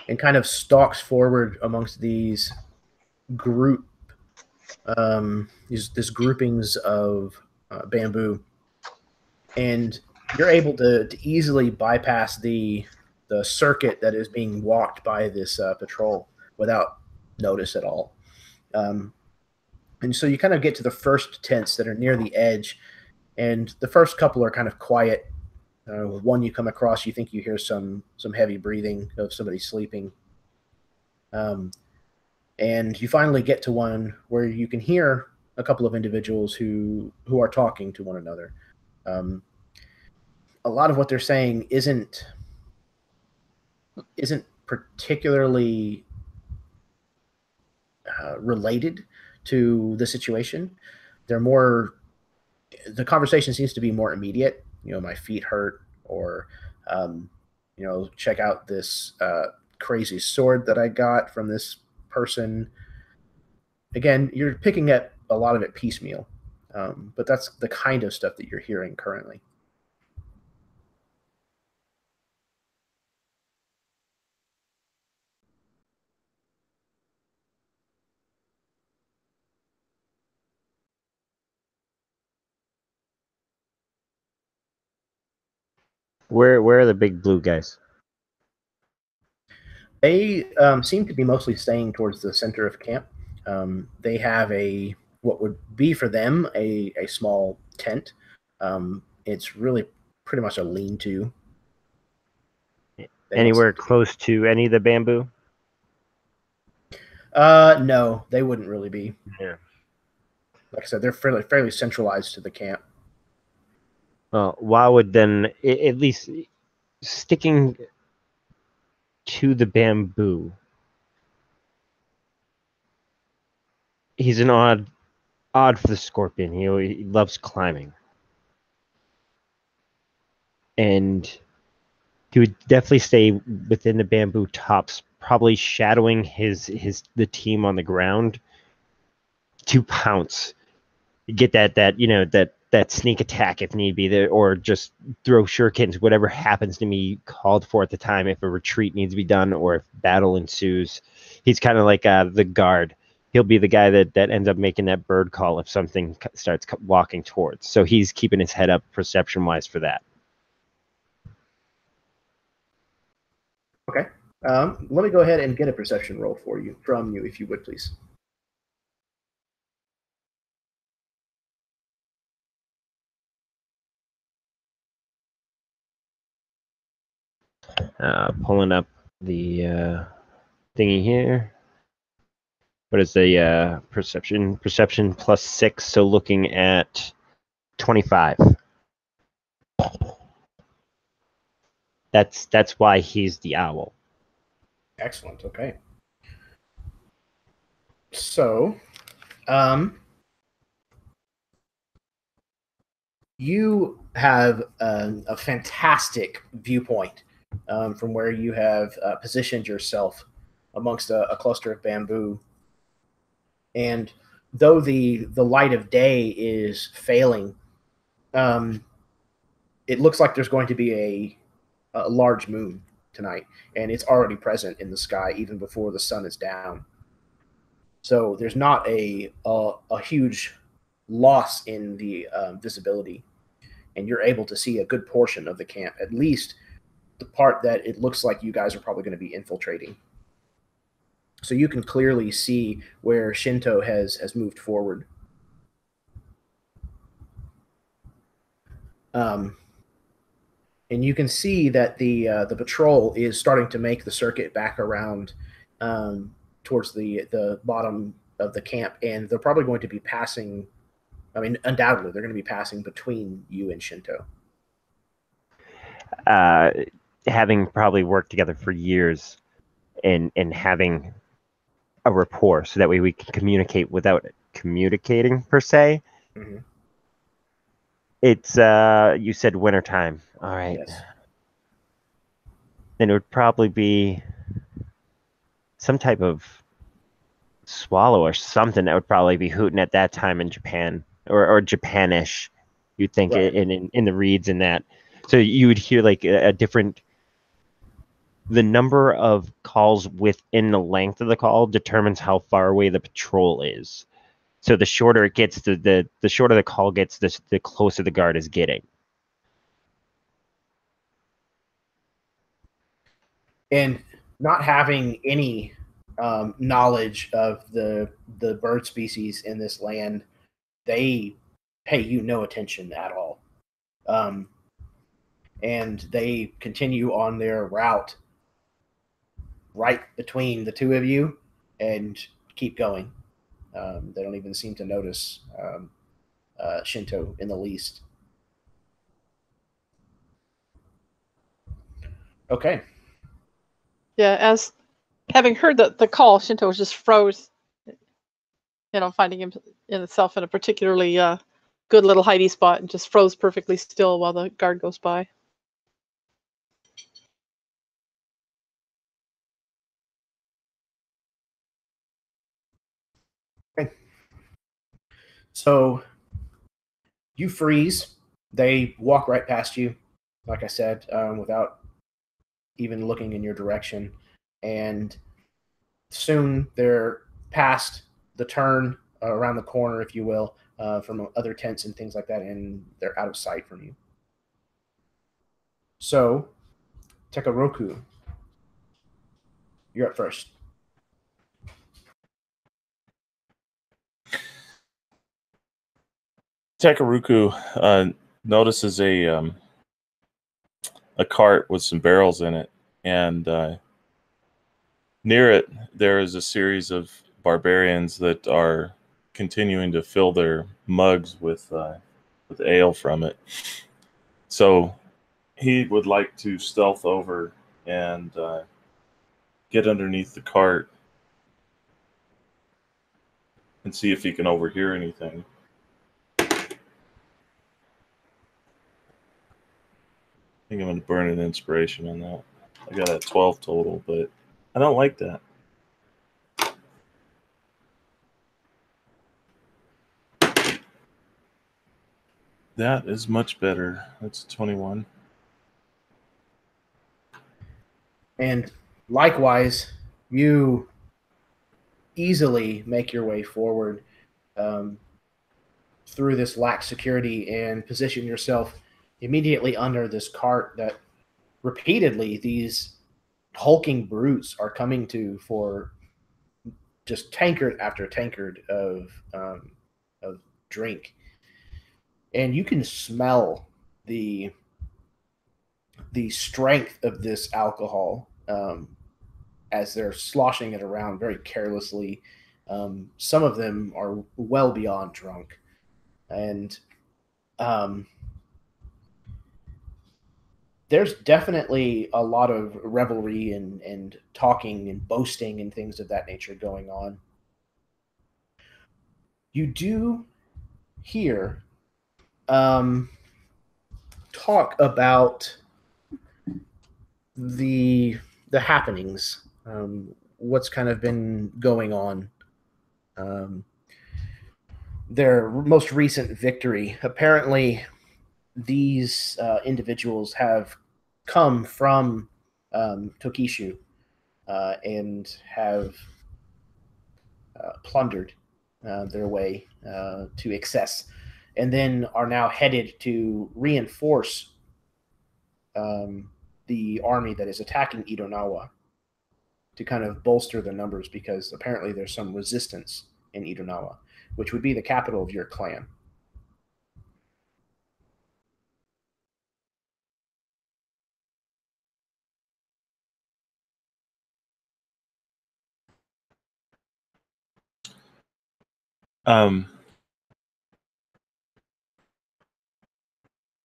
Speaker 1: and kind of stalks forward amongst these these groupings of bamboo, and you're able to easily bypass the circuit that is being walked by this patrol without notice at all. And so you kind of get to the first tents that are near the edge, and the first couple are kind of quiet. One you come across, you think you hear some heavy breathing of somebody sleeping. And you finally get to one where you can hear a couple of individuals who are talking to one another. A lot of what they're saying isn't particularly related to the situation. They're more. The conversation seems to be more immediate. My feet hurt, or check out this crazy sword that I got from this person. Again, you're picking up a lot of it piecemeal, but that's the kind of stuff that you're hearing currently.
Speaker 6: Where are the big blue guys?
Speaker 1: They seem to be mostly staying towards the center of camp. They have what would be for them a small tent. It's really pretty much a lean-to.
Speaker 6: Anywhere close to any of the bamboo?
Speaker 1: No, they wouldn't really be.
Speaker 6: Yeah.
Speaker 1: Like I said, they're fairly centralized to the camp.
Speaker 6: Well, why would then at least sticking to the bamboo? He's an odd for the scorpion. He loves climbing, and he would definitely stay within the bamboo tops, probably shadowing the team on the ground to pounce, get that sneak attack if need be, there, or just throw shurikens, whatever happens to be called for at the time, if a retreat needs to be done or if battle ensues. He's kind of like the guard. He'll be the guy that ends up making that bird call if something starts walking towards. So he's keeping his head up perception-wise for that.
Speaker 1: Okay. Let me go ahead and get a perception roll from you, if you would, please.
Speaker 6: Pulling up the thingy here. What is the perception? Perception plus 6, so looking at 25. That's why he's the owl.
Speaker 1: Excellent. Okay. So, you have a fantastic viewpoint from where you have positioned yourself amongst a cluster of bamboo. And though the light of day is failing, it looks like there's going to be a large moon tonight, and it's already present in the sky even before the sun is down. So there's not a huge loss in the visibility, and you're able to see a good portion of the camp, at least the part that it looks like you guys are probably going to be infiltrating. So you can clearly see where Shinto has moved forward. And you can see that the patrol is starting to make the circuit back around towards the bottom of the camp, and they're probably going to be passing. I mean, undoubtedly, they're going to be passing between you and Shinto.
Speaker 6: Having probably worked together for years, and having a rapport, so that way we can communicate without communicating per se.
Speaker 1: Mm-hmm.
Speaker 6: It's you said wintertime. All right.
Speaker 1: Yes.
Speaker 6: Then it would probably be some type of swallow or something that would probably be hooting at that time in Japan, or Japanish. You'd think, right, in the reeds and that. So you would hear like a different. The number of calls within the length of the call determines how far away the patrol is. So the shorter it gets, the shorter the call gets, the closer the guard is getting.
Speaker 1: And not having any knowledge of the bird species in this land, they pay you no attention at all. And they continue on their route right between the two of you and keep going. They don't even seem to notice Shinto in the least. Okay.
Speaker 2: Yeah, as having heard the call, Shinto just froze finding him in itself in a particularly good little hidey spot and just froze perfectly still while the guard goes by.
Speaker 1: Okay. So you freeze. They walk right past you, like I said, without even looking in your direction. And soon they're past the turn around the corner, if you will, from other tents and things like that, and they're out of sight from you. So, Tekaroku, you're up first.
Speaker 3: Tekaruku notices a cart with some barrels in it, and near it there is a series of barbarians that are continuing to fill their mugs with ale from it. So he would like to stealth over and get underneath the cart and see if he can overhear anything. I think I'm going to burn an inspiration on that. I got a 12 total, but I don't like that. That is much better. That's 21.
Speaker 1: And likewise, you easily make your way forward through this lax security and position yourself immediately under this cart that repeatedly these hulking brutes are coming to for just tankard after tankard of drink. And you can smell the strength of this alcohol as they're sloshing it around very carelessly. Some of them are well beyond drunk. And there's definitely a lot of revelry and talking and boasting and things of that nature going on. You do hear talk about the happenings, what's kind of been going on. Their most recent victory. Apparently, these individuals have come from Tokishu and have plundered their way to excess, and then are now headed to reinforce the army that is attacking Idonawa to kind of bolster their numbers, because apparently there's some resistance in Idonawa, which would be the capital of your clan.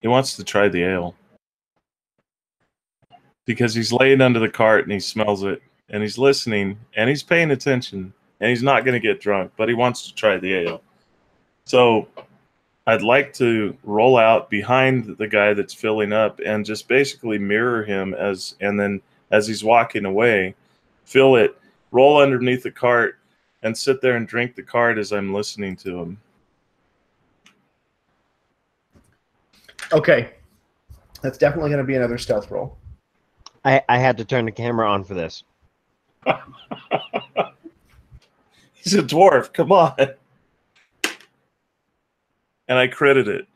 Speaker 3: He wants to try the ale because he's laying under the cart and he smells it and he's listening and he's paying attention and he's not going to get drunk, but he wants to try the ale. So I'd like to roll out behind the guy that's filling up and just basically mirror him and then as he's walking away, fill it, roll underneath the cart, and sit there and drink the cart as I'm listening to him.
Speaker 1: Okay. That's definitely going to be another stealth roll.
Speaker 6: I had to turn the camera on for this.
Speaker 3: He's a dwarf. Come on. And I credit it.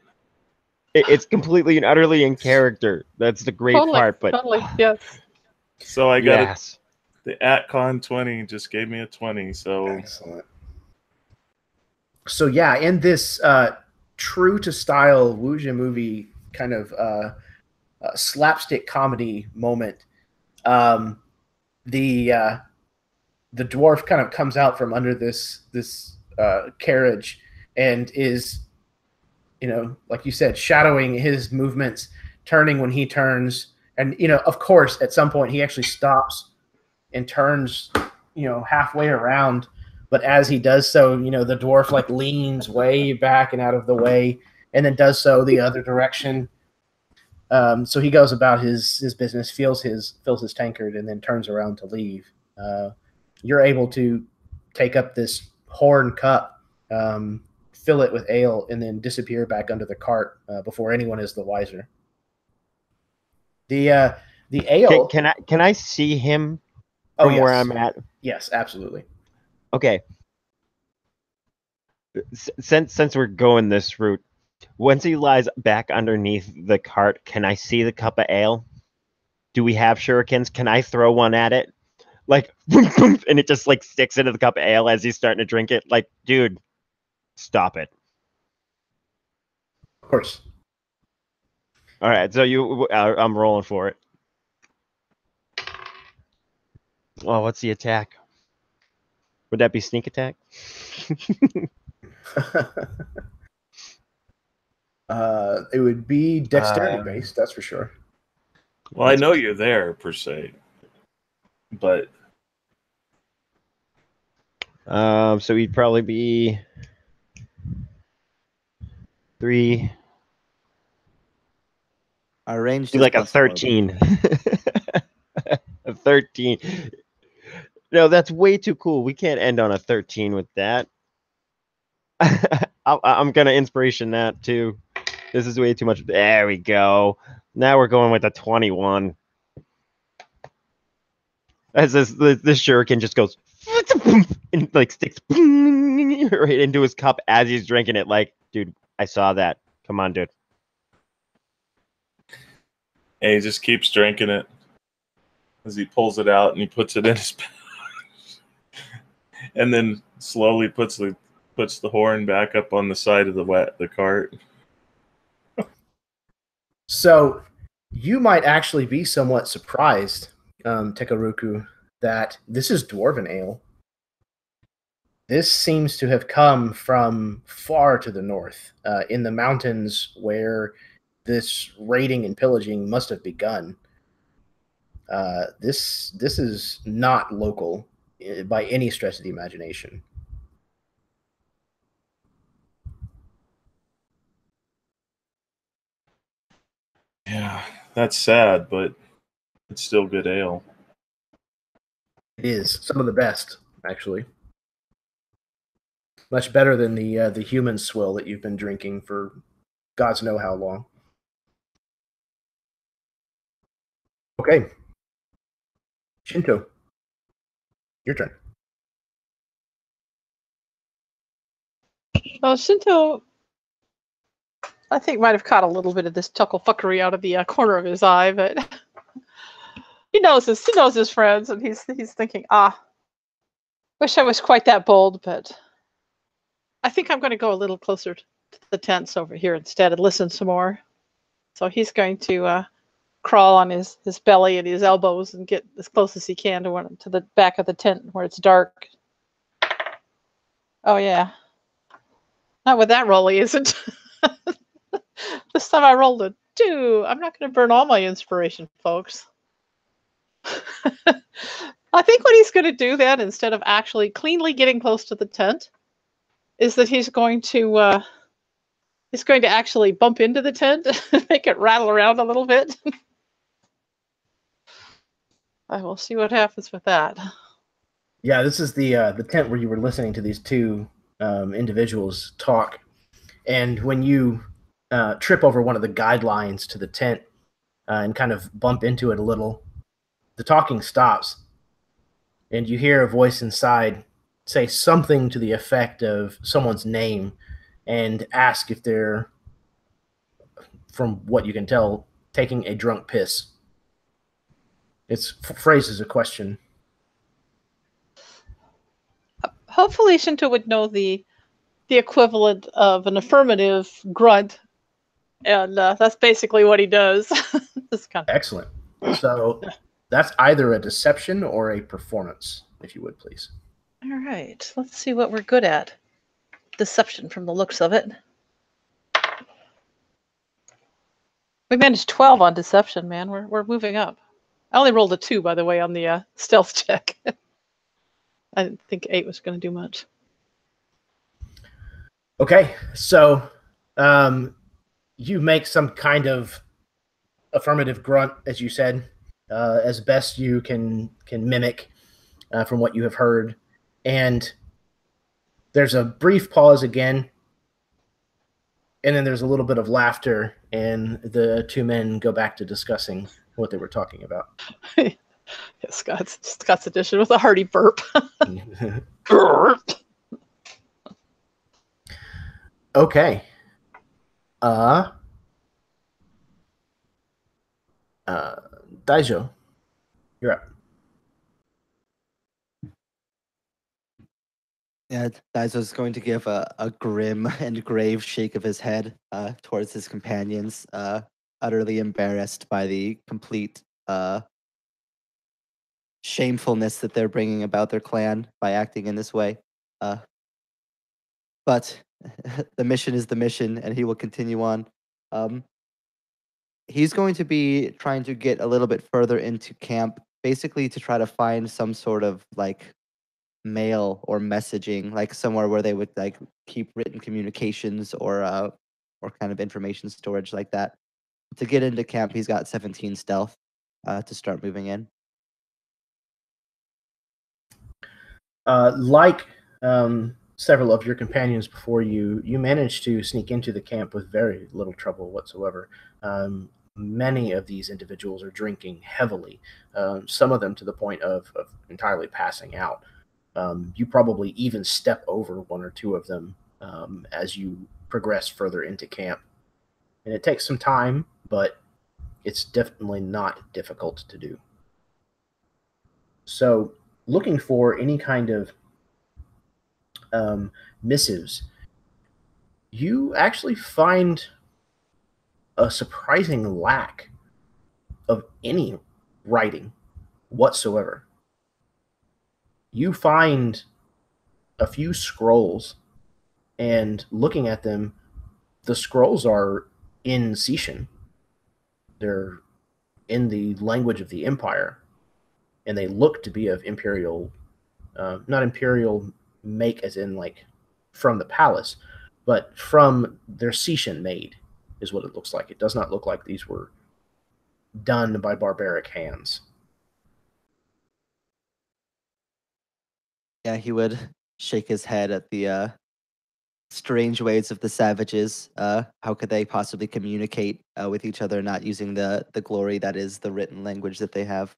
Speaker 6: It's completely and utterly in character. That's the great part. But
Speaker 2: totally, yes.
Speaker 3: So I got
Speaker 6: yes.
Speaker 3: The AtCon 20 just gave me a 20. So
Speaker 1: excellent. So yeah, in this true to style wuxia movie kind of slapstick comedy moment, the dwarf kind of comes out from under this carriage and is, like you said, shadowing his movements, turning when he turns, and of course at some point he actually stops and turns halfway around, But as he does so, the dwarf like leans way back and out of the way, and then does so the other direction. So he goes about his business, fills his tankard, and then turns around to leave. You're able to take up this horn cup, fill it with ale, and then disappear back under the cart before anyone is the wiser. The ale.
Speaker 6: Can I see him
Speaker 1: Oh,
Speaker 6: from where
Speaker 1: yes.
Speaker 6: I'm at?
Speaker 1: Yes, absolutely.
Speaker 6: Okay. Since we're going this route, once he lies back underneath the cart, can I see the cup of ale? Do we have shurikens? Can I throw one at it? Like, and it just like sticks into the cup of ale as he's starting to drink it. Like, dude, stop it.
Speaker 1: Of course.
Speaker 6: All right, so I'm rolling for it. Oh, what's the attack? Would that be sneak attack?
Speaker 1: It would be dexterity based, that's for sure.
Speaker 3: Well, I know you're there per se, but
Speaker 6: so he'd probably be 3.
Speaker 4: Our range
Speaker 6: He's like a 13. A 13. No, that's way too cool. We can't end on a 13 with that. I'm gonna inspiration that too. This is way too much. There we go. Now we're going with a 21. As this shuriken just goes and like sticks right into his cup as he's drinking it. Like, dude, I saw that. Come on, dude.
Speaker 3: and he just keeps drinking it as he pulls it out and he puts it in his pouch, and then slowly puts the horn back up on the side of the cart.
Speaker 1: So you might actually be somewhat surprised, Tekaruku, that this is dwarven ale. This seems to have come from far to the north, in the mountains where this raiding and pillaging must have begun. This is not local by any stretch of the imagination.
Speaker 3: Yeah, that's sad, but it's still good ale.
Speaker 1: It is some of the best, actually. Much better than the human swill that you've been drinking for gods know how long. Okay, Shinto, your turn.
Speaker 2: Well, Shinto, I think, might have caught a little bit of this chuckle fuckery out of the corner of his eye, but he knows his friends, and he's thinking, wish I was quite that bold, but I think I'm going to go a little closer to the tents over here instead and listen some more. So he's going to crawl on his belly and his elbows and get as close as he can to the back of the tent where it's dark. Oh yeah, not with that roll, he isn't. This time I rolled a 2. I'm not going to burn all my inspiration, folks. I think what he's going to do then, instead of actually cleanly getting close to the tent, is that he's going to actually bump into the tent and make it rattle around a little bit. I will see what happens with that.
Speaker 1: Yeah, this is the tent where you were listening to these two individuals talk, and when you trip over one of the guidelines to the tent and kind of bump into it a little, the talking stops, and you hear a voice inside say something to the effect of someone's name and ask if they're, from what you can tell, taking a drunk piss. It's phrased as a question.
Speaker 2: Hopefully Shinto would know the equivalent of an affirmative grunt, and that's basically what he does.
Speaker 1: Excellent. So that's either a deception or a performance, if you would, please.
Speaker 2: All right, let's see what we're good at. Deception from the looks of it. We managed 12 on deception, man. We're moving up. I only rolled a 2, by the way, on the stealth check. I didn't think 8 was going to do much.
Speaker 1: Okay, so you make some kind of affirmative grunt, as you said, as best you can mimic from what you have heard. And there's a brief pause again, and then there's a little bit of laughter, and the two men go back to discussing what they were talking about.
Speaker 2: Scott's edition with a hearty burp.
Speaker 1: Okay. Daijo, you're up.
Speaker 4: Yeah, Daizo's going to give a grim and grave shake of his head towards his companions, utterly embarrassed by the complete shamefulness that they're bringing about their clan by acting in this way. But the mission is the mission, and he will continue on. He's going to be trying to get a little bit further into camp, basically to try to find some sort of like mail or messaging, like somewhere where they would like keep written communications or kind of information storage like that. To get into camp, he's got 17 stealth to start moving in.
Speaker 1: Like several of your companions before you, you managed to sneak into the camp with very little trouble whatsoever. Many of these individuals are drinking heavily, some of them to the point of entirely passing out. You probably even step over one or two of them as you progress further into camp. And it takes some time, but it's definitely not difficult to do. So, looking for any kind of missives, you actually find a surprising lack of any writing whatsoever. You find a few scrolls, and looking at them, the scrolls are in Tsitian. They're in the language of the Empire, and they look to be of Imperial, not Imperial make as in like from the palace, but from their Tsitian made is what it looks like. It does not look like these were done by barbaric hands.
Speaker 4: Yeah, he would shake his head at the strange ways of the savages. How could they possibly communicate with each other, not using the glory that is the written language that they have?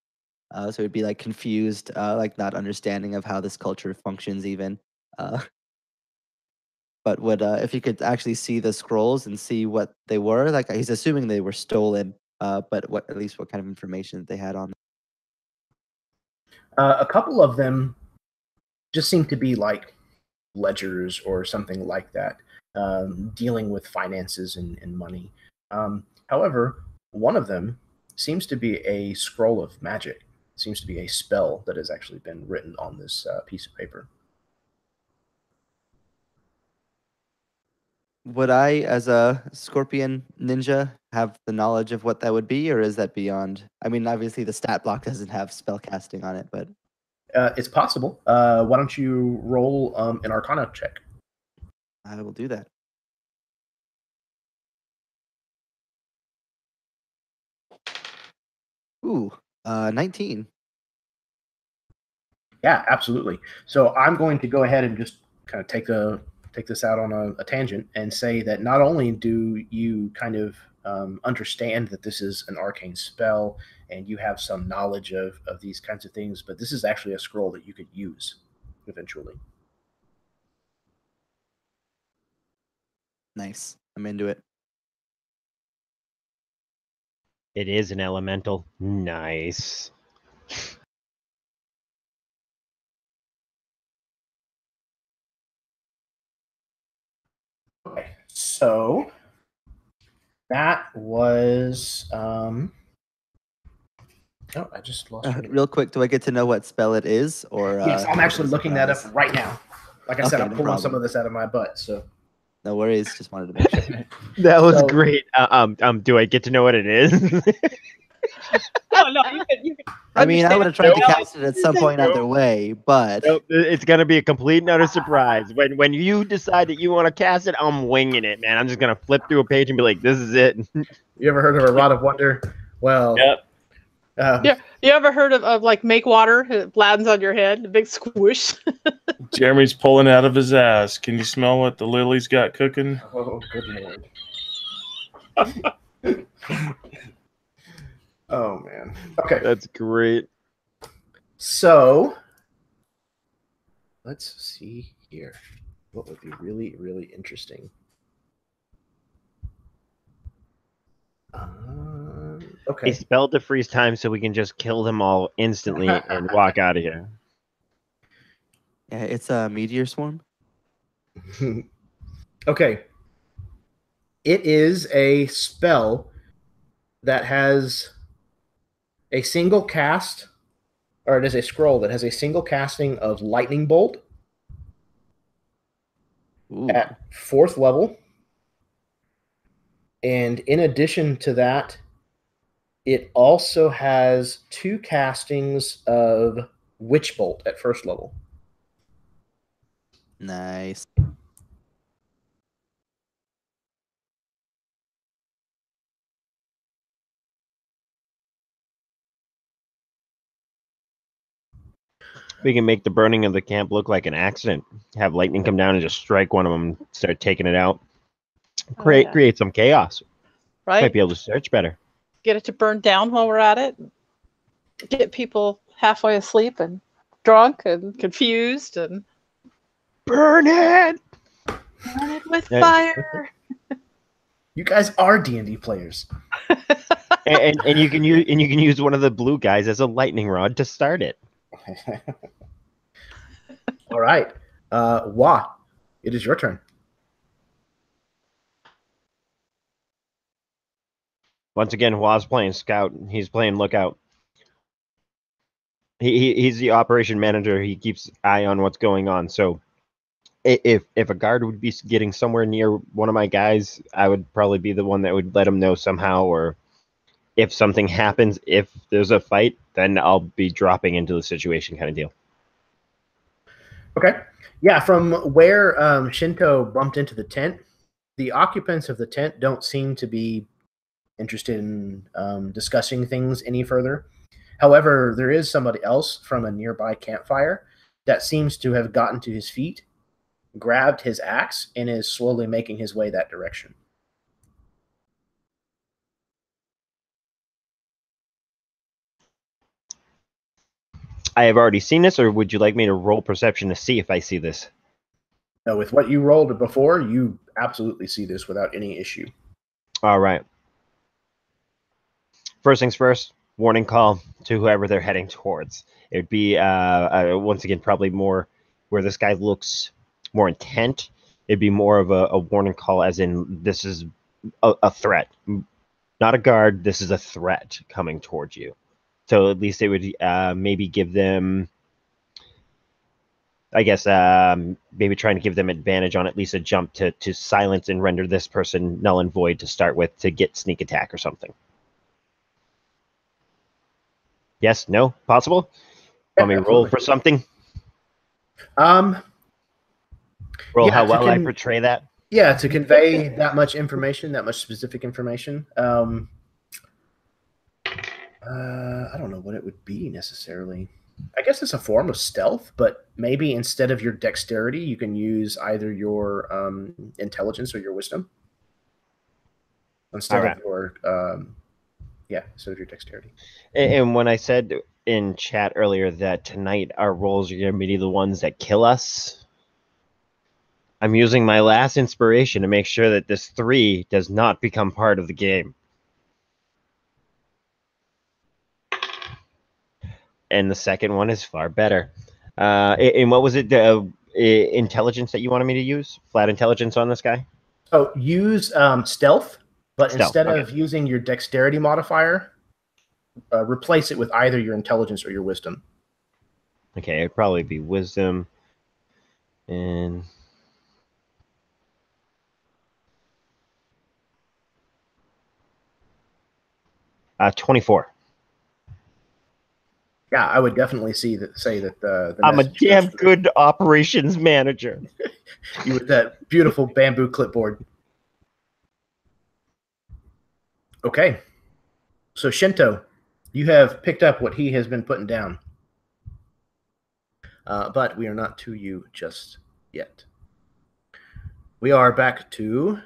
Speaker 4: So he'd be like confused, like not understanding of how this culture functions even. But would if he could actually see the scrolls and see what they were, like he's assuming they were stolen, but what at least what kind of information they had on them.
Speaker 1: A couple of them just seem to be like ledgers or something like that, dealing with finances and money. However, one of them seems to be a scroll of magic. It seems to be a spell that has actually been written on this piece of paper.
Speaker 4: Would I, as a scorpion ninja, have the knowledge of what that would be, or is that beyond? I mean, obviously the stat block doesn't have spell casting on it, but
Speaker 1: it's possible. Why don't you roll an Arcana check?
Speaker 4: I will do that. Ooh, 19.
Speaker 1: Yeah, absolutely. So I'm going to go ahead and just kind of take this out on a tangent and say that not only do you kind of understand that this is an arcane spell and you have some knowledge of these kinds of things, but this is actually a scroll that you could use eventually.
Speaker 4: Nice. I'm into it.
Speaker 6: It is an elemental. Nice.
Speaker 1: Okay, so that was oh, I just lost
Speaker 4: real quick, do I get to know what spell it is, or
Speaker 1: yes, I'm actually looking that up right now. Like I said, I'm
Speaker 4: no
Speaker 1: pulling
Speaker 4: problem.
Speaker 1: some of this out of my butt, so
Speaker 4: No worries, just wanted to make sure.
Speaker 6: That was
Speaker 1: So-
Speaker 6: great. Do I get to know what it is?
Speaker 2: No, you can
Speaker 4: I mean, I would have tried to
Speaker 6: Nope.
Speaker 4: cast it at some point either way, but
Speaker 6: Nope, it's gonna be a complete and utter surprise. When you decide that you want to cast it, I'm winging it, man. I'm just gonna flip through a page and be like, "This is it."
Speaker 1: You ever heard of a rod of wonder? Well,
Speaker 3: Yep.
Speaker 2: Yeah, you ever heard of like make water? It lands on your head, a big squish.
Speaker 3: Jeremy's pulling out of his ass. Can you smell what the Lily's got cooking?
Speaker 1: Oh, good lord. Oh man. Okay.
Speaker 6: That's great.
Speaker 1: So let's see here. What would be really, really interesting?
Speaker 6: A
Speaker 1: Okay.
Speaker 6: spell to freeze time so we can just kill them all instantly and walk out of here.
Speaker 4: yeah, it's a meteor swarm.
Speaker 1: Okay. It is a spell that has a single cast, or it is a scroll that has a single casting of lightning bolt
Speaker 4: Ooh.
Speaker 1: at 4th level. And in addition to that, it also has 2 castings of witch bolt at 1st level.
Speaker 4: Nice.
Speaker 6: We can make the burning of the camp look like an accident. Have lightning come down and just strike one of them, start taking it out.
Speaker 2: Yeah.
Speaker 6: Create some chaos. Might
Speaker 2: Right?
Speaker 6: be able to search better.
Speaker 2: Get it to burn down while we're at it. Get people halfway asleep and drunk and confused and
Speaker 6: Burn it!
Speaker 2: burn it with
Speaker 6: Yeah.
Speaker 2: fire.
Speaker 1: You guys are D&D players.
Speaker 6: and you can use one of the blue guys as a lightning rod to start it.
Speaker 1: All right. Wah, it is your turn.
Speaker 6: Once again, Wa's playing scout. He's playing lookout. He's the operation manager. He keeps eye on what's going on. So if a guard would be getting somewhere near one of my guys, I would probably be the one that would let him know somehow. Or if something happens, if there's a fight, then I'll be dropping into the situation kind of deal.
Speaker 1: Okay. Yeah, from where Shinto bumped into the tent, the occupants of the tent don't seem to be interested in discussing things any further. However, there is somebody else from a nearby campfire that seems to have gotten to his feet, grabbed his axe, and is slowly making his way that direction.
Speaker 6: I have already seen this, or would you like me to roll perception to see if I see this?
Speaker 1: Now, with what you rolled before, you absolutely see this without any issue.
Speaker 6: All right. First things first, warning call to whoever they're heading towards. It would be, once again, probably more where this guy looks more intent. It'd be more of a warning call, as in this is a threat. Not a guard, this is a threat coming towards you. So at least it would maybe give them, I guess, maybe trying to give them advantage on at least a jump to silence and render this person null and void to start with to get sneak attack or something. Yes? No? Possible? Want me to roll for something?
Speaker 1: Um,
Speaker 6: Roll
Speaker 1: yeah,
Speaker 6: how
Speaker 1: to
Speaker 6: well I portray that?
Speaker 1: Yeah, to convey that much information, that much specific information. I don't know what it would be necessarily. I guess it's a form of stealth, but maybe instead of your dexterity, you can use either your intelligence or your wisdom instead of your instead of your dexterity.
Speaker 6: And when I said in chat earlier that tonight our rolls are going to be the ones that kill us, I'm using my last inspiration to make sure that this 3 does not become part of the game. And the second one is far better. And what was it? Intelligence that you wanted me to use? Flat intelligence on this guy?
Speaker 1: Oh, use stealth, but
Speaker 6: Stealth,
Speaker 1: instead
Speaker 6: okay.
Speaker 1: of using your dexterity modifier, replace it with either your intelligence or your wisdom.
Speaker 6: Okay, it'd probably be wisdom. And 24.
Speaker 1: Yeah, I would definitely say that the
Speaker 6: I'm a
Speaker 1: message
Speaker 6: damn
Speaker 1: goes through.
Speaker 6: good operations manager.
Speaker 1: You with that beautiful bamboo clipboard. Okay. So Shinto, you have picked up what he has been putting down. But we are not to you just yet. We are back to...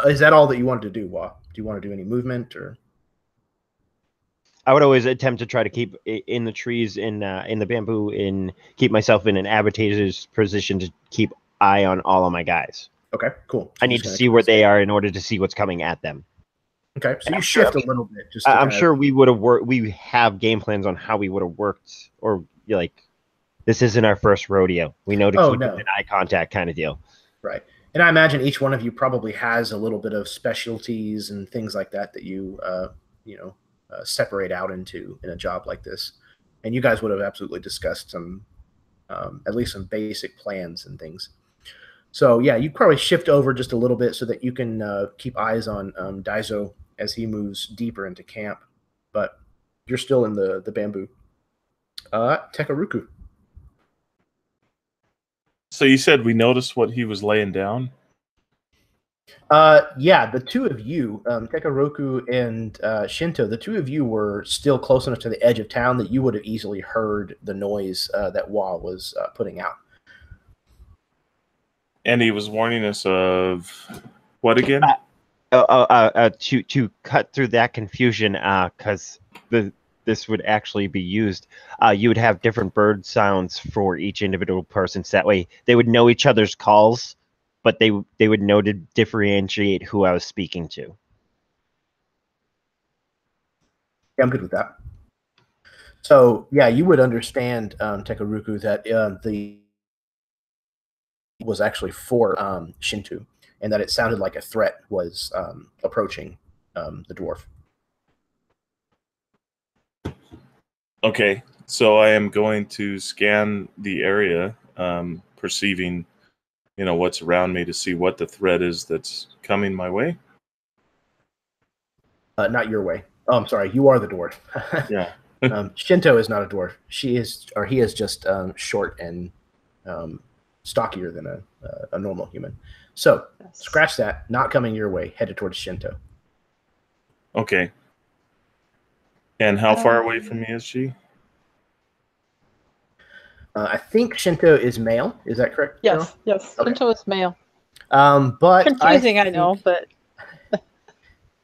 Speaker 1: is that all that you wanted to do, Wa? Do you want to do any movement or...
Speaker 6: I would always attempt to try to keep in the trees, in the bamboo, and keep myself in an advantageous position to keep eye on all of my guys.
Speaker 1: Okay, cool.
Speaker 6: I need to see where they are in order to see what's coming at them.
Speaker 1: Okay, so you shift a little bit. Just
Speaker 6: I'm sure we would have worked. We have game plans on how we would have worked, or like, this isn't our first rodeo. We know to keep an eye contact kind of deal.
Speaker 1: Right. And I imagine each one of you probably has a little bit of specialties and things like that you, separate out into in a job like this. And you guys would have absolutely discussed some, at least some basic plans and things. So yeah, you probably shift over just a little bit so that you can keep eyes on Daizo as he moves deeper into camp. But you're still in the bamboo. Tekaruku.
Speaker 3: So you said we noticed what he was laying down?
Speaker 1: Yeah, the two of you, Tekaroku and Shinto, the two of you were still close enough to the edge of town that you would have easily heard the noise that Wa was putting out.
Speaker 3: And he was warning us of what again?
Speaker 6: To cut through that confusion, because this would actually be used. You would have different bird sounds for each individual person, so that way they would know each other's calls, but they would know to differentiate who I was speaking to.
Speaker 1: Yeah, I'm good with that. So yeah, you would understand, Tekaruku, that the was actually for Shinto, and that it sounded like a threat was approaching the dwarf.
Speaker 3: Okay, so I am going to scan the area, perceiving, what's around me to see what the threat is that's coming my way.
Speaker 1: Not your way. Oh, I'm sorry. You are the dwarf.
Speaker 3: Yeah.
Speaker 1: Shinto is not a dwarf. He is just short and stockier than a normal human. So scratch that. Not coming your way. Headed towards Shinto.
Speaker 3: Okay. And how far away from me is she?
Speaker 1: I think Shinto is male. Is that correct?
Speaker 2: Yes.
Speaker 1: Carol?
Speaker 2: Yes.
Speaker 1: Okay.
Speaker 2: Shinto is male.
Speaker 1: But
Speaker 2: confusing, I know, but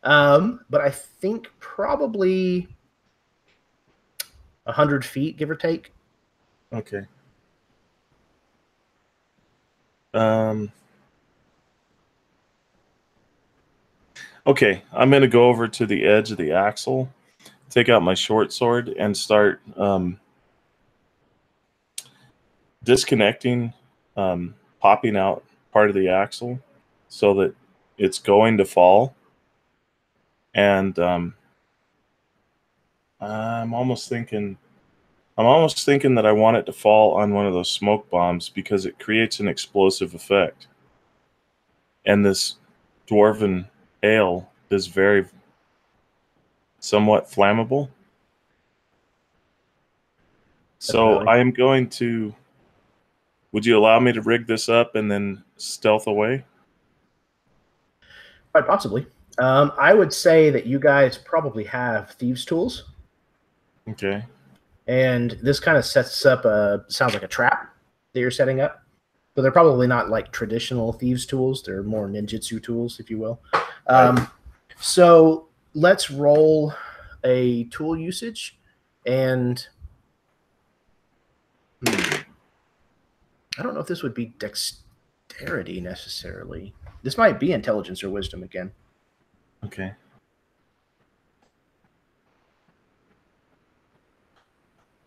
Speaker 1: I think probably 100 feet, give or take.
Speaker 3: Okay. Okay, I'm going to go over to the edge of the axle, take out my short sword, and start disconnecting, popping out part of the axle so that it's going to fall. And I'm almost thinking that I want it to fall on one of those smoke bombs because it creates an explosive effect. And this dwarven ale is very somewhat flammable. So I am going to... Would you allow me to rig this up and then stealth away?
Speaker 1: Quite possibly. I would say that you guys probably have thieves' tools.
Speaker 3: Okay.
Speaker 1: And this kind of sets up sounds like a trap that you're setting up. So they're probably not like traditional thieves' tools. They're more ninjutsu tools, if you will. Right. So let's roll a tool usage. And I don't know if this would be dexterity necessarily. This might be intelligence or wisdom again.
Speaker 3: Okay.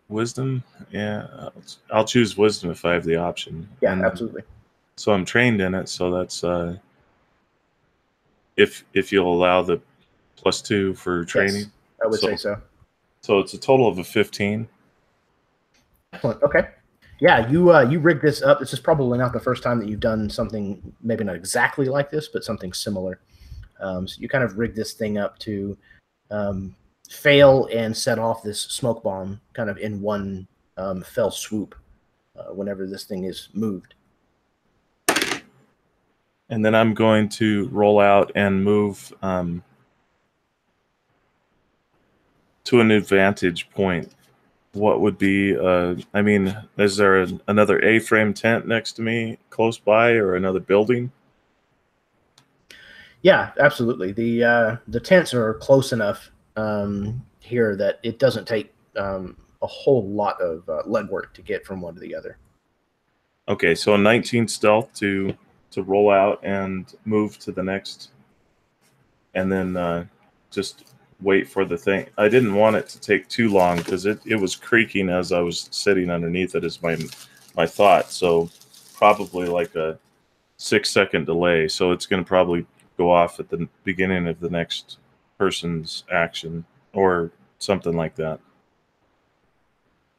Speaker 3: Wisdom? Yeah, I'll choose wisdom if I have the option.
Speaker 1: Yeah, absolutely.
Speaker 3: So I'm trained in it, so that's if you'll allow the +2 for training.
Speaker 1: Yes, I would say so.
Speaker 3: So it's a total of a 15.
Speaker 1: Excellent. Okay. Yeah, you rigged this up. This is probably not the first time that you've done something, maybe not exactly like this, but something similar. So you kind of rigged this thing up to fail and set off this smoke bomb kind of in one fell swoop whenever this thing is moved.
Speaker 3: And then I'm going to roll out and move to an advantage point. What would be, I mean, is there another A-frame tent next to me close by, or another building?
Speaker 1: Yeah, absolutely. The tents are close enough here that it doesn't take a whole lot of legwork to get from one to the other.
Speaker 3: Okay, so a 19 stealth to roll out and move to the next, and then just wait for the thing. I didn't want it to take too long because it was creaking as I was sitting underneath it, is my thought. So probably like a 6-second delay. So it's going to probably go off at the beginning of the next person's action or something like that.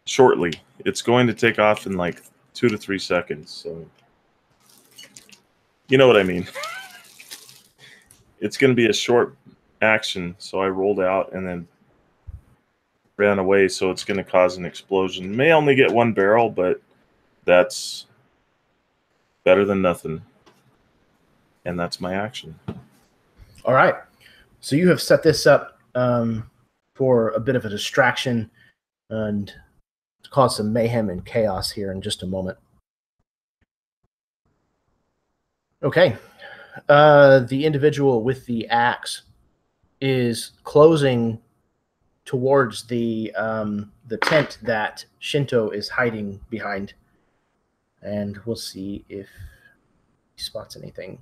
Speaker 3: Shortly. It's going to take off in like 2 to 3 seconds. So you know what I mean. It's going to be a short action. So I rolled out and then ran away. So it's going to cause an explosion. May only get one barrel, but that's better than nothing. And that's my action.
Speaker 1: All right. So you have set this up for a bit of a distraction and to cause some mayhem and chaos here in just a moment. Okay. The individual with the axe is closing towards the tent that Shinto is hiding behind. And we'll see if he spots anything.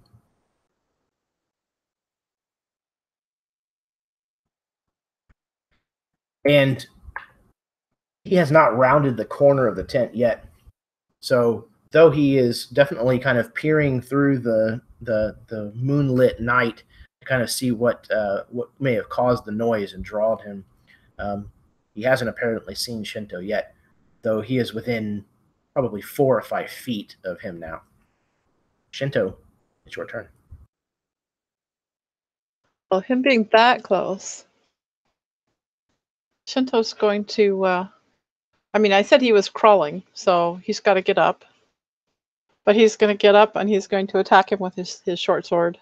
Speaker 1: And he has not rounded the corner of the tent yet. So though he is definitely kind of peering through the moonlit night to kind of see what may have caused the noise and drawn him, he hasn't apparently seen Shinto yet, though he is within probably 4 or 5 feet of him now. Shinto, it's your turn.
Speaker 2: Well, him being that close, Shinto's going to, I mean, I said he was crawling, so he's got to get up. But he's going to get up and he's going to attack him with his short sword.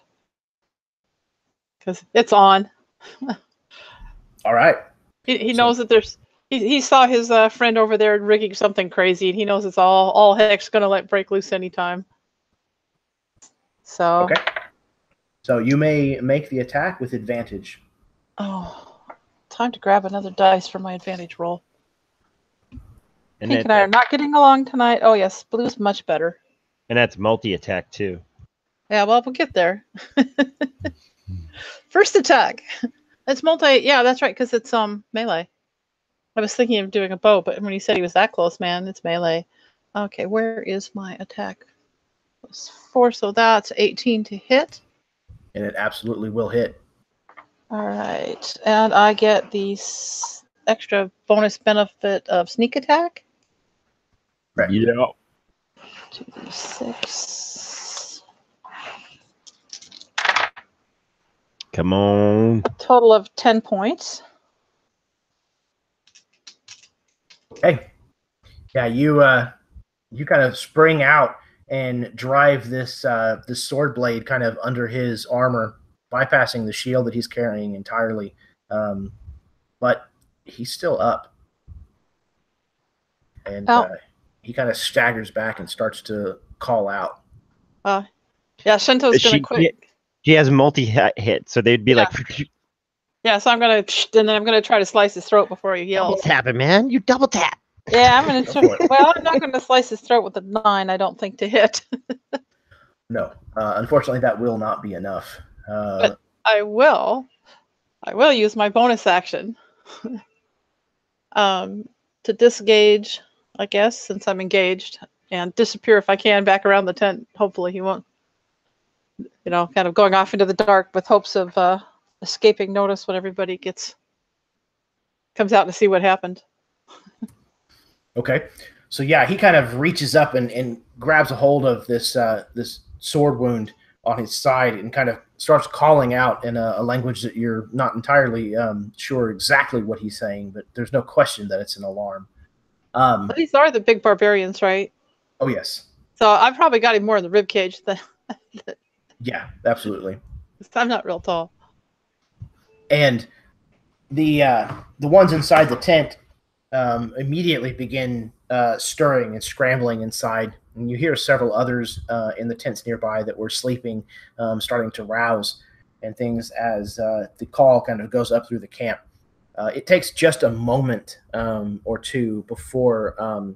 Speaker 2: Because it's on.
Speaker 1: All right.
Speaker 2: He knows that there's, he saw his friend over there rigging something crazy, and he knows it's all heck's going to break loose anytime. So.
Speaker 1: Okay. So you may make the attack with advantage.
Speaker 2: Oh. Time to grab another dice for my advantage roll.
Speaker 6: And
Speaker 2: Pink and I are not getting along tonight. Oh yes, blue's much better.
Speaker 6: And that's multi-attack too.
Speaker 2: Yeah, well, we'll get there. First attack. It's multi. Yeah, that's right, because it's melee. I was thinking of doing a bow, but when he said he was that close, man, it's melee. Okay, where is my attack? Plus 4, so that's 18 to hit.
Speaker 1: And it absolutely will hit.
Speaker 2: All right, and I get the extra bonus benefit of sneak attack.
Speaker 1: Right.
Speaker 6: Yeah.
Speaker 2: 2d6.
Speaker 6: Come on.
Speaker 2: A total of 10 points.
Speaker 1: Okay. Yeah, you kind of spring out and drive this sword blade kind of under his armor, bypassing the shield that he's carrying entirely. But he's still up. And he kind of staggers back and starts to call out.
Speaker 2: Yeah, Shinto's going to quit.
Speaker 6: She has multi-hit, so they'd be like...
Speaker 2: Yeah, so I'm going to... And then I'm going to try to slice his throat before he yells.
Speaker 6: Double tap it, man. You double tap.
Speaker 2: Yeah, I'm going to try... Well, I'm not going to slice his throat with a 9, I don't think, to hit.
Speaker 1: No. Unfortunately, that will not be enough.
Speaker 2: But I will use my bonus action to disengage, I guess, since I'm engaged, and disappear if I can back around the tent. Hopefully he won't, kind of going off into the dark with hopes of escaping notice when everybody comes out to see what happened.
Speaker 1: Okay. So yeah, he kind of reaches up and grabs a hold of this sword wound on his side and kind of starts calling out in a language that you're not entirely sure exactly what he's saying, but there's no question that it's an alarm.
Speaker 2: These are the big barbarians, right?
Speaker 1: Oh, yes.
Speaker 2: So I probably got him more in the rib cage than
Speaker 1: Yeah, absolutely.
Speaker 2: I'm not real tall.
Speaker 1: And the ones inside the tent immediately begin stirring and scrambling inside. And you hear several others in the tents nearby that were sleeping starting to rouse and things as the call kind of goes up through the camp. It takes just a moment or two before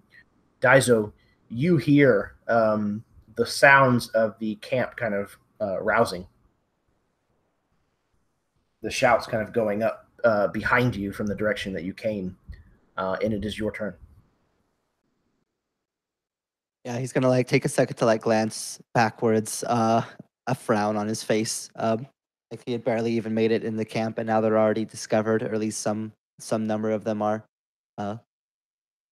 Speaker 1: Daizo, you hear the sounds of the camp kind of rousing. The shouts kind of going up behind you from the direction that you came, and it is your turn.
Speaker 4: Yeah, he's gonna like take a second to like glance backwards, a frown on his face. Like he had barely even made it in the camp, and now they're already discovered, or at least some number of them are.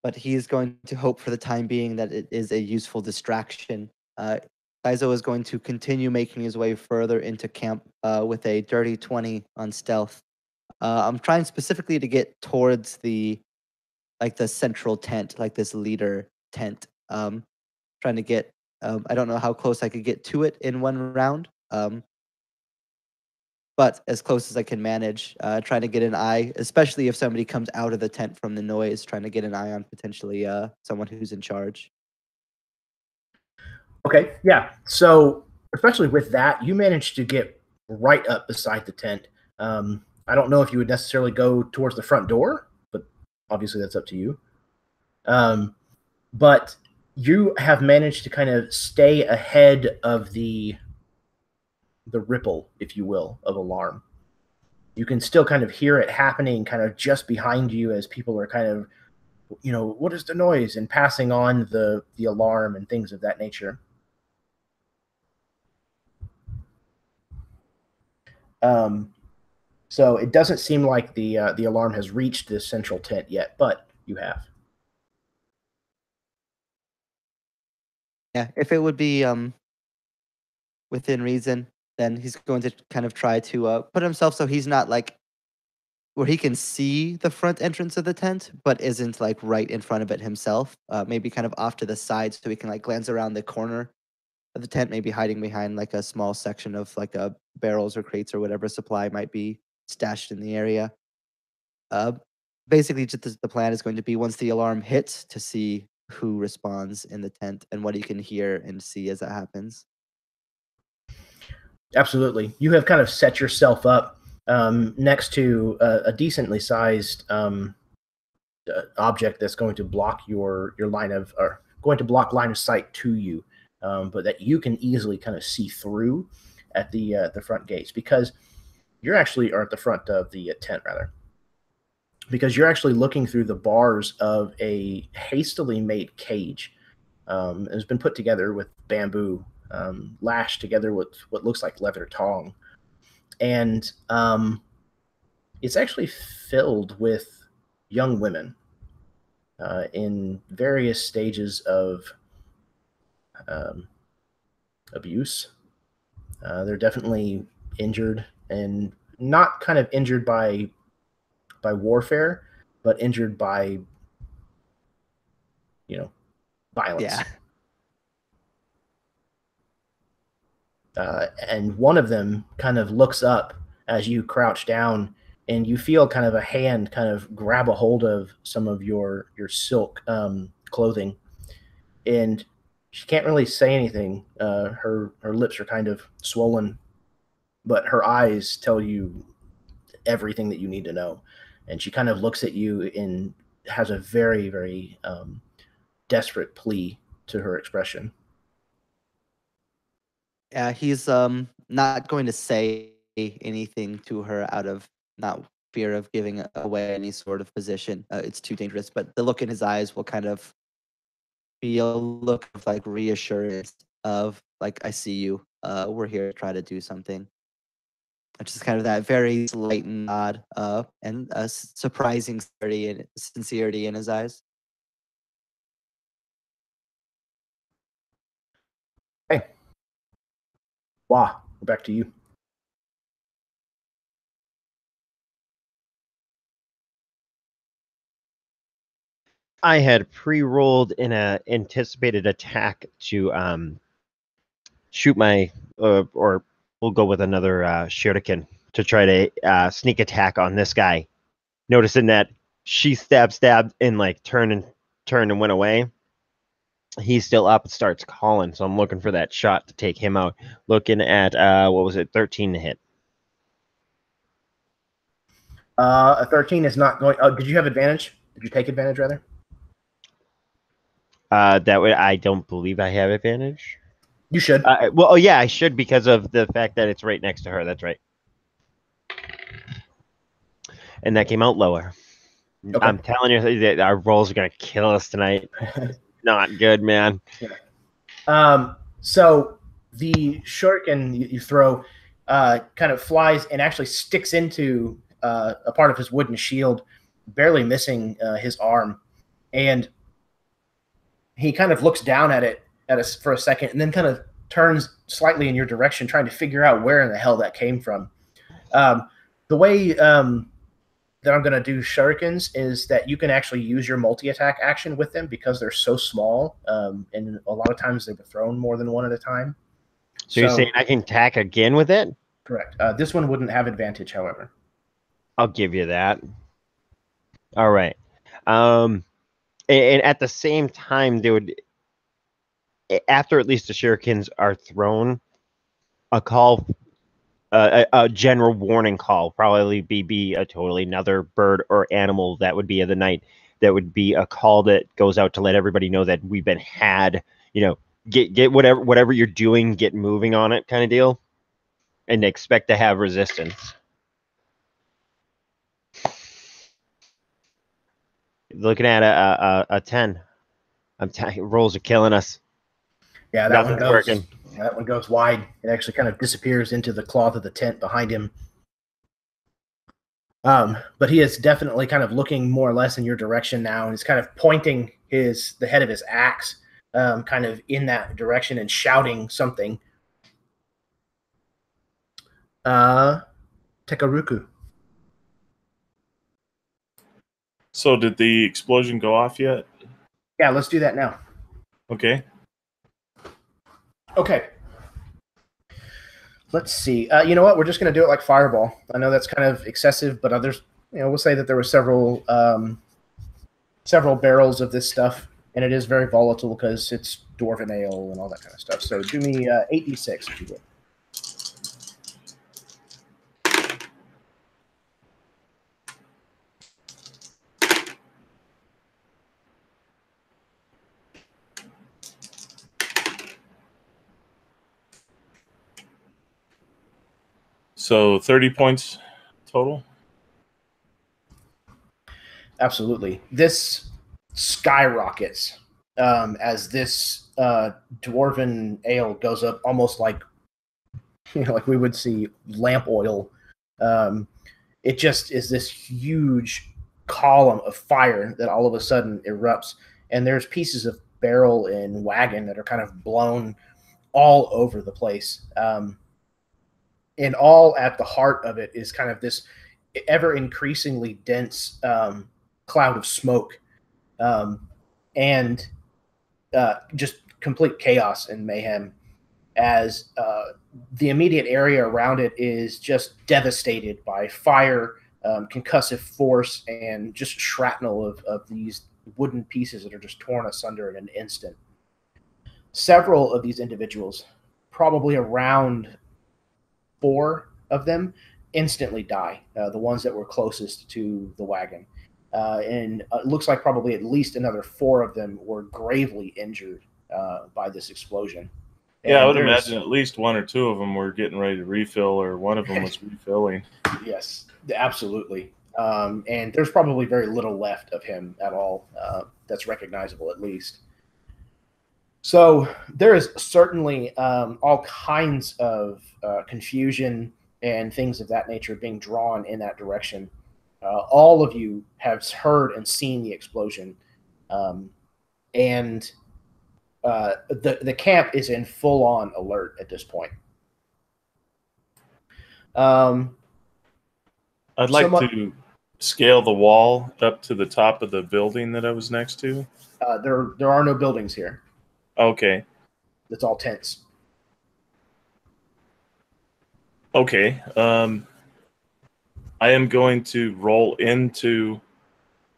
Speaker 4: But he is going to hope for the time being that it is a useful distraction. Daizo is going to continue making his way further into camp with a dirty 20 on stealth. I'm trying specifically to get towards the central tent, like this leader tent. Trying to get. I don't know how close I could get to it in one round. But as close as I can manage, trying to get an eye, especially if somebody comes out of the tent from the noise, trying to get an eye on potentially someone who's in charge.
Speaker 1: Okay, yeah. So, especially with that, you managed to get right up beside the tent. I don't know if you would necessarily go towards the front door, but obviously that's up to you. But you have managed to kind of stay ahead of the ripple, if you will, of alarm. You can still kind of hear it happening kind of just behind you as people are kind of, what is the noise, and passing on the alarm and things of that nature. So it doesn't seem like the alarm has reached this central tent yet, but you have.
Speaker 4: Yeah, if it would be within reason, then he's going to kind of try to put himself so he's not like where he can see the front entrance of the tent, but isn't like right in front of it himself. Maybe kind of off to the side so he can like glance around the corner of the tent, maybe hiding behind like a small section of like barrels or crates or whatever supply might be stashed in the area. Basically, just the plan is going to be once the alarm hits to see who responds in the tent and what he can hear and see as it happens.
Speaker 1: Absolutely. You have kind of set yourself up next to a decently sized object that's going to block your line of, or going to block line of sight to you, but that you can easily kind of see through at the front gates, because you're actually, or at the front of the tent rather, because you're actually looking through the bars of a hastily made cage. It's been put together with bamboo, lashed together with what looks like leather tong. And it's actually filled with young women in various stages of abuse. They're definitely injured, and not kind of injured by warfare, but injured by violence.
Speaker 4: Yeah.
Speaker 1: And one of them kind of looks up as you crouch down, and you feel kind of a hand kind of grab a hold of some of your silk clothing, and she can't really say anything. Her lips are kind of swollen, but her eyes tell you everything that you need to know. And she kind of looks at you and has a very, very desperate plea to her expression.
Speaker 4: Yeah, he's not going to say anything to her out of not fear of giving away any sort of position. It's too dangerous. But the look in his eyes will kind of be a look of like reassurance of like, I see you. We're here to try to do something. Just kind of that very slight nod and a surprising sincerity in his eyes.
Speaker 1: Hey. Wow, back to you.
Speaker 6: I had pre-rolled in a anticipated attack to shoot my or we'll go with another shuriken to try to sneak attack on this guy. Noticing that she stabbed and like turned and went away. He's still up and starts calling, so I'm looking for that shot to take him out. Looking at what was it, 13 to hit.
Speaker 1: A 13 is not going. Oh, did you have advantage? Did you take advantage rather?
Speaker 6: That way, I don't believe I have advantage.
Speaker 1: You should.
Speaker 6: Well, oh yeah, I should because of the fact that it's right next to her. That's right. And that came out lower.
Speaker 1: Okay.
Speaker 6: I'm telling you that our rolls are gonna kill us tonight. Not good, man.
Speaker 1: Yeah. So the shuriken you throw kind of flies and actually sticks into a part of his wooden shield, barely missing his arm, and he kind of looks down at it for a second, and then kind of turns slightly in your direction, trying to figure out where in the hell that came from. The way that I'm going to do shurikens is that you can actually use your multi-attack action with them because they're so small, and a lot of times they're thrown more than one at a time.
Speaker 6: So you're saying I can attack again with it?
Speaker 1: Correct. This one wouldn't have advantage, however.
Speaker 6: I'll give you that. All right. And at the same time, they would, after at least the shurikens are thrown, a call, a general warning call, probably be a totally another bird or animal that would be of the night. That would be a call that goes out to let everybody know that we've been had. You know, get whatever you're doing, get moving on it, kind of deal, and expect to have resistance. Looking at a 10. Rolls are killing us.
Speaker 1: Yeah,
Speaker 6: Nothing's working.
Speaker 1: That one goes wide. It actually kind of disappears into the cloth of the tent behind him. But he is definitely kind of looking more or less in your direction now, and he's kind of pointing the head of his axe kind of in that direction and shouting something. Tekaruku.
Speaker 3: So did the explosion go off yet?
Speaker 1: Yeah, let's do that now.
Speaker 3: Okay.
Speaker 1: Okay. Let's see. You know what? We're just going to do it like Fireball. I know that's kind of excessive, but others, we'll say that there were several barrels of this stuff, and it is very volatile because it's dwarven ale and all that kind of stuff. So do me 8d6 if you would.
Speaker 3: So 30 points total?
Speaker 1: Absolutely. This skyrockets as this dwarven ale goes up almost like, like we would see lamp oil. It just is this huge column of fire that all of a sudden erupts. And there's pieces of barrel and wagon that are kind of blown all over the place. And all at the heart of it is kind of this ever increasingly dense cloud of smoke and just complete chaos and mayhem as the immediate area around it is just devastated by fire, concussive force, and just shrapnel of these wooden pieces that are just torn asunder in an instant. Several of these individuals, probably around 4 of them, instantly die, the ones that were closest to the wagon. And it looks like probably at least another 4 of them were gravely injured by this explosion.
Speaker 3: Yeah, and I would imagine at least 1 or 2 of them were getting ready to refill, or one of them was refilling.
Speaker 1: Yes, absolutely. And there's probably very little left of him at all that's recognizable, at least. So there is certainly all kinds of confusion and things of that nature being drawn in that direction. All of you have heard and seen the explosion, and the camp is in full-on alert at this point. Um,
Speaker 3: I'd like
Speaker 1: somewhat-
Speaker 3: to scale the wall up to the top of the building that I was next to.
Speaker 1: there are no buildings here.
Speaker 3: Okay.
Speaker 1: It's all tents.
Speaker 3: Okay. I am going to roll into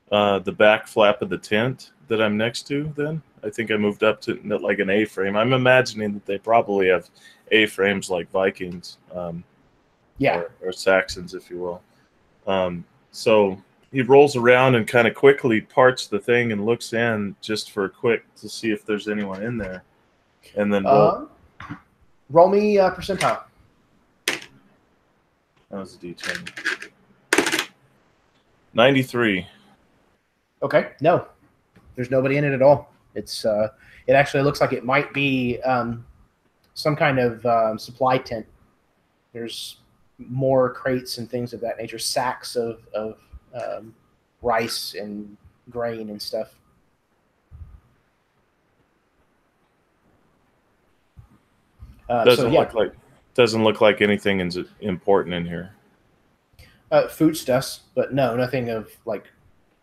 Speaker 3: the back flap of the tent that I'm next to then. I think I moved up to like an A-frame. I'm imagining that they probably have A-frames like Vikings.
Speaker 1: Yeah.
Speaker 3: Or Saxons, if you will. So he rolls around and kind of quickly parts the thing and looks in just for a quick to see if there's anyone in there. And then
Speaker 1: roll me percentile.
Speaker 3: That was a D20. 93.
Speaker 1: Okay. No, there's nobody in it at all. It's it actually looks like it might be some kind of supply tent. There's more crates and things of that nature, sacks of rice and grain and stuff.
Speaker 3: Doesn't look like anything is important in here.
Speaker 1: Foodstuffs, but no, nothing of like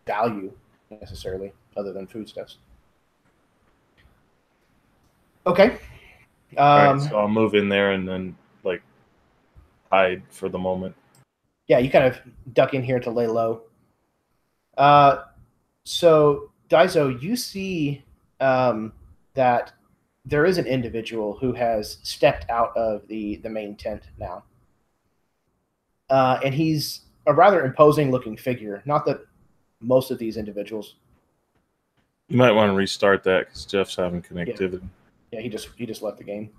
Speaker 1: value necessarily, other than foodstuffs. Okay.
Speaker 3: All right, so I'll move in there and then like hide for the moment.
Speaker 1: Yeah, you kind of duck in here to lay low. So Daizo, you see that there is an individual who has stepped out of the main tent now. And he's a rather imposing looking figure. Not that most of these individuals.
Speaker 3: You might want to restart that because Jeff's having connectivity.
Speaker 1: Yeah, he just left the game.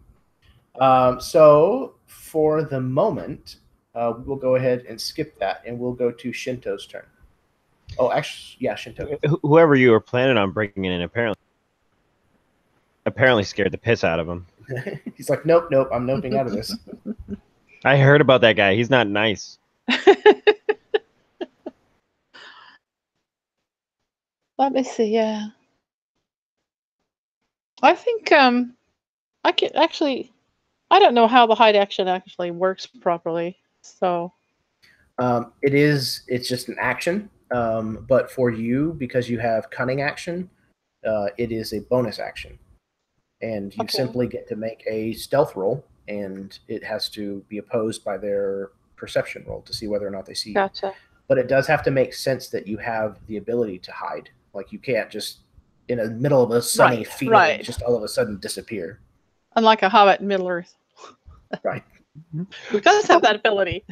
Speaker 1: So for the moment, we'll go ahead and skip that, and we'll go to Shinto's turn. Oh, actually, yeah, Shinto.
Speaker 6: Whoever you were planning on bringing in apparently scared the piss out of him.
Speaker 1: He's like, nope, I'm noping out of this.
Speaker 6: I heard about that guy. He's not nice.
Speaker 2: Let me see. Yeah, I think I can actually. I don't know how the hide action actually works properly. So
Speaker 1: it's just an action. But for you, because you have cunning action, it is a bonus action. And you simply get to make a stealth roll, and it has to be opposed by their perception roll to see whether or not they see you.
Speaker 2: gotcha.
Speaker 1: But it does have to make sense that you have the ability to hide. Like, you can't just, in the middle of a sunny field, just all of a sudden disappear.
Speaker 2: Unlike a hobbit in Middle Earth.
Speaker 1: Right.
Speaker 2: Who does have that ability.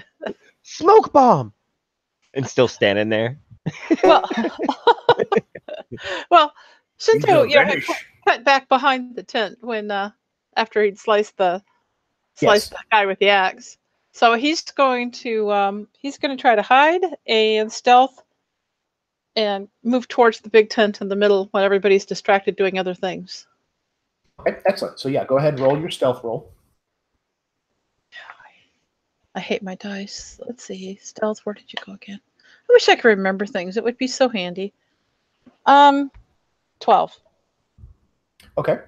Speaker 6: Smoke bomb! And still standing there.
Speaker 2: Well, Shinto, had cut back behind the tent when after he'd sliced the guy with the axe. So he's going to try to hide and stealth and move towards the big tent in the middle when everybody's distracted doing other things.
Speaker 1: Okay, excellent. So yeah, go ahead and roll your stealth roll.
Speaker 2: I hate my dice. Let's see. Stealth, where did you go again? I wish I could remember things. It would be so handy. 12.
Speaker 1: Okay.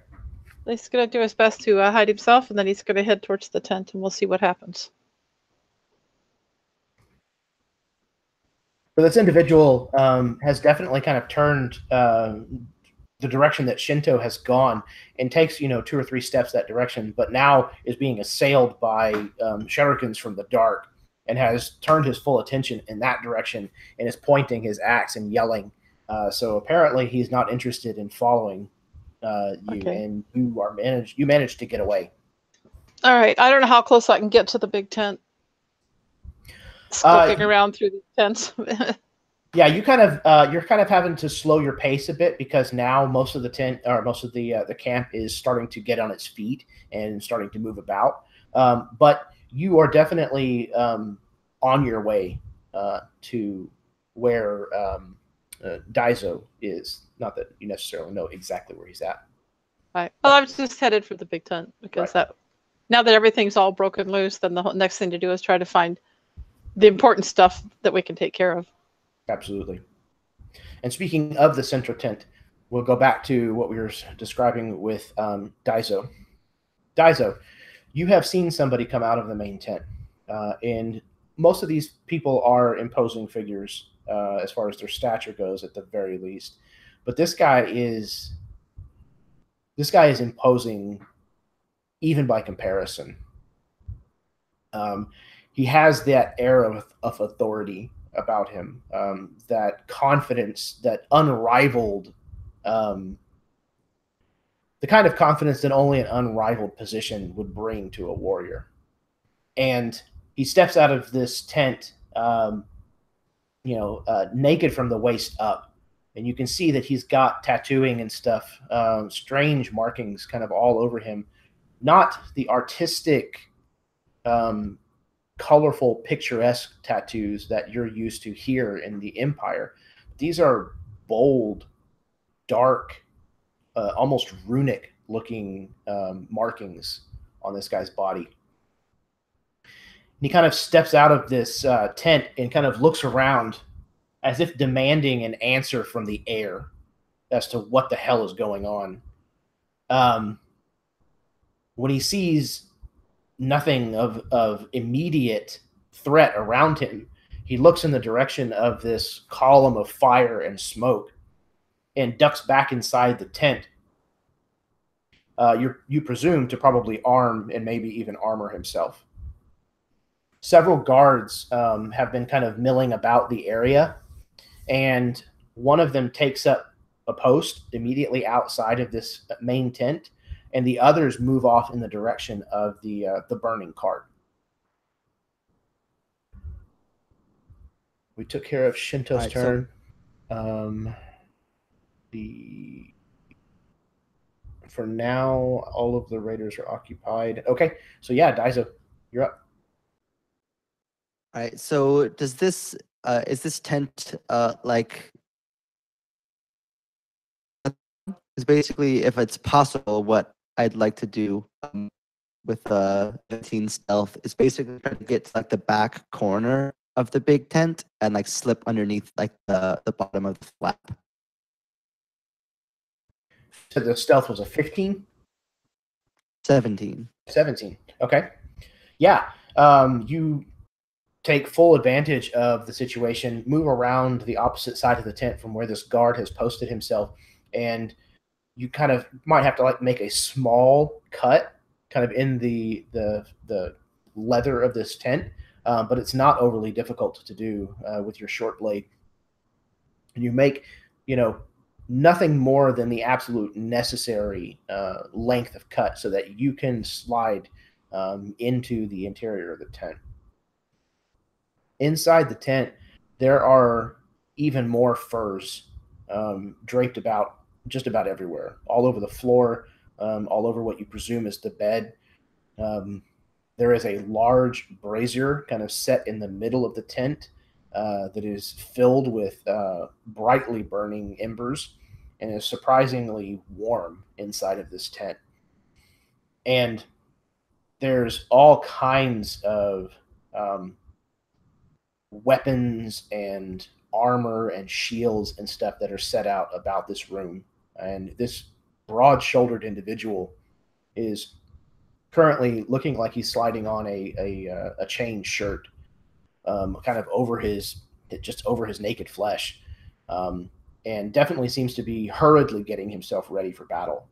Speaker 2: He's going to do his best to hide himself, and then he's going to head towards the tent, and we'll see what happens.
Speaker 1: So this individual has definitely kind of turned the direction that Shinto has gone, and takes 2 or 3 steps that direction, but now is being assailed by shurikens from the dark, and has turned his full attention in that direction and is pointing his axe and yelling. So apparently he's not interested in following you, and you managed to get away.
Speaker 2: All right. I don't know how close I can get to the big tent. Looking around through the tents.
Speaker 1: Yeah, you're kind of having to slow your pace a bit, because now most of the camp is starting to get on its feet and starting to move about. But you are definitely on your way to where Daizo is. Not that you necessarily know exactly where he's at.
Speaker 2: Right. Well, I was just headed for the big tent, because now that everything's all broken loose, then the next thing to do is try to find the important stuff that we can take care of.
Speaker 1: Absolutely. And speaking of the central tent, we'll go back to what we were describing with Daizo. Daizo, you have seen somebody come out of the main tent. And most of these people are imposing figures as far as their stature goes, at the very least. But this guy is imposing even by comparison. He has that air of authority about him, that confidence, that unrivaled, the kind of confidence that only an unrivaled position would bring to a warrior. And he steps out of this tent, naked from the waist up. And you can see that he's got tattooing and stuff, strange markings kind of all over him. Not the artistic, colorful, picturesque tattoos that you're used to here in the Empire. These are bold, dark, almost runic looking markings on this guy's body. And he kind of steps out of this tent and kind of looks around as if demanding an answer from the air as to what the hell is going on. When he sees nothing of immediate threat around him, he looks in the direction of this column of fire and smoke and ducks back inside the tent. You presume to probably arm and maybe even armor himself. Several guards have been kind of milling about the area, and one of them takes up a post immediately outside of this main tent, and the others move off in the direction of the burning cart. We took care of Shinto's turn. For now, all of the raiders are occupied. Okay, so yeah, Daiso, you're up.
Speaker 4: All right. So does this is this tent like? Is basically, if it's possible, what I'd like to do with 15 stealth is basically try to get to like the back corner of the big tent and like slip underneath like the bottom of the flap.
Speaker 1: So the stealth was a 15?
Speaker 4: 17.
Speaker 1: 17. Okay. Yeah. You take full advantage of the situation, move around the opposite side of the tent from where this guard has posted himself, and you kind of might have to like make a small cut kind of in the leather of this tent, but it's not overly difficult to do with your short blade. And you make, nothing more than the absolute necessary length of cut so that you can slide into the interior of the tent. Inside the tent, there are even more furs draped about just about everywhere, all over the floor, all over what you presume is the bed. There is a large brazier kind of set in the middle of the tent that is filled with brightly burning embers and is surprisingly warm inside of this tent. And there's all kinds of weapons and armor and shields and stuff that are set out about this room. And this broad-shouldered individual is currently looking like he's sliding on a chain shirt, kind of over his naked flesh, and definitely seems to be hurriedly getting himself ready for battle.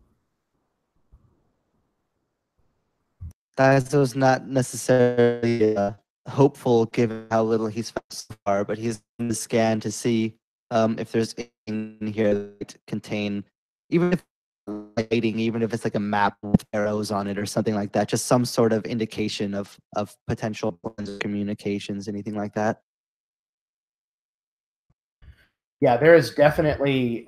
Speaker 4: That was not necessarily hopeful given how little he's found so far, but he's in the scan to see if there's anything in here that contain, even if it's like a map with arrows on it or something like that, just some sort of indication of potential plans of communications, anything like that.
Speaker 1: Yeah, there is definitely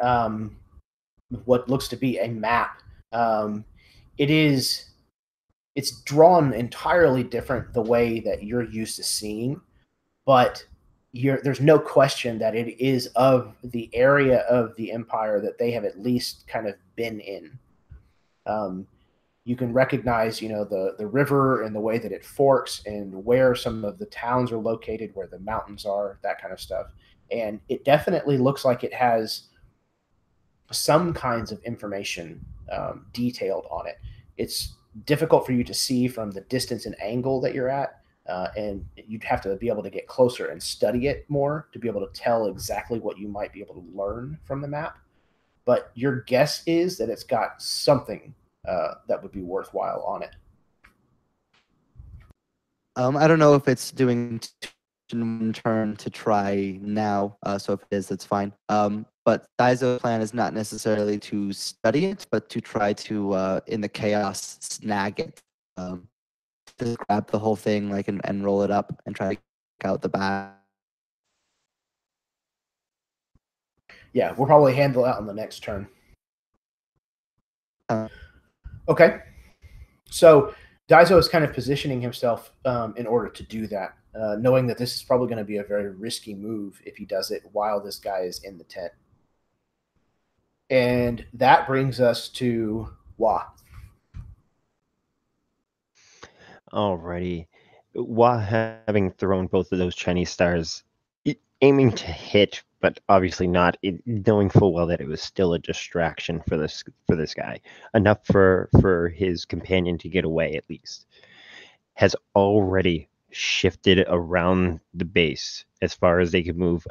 Speaker 1: what looks to be a map. It's drawn entirely different the way that you're used to seeing, but there's no question that it is of the area of the empire that they have at least kind of been in. You can recognize, the river and the way that it forks and where some of the towns are located, where the mountains are, that kind of stuff. And it definitely looks like it has some kinds of information detailed on it. It's difficult for you to see from the distance and angle that you're at, and you'd have to be able to get closer and study it more to be able to tell exactly what you might be able to learn from the map. But your guess is that it's got something that would be worthwhile on it.
Speaker 4: I don't know if it's doing one turn to try now, so if it is, that's fine. But Daizo's plan is not necessarily to study it, but to try to, in the chaos, snag it. Just grab the whole thing like and roll it up and try to take out the back.
Speaker 1: Yeah, we'll probably handle that on the next turn.
Speaker 4: Uh,
Speaker 1: Okay. So Daizo is kind of positioning himself in order to do that, knowing that this is probably going to be a very risky move if he does it while this guy is in the tent. And that brings us to Wa.
Speaker 6: Alrighty. While having thrown both of those Chinese stars, aiming to hit, but obviously not, knowing full well that it was still a distraction for this guy, enough for his companion to get away at least, has already shifted around the base as far as they could move.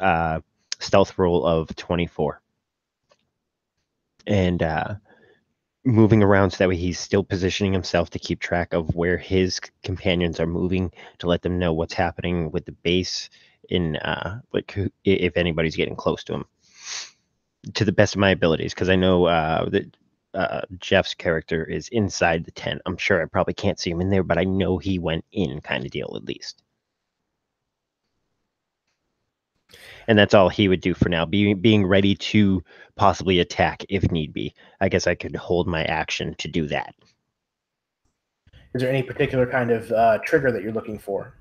Speaker 6: Stealth roll of 24, and moving around so that way he's still positioning himself to keep track of where his companions are moving, to let them know what's happening with the base, in like if anybody's getting close to him, to the best of my abilities, because I know that Jeff's character is inside the tent. I'm sure I probably can't see him in there, but I know he went in, kind of deal, at least. And that's all he would do for now, being ready to possibly attack if need be. I guess I could hold my action to do that.
Speaker 1: Is there any particular kind of trigger that you're looking for?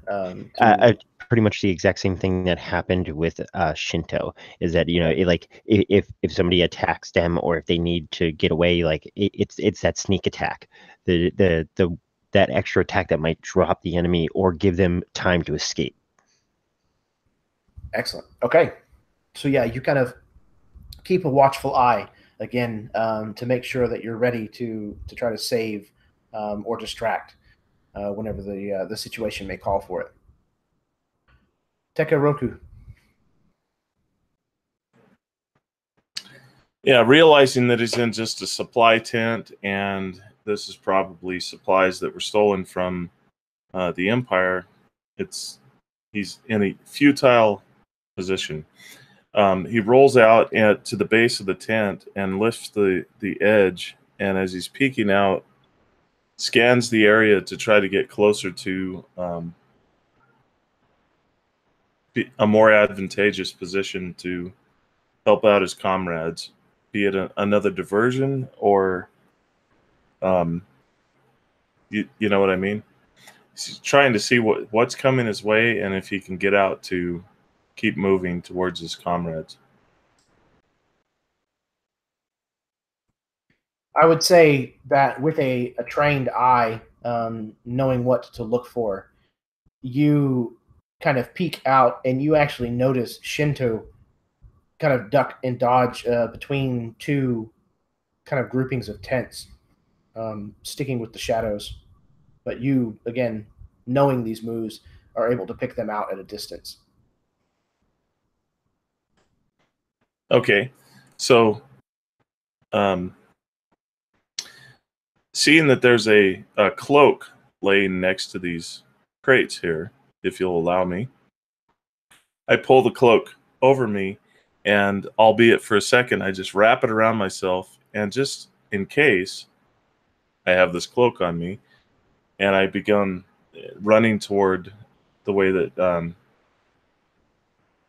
Speaker 6: Pretty much the exact same thing that happened with Shinto, is that, you know, if somebody attacks them, or if they need to get away, like it's that sneak attack, that extra attack that might drop the enemy or give them time to escape.
Speaker 1: Excellent. Okay. So yeah, you kind of keep a watchful eye again to make sure that you're ready to try to save or distract whenever the situation may call for it. Tekka Roku.
Speaker 3: Yeah, realizing that he's in just a supply tent, and this is probably supplies that were stolen from the Empire. He's in a futile position. He rolls out to the base of the tent and lifts the edge, and as he's peeking out, scans the area to try to get closer to a more advantageous position to help out his comrades, be it another diversion or, you know what I mean? He's trying to see what's coming his way, and if he can get out to keep moving towards his comrades.
Speaker 1: I would say that with a trained eye, knowing what to look for, you kind of peek out and you actually notice Shinto kind of duck and dodge between two kind of groupings of tents, sticking with the shadows. But you, again, knowing these moves, are able to pick them out at a distance.
Speaker 3: Okay, so seeing that there's a cloak laying next to these crates here, if you'll allow me, I pull the cloak over me, and albeit for a second, I just wrap it around myself, and just in case, I have this cloak on me, and I begun running toward the way that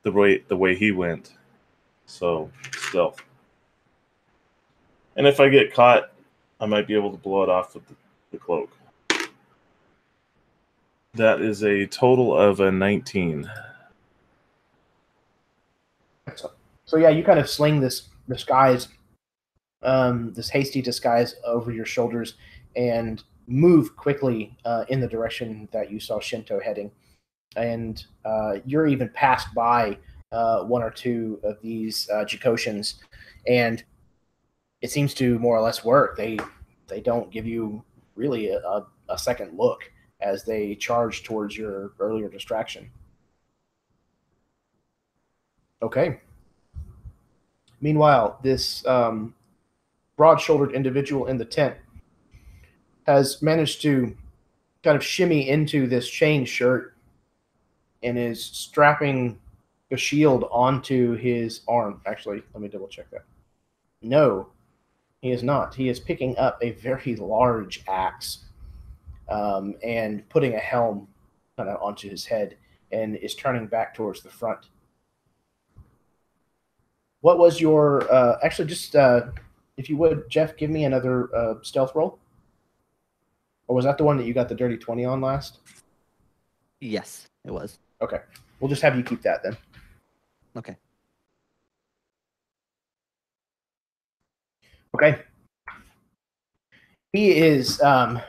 Speaker 3: the way he went. So stealth. And if I get caught, I might be able to blow it off with the cloak. That is a total of a 19.
Speaker 1: So yeah, you kind of sling this disguise, this hasty disguise over your shoulders, and move quickly in the direction that you saw Shinto heading. And you're even passed by one or two of these Jikoshins, and it seems to more or less work. They don't give you really a second look. as they charge towards your earlier distraction. Okay. Meanwhile, this broad-shouldered individual in the tent has managed to kind of shimmy into this chain shirt and is strapping the shield onto his arm. Actually, let me double check that. No, he is not. He is picking up a very large axe and putting a helm kind of onto his head and is turning back towards the front. What was your... actually, just if you would, Jeff, give me another stealth roll. Or was that the one that you got the dirty 20 on last?
Speaker 4: Yes, it was.
Speaker 1: Okay. We'll just have you keep that then.
Speaker 4: Okay.
Speaker 1: Okay. He is kind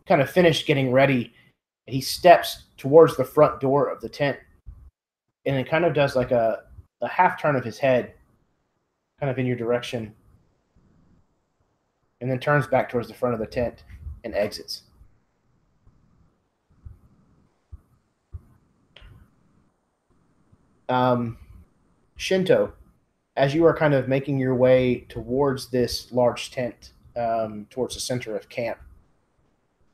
Speaker 1: of finished getting ready. He steps towards the front door of the tent and then kind of does like a half turn of his head kind of in your direction and then turns back towards the front of the tent and exits. Shinto, as you are kind of making your way towards this large tent, towards the center of camp,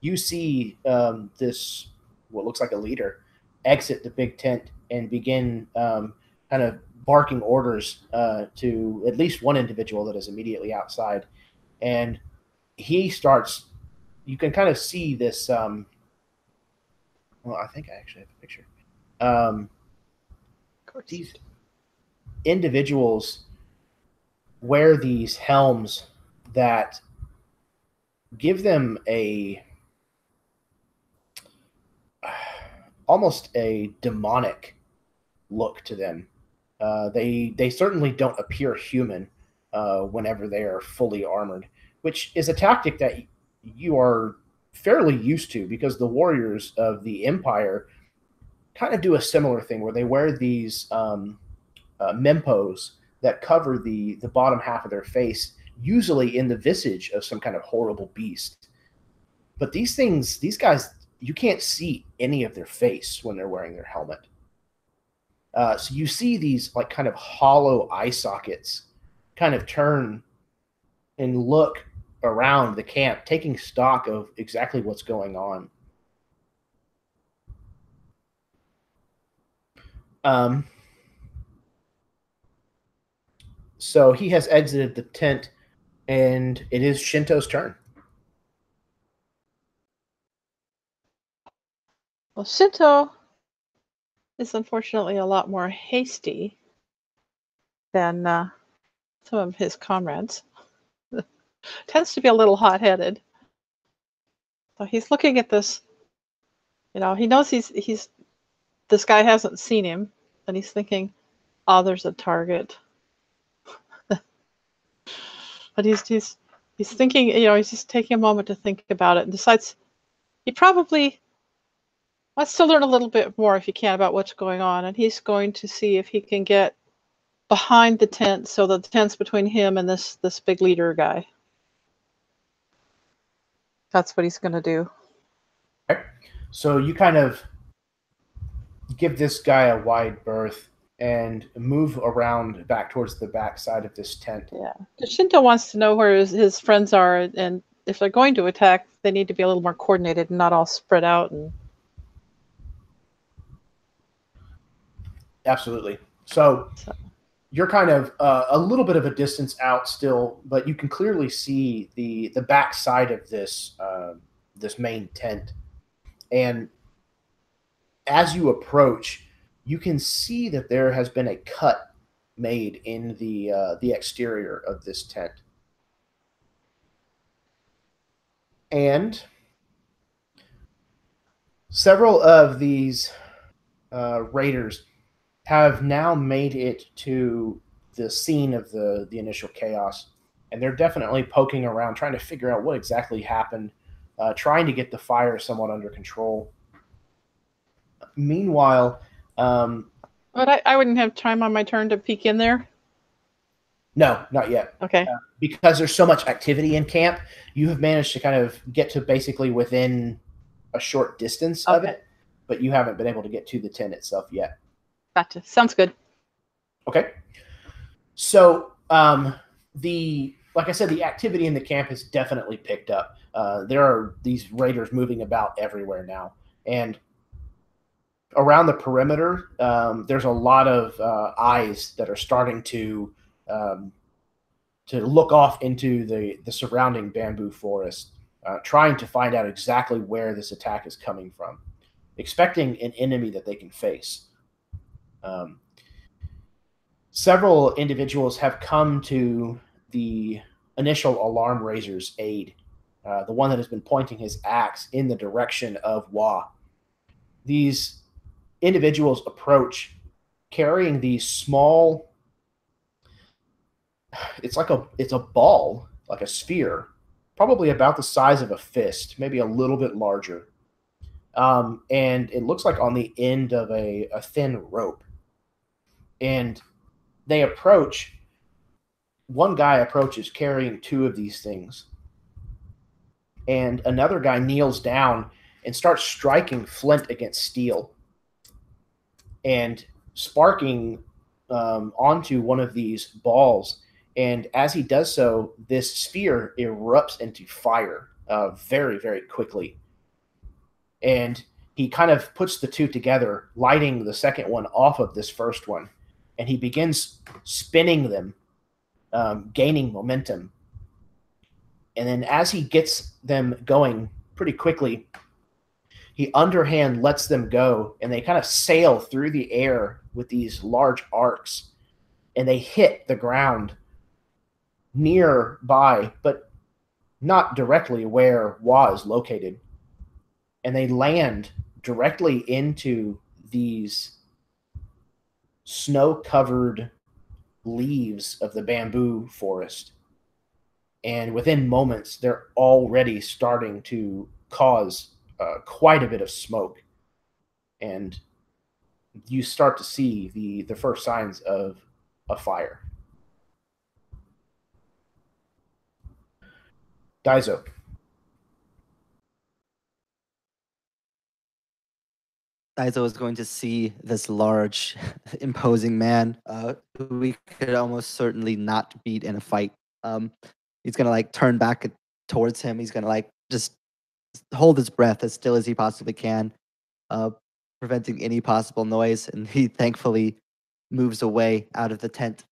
Speaker 1: you see this, what looks like a leader, exit the big tent and begin kind of barking orders to at least one individual that is immediately outside. And he starts, you can kind of see this, well, I think I actually have a picture. These individuals wear these helms that give them almost a demonic look to them. They certainly don't appear human whenever they are fully armored, which is a tactic that you are fairly used to because the warriors of the Empire kind of do a similar thing where they wear these mempos that cover the bottom half of their face, usually in the visage of some kind of horrible beast. But these guys, you can't see any of their face when they're wearing their helmet. So you see these like kind of hollow eye sockets kind of turn and look around the camp, taking stock of exactly what's going on. So he has exited the tent, and it is Shinto's turn.
Speaker 2: Well, Shinto is unfortunately a lot more hasty than some of his comrades. Tends to be a little hot-headed. So he's looking at this. You know, he knows he's this guy hasn't seen him, and he's thinking, "Oh, there's a target." But he's thinking, you know, he's just taking a moment to think about it and decides he probably wants to learn a little bit more, if he can, about what's going on. And he's going to see if he can get behind the tent so that the tent's between him and this big leader guy. That's what he's going to do.
Speaker 1: Okay. So you kind of give this guy a wide berth and move around back towards the back side of this tent.
Speaker 2: Yeah. Shinto wants to know where his friends are, and if they're going to attack, they need to be a little more coordinated and not all spread out. And
Speaker 1: absolutely. So you're kind of a little bit of a distance out still, but you can clearly see the back side of this this main tent. And as you approach, you can see that there has been a cut made in the exterior of this tent. And several of these raiders have now made it to the scene of the initial chaos. And they're definitely poking around, trying to figure out what exactly happened, trying to get the fire somewhat under control. Meanwhile...
Speaker 2: but I wouldn't have time on my turn to peek in there?
Speaker 1: No, not yet.
Speaker 2: Okay.
Speaker 1: Because there's so much activity in camp, you have managed to kind of get to basically within a short distance of
Speaker 2: Okay.
Speaker 1: it, but you haven't been able to get to the tent itself yet.
Speaker 2: Gotcha. Sounds good.
Speaker 1: Okay. So like I said, the activity in the camp has definitely picked up. There are these raiders moving about everywhere now, and around the perimeter, there's a lot of eyes that are starting to look off into the surrounding bamboo forest, trying to find out exactly where this attack is coming from, expecting an enemy that they can face. Several individuals have come to the initial alarm raiser's aid, the one that has been pointing his axe in the direction of Wa. These individuals approach carrying these small, it's a ball, like a sphere, probably about the size of a fist, maybe a little bit larger. And it looks like on the end of a thin rope. And they approach. One guy approaches carrying two of these things, and another guy kneels down and starts striking flint against steel and sparking onto one of these balls. And as he does so, this sphere erupts into fire very, very quickly. And he kind of puts the two together, lighting the second one off of this first one. And he begins spinning them, gaining momentum. And then as he gets them going pretty quickly, he underhand lets them go, and they kind of sail through the air with these large arcs, and they hit the ground nearby, but not directly where Wa is located. And they land directly into these snow-covered leaves of the bamboo forest. And within moments, they're already starting to cause quite a bit of smoke. And you start to see the first signs of a fire. Daizo.
Speaker 4: Daizo is going to see this large, imposing man who we could almost certainly not beat in a fight. He's going to like turn back towards him. He's going to like just hold his breath as still as he possibly can, preventing any possible noise. And he thankfully moves away out of the tent.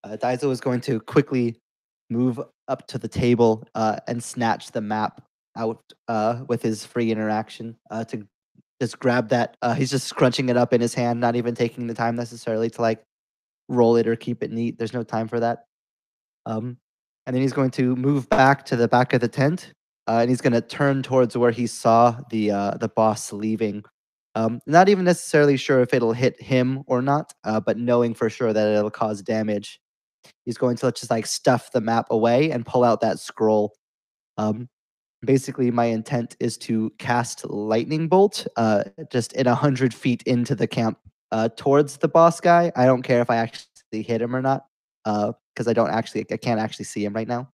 Speaker 4: Daizo is going to quickly move up to the table and snatch the map out with his free interaction to just grab that. He's just scrunching it up in his hand, not even taking the time necessarily to like roll it or keep it neat. There's no time for that. And then he's going to move back to the back of the tent, and he's going to turn towards where he saw the boss leaving. Not even necessarily sure if it'll hit him or not, but knowing for sure that it'll cause damage. He's going to just like stuff the map away and pull out that scroll. Basically, my intent is to cast lightning bolt just in 100 feet into the camp towards the boss guy. I don't care if I actually hit him or not, because I can't actually see him right now.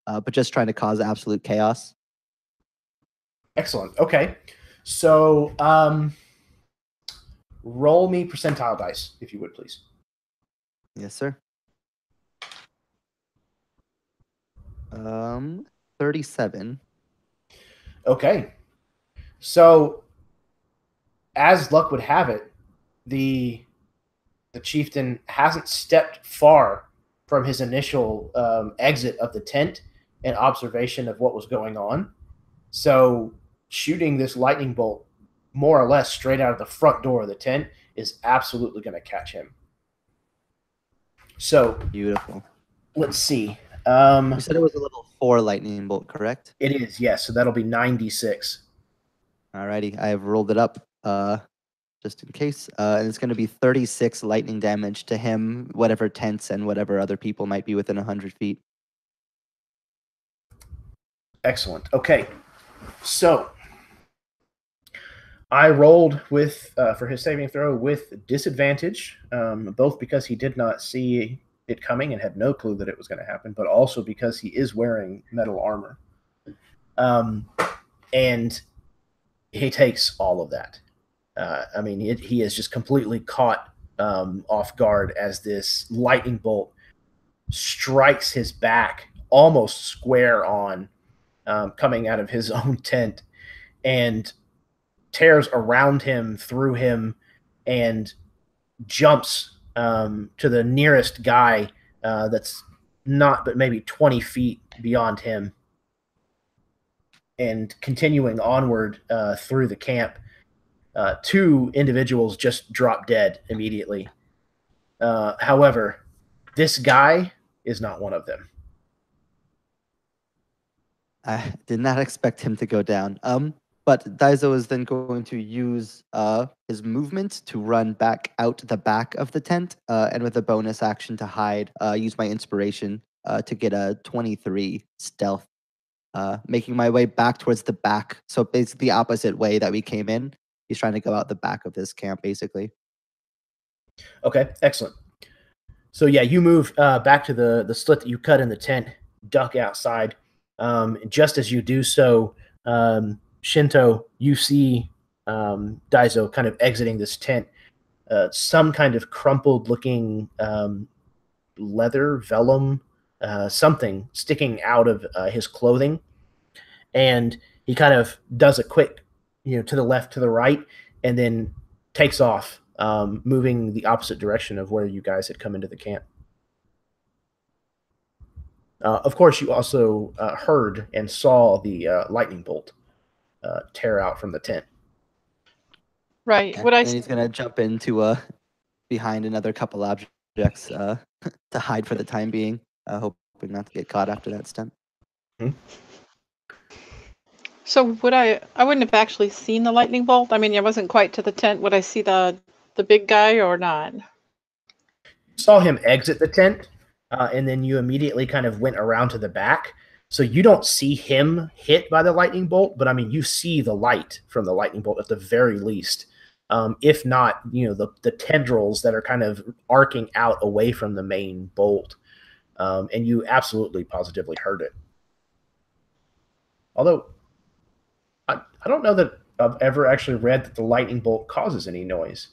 Speaker 4: But just trying to cause absolute chaos.
Speaker 1: Excellent. Okay. So roll me percentile dice, if you would, please.
Speaker 4: Yes, sir. 37.
Speaker 1: Okay. So, as luck would have it, the chieftain hasn't stepped far from his initial exit of the tent and observation of what was going on. So, shooting this lightning bolt more or less straight out of the front door of the tent is absolutely going to catch him. So,
Speaker 4: Beautiful.
Speaker 1: let's see.
Speaker 4: You said it was a level 4 lightning bolt, correct?
Speaker 1: It is, yes. So that'll be 9d6.
Speaker 4: Alrighty, I have rolled it up just in case. And it's going to be 36 lightning damage to him, whatever tents and whatever other people might be within 100 feet.
Speaker 1: Excellent. Okay. So I rolled with for his saving throw with disadvantage, both because he did not see it coming and had no clue that it was going to happen, but also because he is wearing metal armor. And he takes all of that. I mean, he is just completely caught off guard as this lightning bolt strikes his back almost square on, coming out of his own tent, and tears around him, through him, and jumps to the nearest guy that's not but maybe 20 feet beyond him, and continuing onward through the camp. Two individuals just drop dead immediately. However, this guy is not one of them.
Speaker 4: I did not expect him to go down. But Daizo is then going to use his movement to run back out the back of the tent, and with a bonus action to hide, use my inspiration to get a 23 stealth, making my way back towards the back. So basically the opposite way that we came in. He's trying to go out the back of this camp, basically.
Speaker 1: Okay, excellent. So yeah, you move back to the slit that you cut in the tent, duck outside. Just as you do so, Shinto, you see Daizo kind of exiting this tent. Some kind of crumpled-looking leather, vellum, something sticking out of his clothing, and he kind of does a quick, to the left, to the right, and then takes off, moving the opposite direction of where you guys had come into the camp. Of course, you also heard and saw the lightning bolt tear out from the tent.
Speaker 2: Right.
Speaker 4: Yeah.
Speaker 2: What I
Speaker 4: And he's gonna jump into behind another couple objects to hide for the time being, hoping not to get caught after that stunt.
Speaker 2: So would I wouldn't have actually seen the lightning bolt. I mean, I wasn't quite to the tent. Would I see the big guy or not?
Speaker 1: Saw him exit the tent, and then you immediately kind of went around to the back. So you don't see him hit by the lightning bolt, but I mean, you see the light from the lightning bolt at the very least. If not, the tendrils that are kind of arcing out away from the main bolt. And you absolutely positively heard it. Although, I don't know that I've ever actually read that the lightning bolt causes any noise.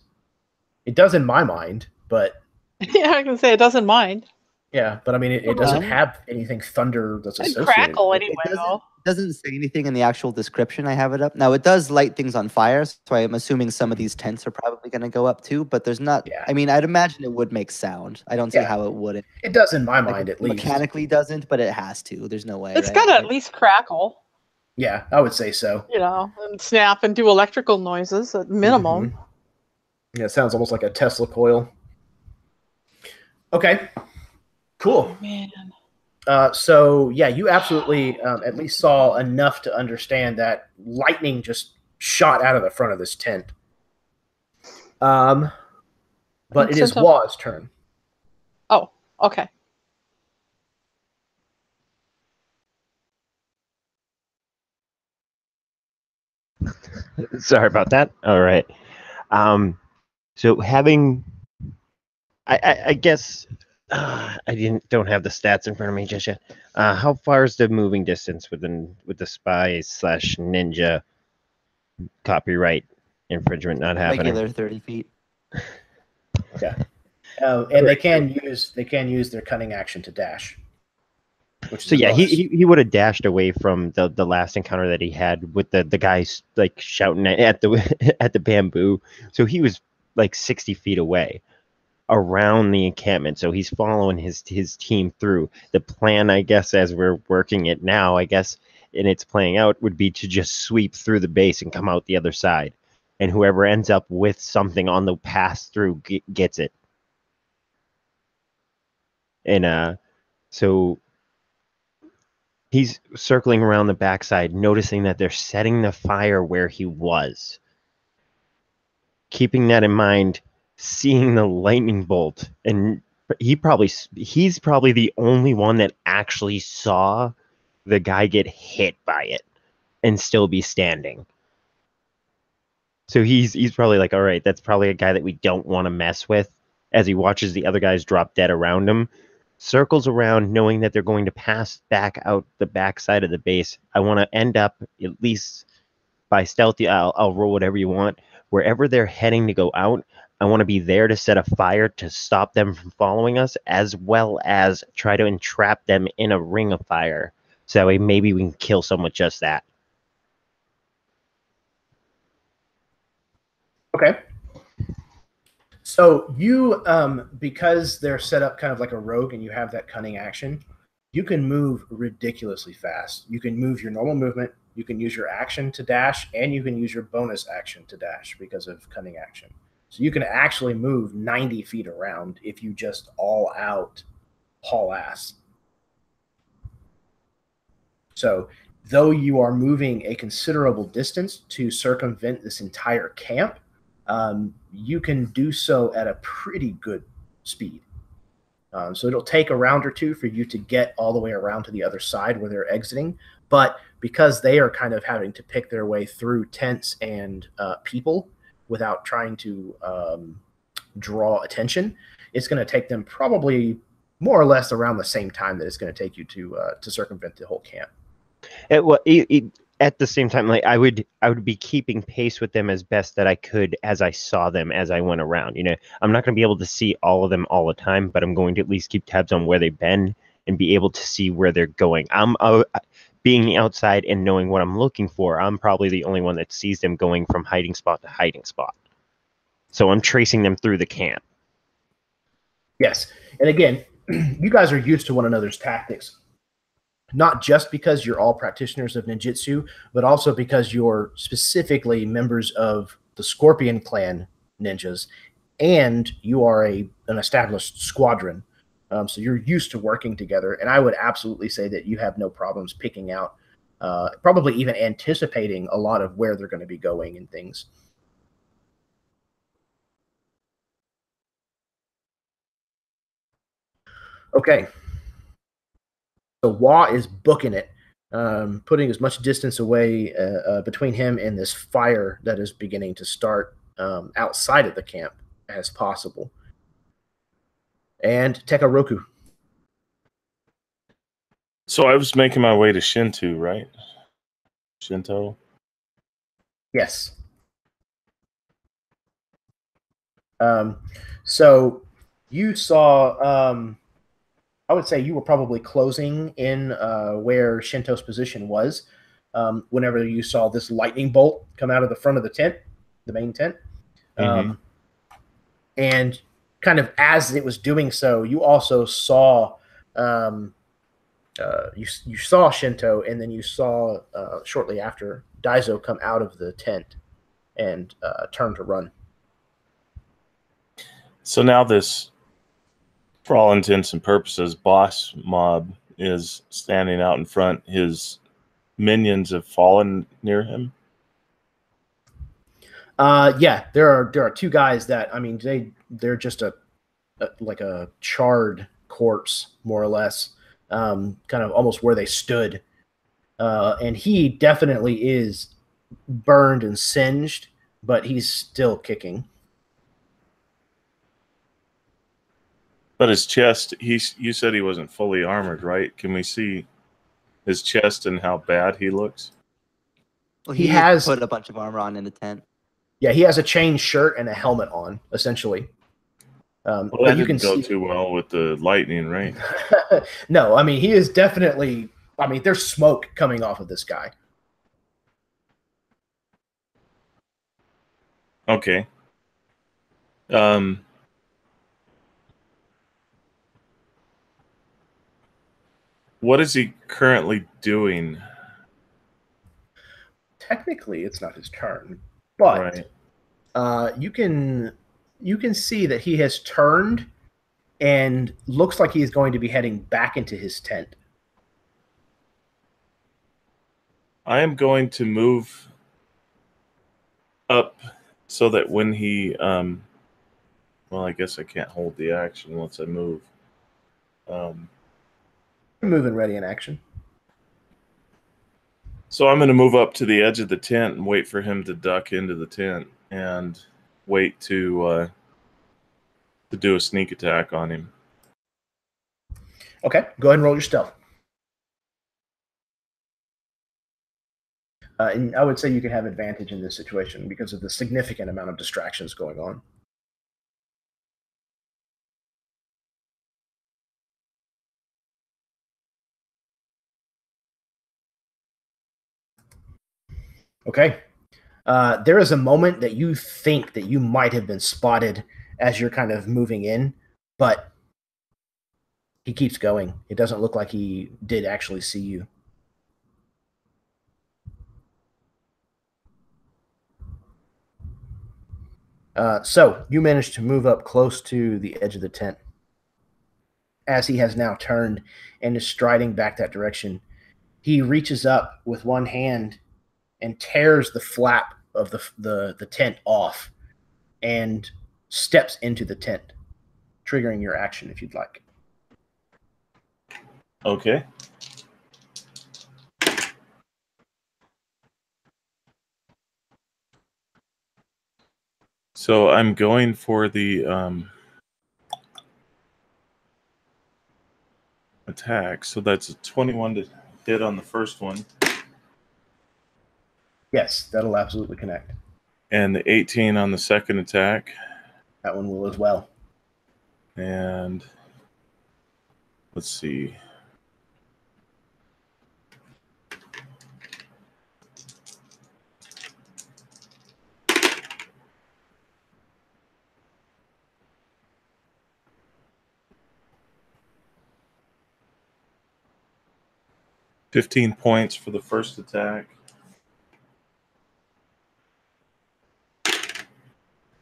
Speaker 1: It does in my mind, but...
Speaker 2: Yeah, I can say it doesn't mind.
Speaker 1: Yeah, but I mean, it doesn't have anything thunder that's associated.
Speaker 2: Crackle
Speaker 1: with it.
Speaker 2: anyway.
Speaker 4: It doesn't say anything in the actual description. I have it up. Now, it does light things on fire, so I'm assuming some of these tents are probably going to go up too, but there's not...
Speaker 1: Yeah.
Speaker 4: I mean, I'd imagine it would make sound. I don't see how it wouldn't.
Speaker 1: It does in my mind, at least.
Speaker 4: Mechanically doesn't, but it has to. There's no way.
Speaker 2: It's
Speaker 4: right?
Speaker 2: got to at least crackle.
Speaker 1: Yeah, I would say so.
Speaker 2: And snap and do electrical noises at minimum.
Speaker 1: Yeah, it sounds almost like a Tesla coil. Okay, cool.
Speaker 2: Oh, man.
Speaker 1: So, yeah, you absolutely at least saw enough to understand that lightning just shot out of the front of this tent. But it is Wa's turn.
Speaker 2: Oh, okay.
Speaker 6: Sorry about that. All right. So having, I guess, I don't have the stats in front of me just yet. How far is the moving distance with the spy/ninja copyright infringement not happening?
Speaker 4: Regular 30 feet.
Speaker 1: Yeah. And they can use their cunning action to dash.
Speaker 6: So yeah, he would have dashed away from the last encounter that he had with the guys like shouting at the bamboo. So he was like 60 feet away around the encampment. So he's following his team through. The plan, I guess, as we're working it now, I guess, and it's playing out, would be to just sweep through the base and come out the other side. And whoever ends up with something on the pass through gets it. And so he's circling around the backside, noticing that they're setting the fire where he was. Keeping that in mind, seeing the lightning bolt, and he's probably the only one that actually saw the guy get hit by it and still be standing. So he's probably like, all right, that's probably a guy that we don't want to mess with. As he watches the other guys drop dead around him, circles around, knowing that they're going to pass back out the backside of the base. I want to end up at least by stealthy, I'll roll whatever you want. Wherever they're heading to go out, I want to be there to set a fire to stop them from following us, as well as try to entrap them in a ring of fire. So that way maybe we can kill someone with just that.
Speaker 1: Okay. So you, because they're set up kind of like a rogue and you have that cunning action, you can move ridiculously fast. You can move your normal movement, you can use your action to dash, and you can use your bonus action to dash because of cunning action. So you can actually move 90 feet around if you just all out haul ass. So though you are moving a considerable distance to circumvent this entire camp, you can do so at a pretty good speed. So it'll take a round or two for you to get all the way around to the other side where they're exiting. But because they are kind of having to pick their way through tents and people without trying to draw attention, it's going to take them probably more or less around the same time that it's going to take you to circumvent the whole camp.
Speaker 6: At the same time, like I would be keeping pace with them as best that I could as I saw them as I went around. You know, I'm not going to be able to see all of them all the time, but I'm going to at least keep tabs on where they've been and be able to see where they're going. I'm being outside and knowing what I'm looking for. I'm probably the only one that sees them going from hiding spot to hiding spot. So I'm tracing them through the camp.
Speaker 1: Yes, and again, you guys are used to one another's tactics. Not just because you're all practitioners of ninjutsu, but also because you're specifically members of the Scorpion Clan ninjas, and you are an established squadron. So you're used to working together, and I would absolutely say that you have no problems picking out, probably even anticipating a lot of where they're going to be going and things. Okay. So Wah is booking it, putting as much distance away between him and this fire that is beginning to start outside of the camp as possible. And Tekaroku.
Speaker 3: So I was making my way to Shinto, right? Shinto?
Speaker 1: Yes. So you saw... I would say you were probably closing in where Shinto's position was whenever you saw this lightning bolt come out of the front of the tent, the main tent. And kind of as it was doing so, you also saw you saw Shinto, and then you saw shortly after Daizo come out of the tent and turn to run.
Speaker 3: So now this, for all intents and purposes, boss mob is standing out in front. His minions have fallen near him.
Speaker 1: Yeah, there are two guys that, I mean, they're just like a charred corpse, more or less, kind of almost where they stood. And he definitely is burned and singed, but he's still kicking.
Speaker 3: But his chest, you said he wasn't fully armored, right? Can we see his chest and how bad he looks?
Speaker 4: Well,
Speaker 1: he has
Speaker 4: put a bunch of armor on in the tent.
Speaker 1: Yeah, he has a chain shirt and a helmet on, essentially.
Speaker 3: Well, that didn't go too well with the lightning, right?
Speaker 1: No, I mean, he is definitely... I mean, there's smoke coming off of this guy.
Speaker 3: Okay. What is he currently doing?
Speaker 1: Technically, it's not his turn, but
Speaker 3: right.
Speaker 1: you can see that he has turned and looks like he is going to be heading back into his tent.
Speaker 3: I am going to move up so that when he, well, I guess I can't hold the action once I move.
Speaker 1: Move and ready in action.
Speaker 3: So I'm going to move up to the edge of the tent and wait for him to duck into the tent and wait to do a sneak attack on him.
Speaker 1: Okay, go ahead and roll your stealth. And I would say you can have advantage in this situation because of the significant amount of distractions going on. Okay. There is a moment that you think that you might have been spotted as you're kind of moving in, but he keeps going. It doesn't look like he did actually see you. So you managed to move up close to the edge of the tent. As he has now turned and is striding back that direction, he reaches up with one hand and tears the flap of the tent off and steps into the tent, triggering your action if you'd like.
Speaker 3: Okay. So I'm going for the attack. So that's a 21 to hit on the first one.
Speaker 1: Yes, that'll absolutely connect.
Speaker 3: And the 18 on the second attack.
Speaker 1: That one will as well.
Speaker 3: And let's see. $15 points for the first attack.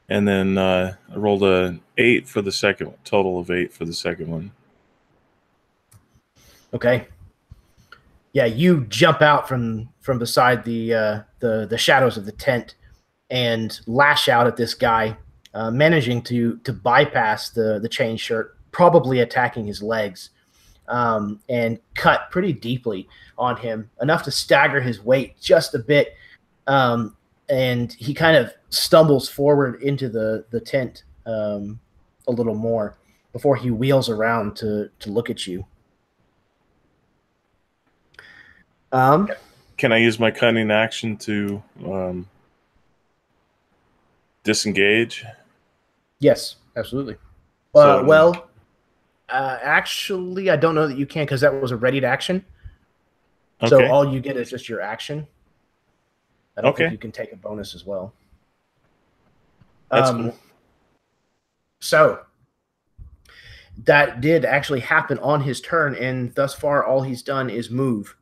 Speaker 3: And then I rolled an 8 for the second one. Total of 8 for the second one.
Speaker 1: Okay. Yeah, you jump out from beside the shadows of the tent and lash out at this guy, managing to bypass the chain shirt, probably attacking his legs, and cut pretty deeply on him, enough to stagger his weight just a bit. And he kind of stumbles forward into the tent a little more before he wheels around to look at you.
Speaker 3: Can I use my cunning action to disengage?
Speaker 1: Yes, absolutely.
Speaker 3: So,
Speaker 1: Actually, I don't know that you can because that was a readied action.
Speaker 3: okay.
Speaker 1: So all you get is just your action. I don't think
Speaker 3: Okay.
Speaker 1: you can take a bonus as well.
Speaker 3: That's cool.
Speaker 1: So that did actually happen on his turn, and thus far all he's done is move.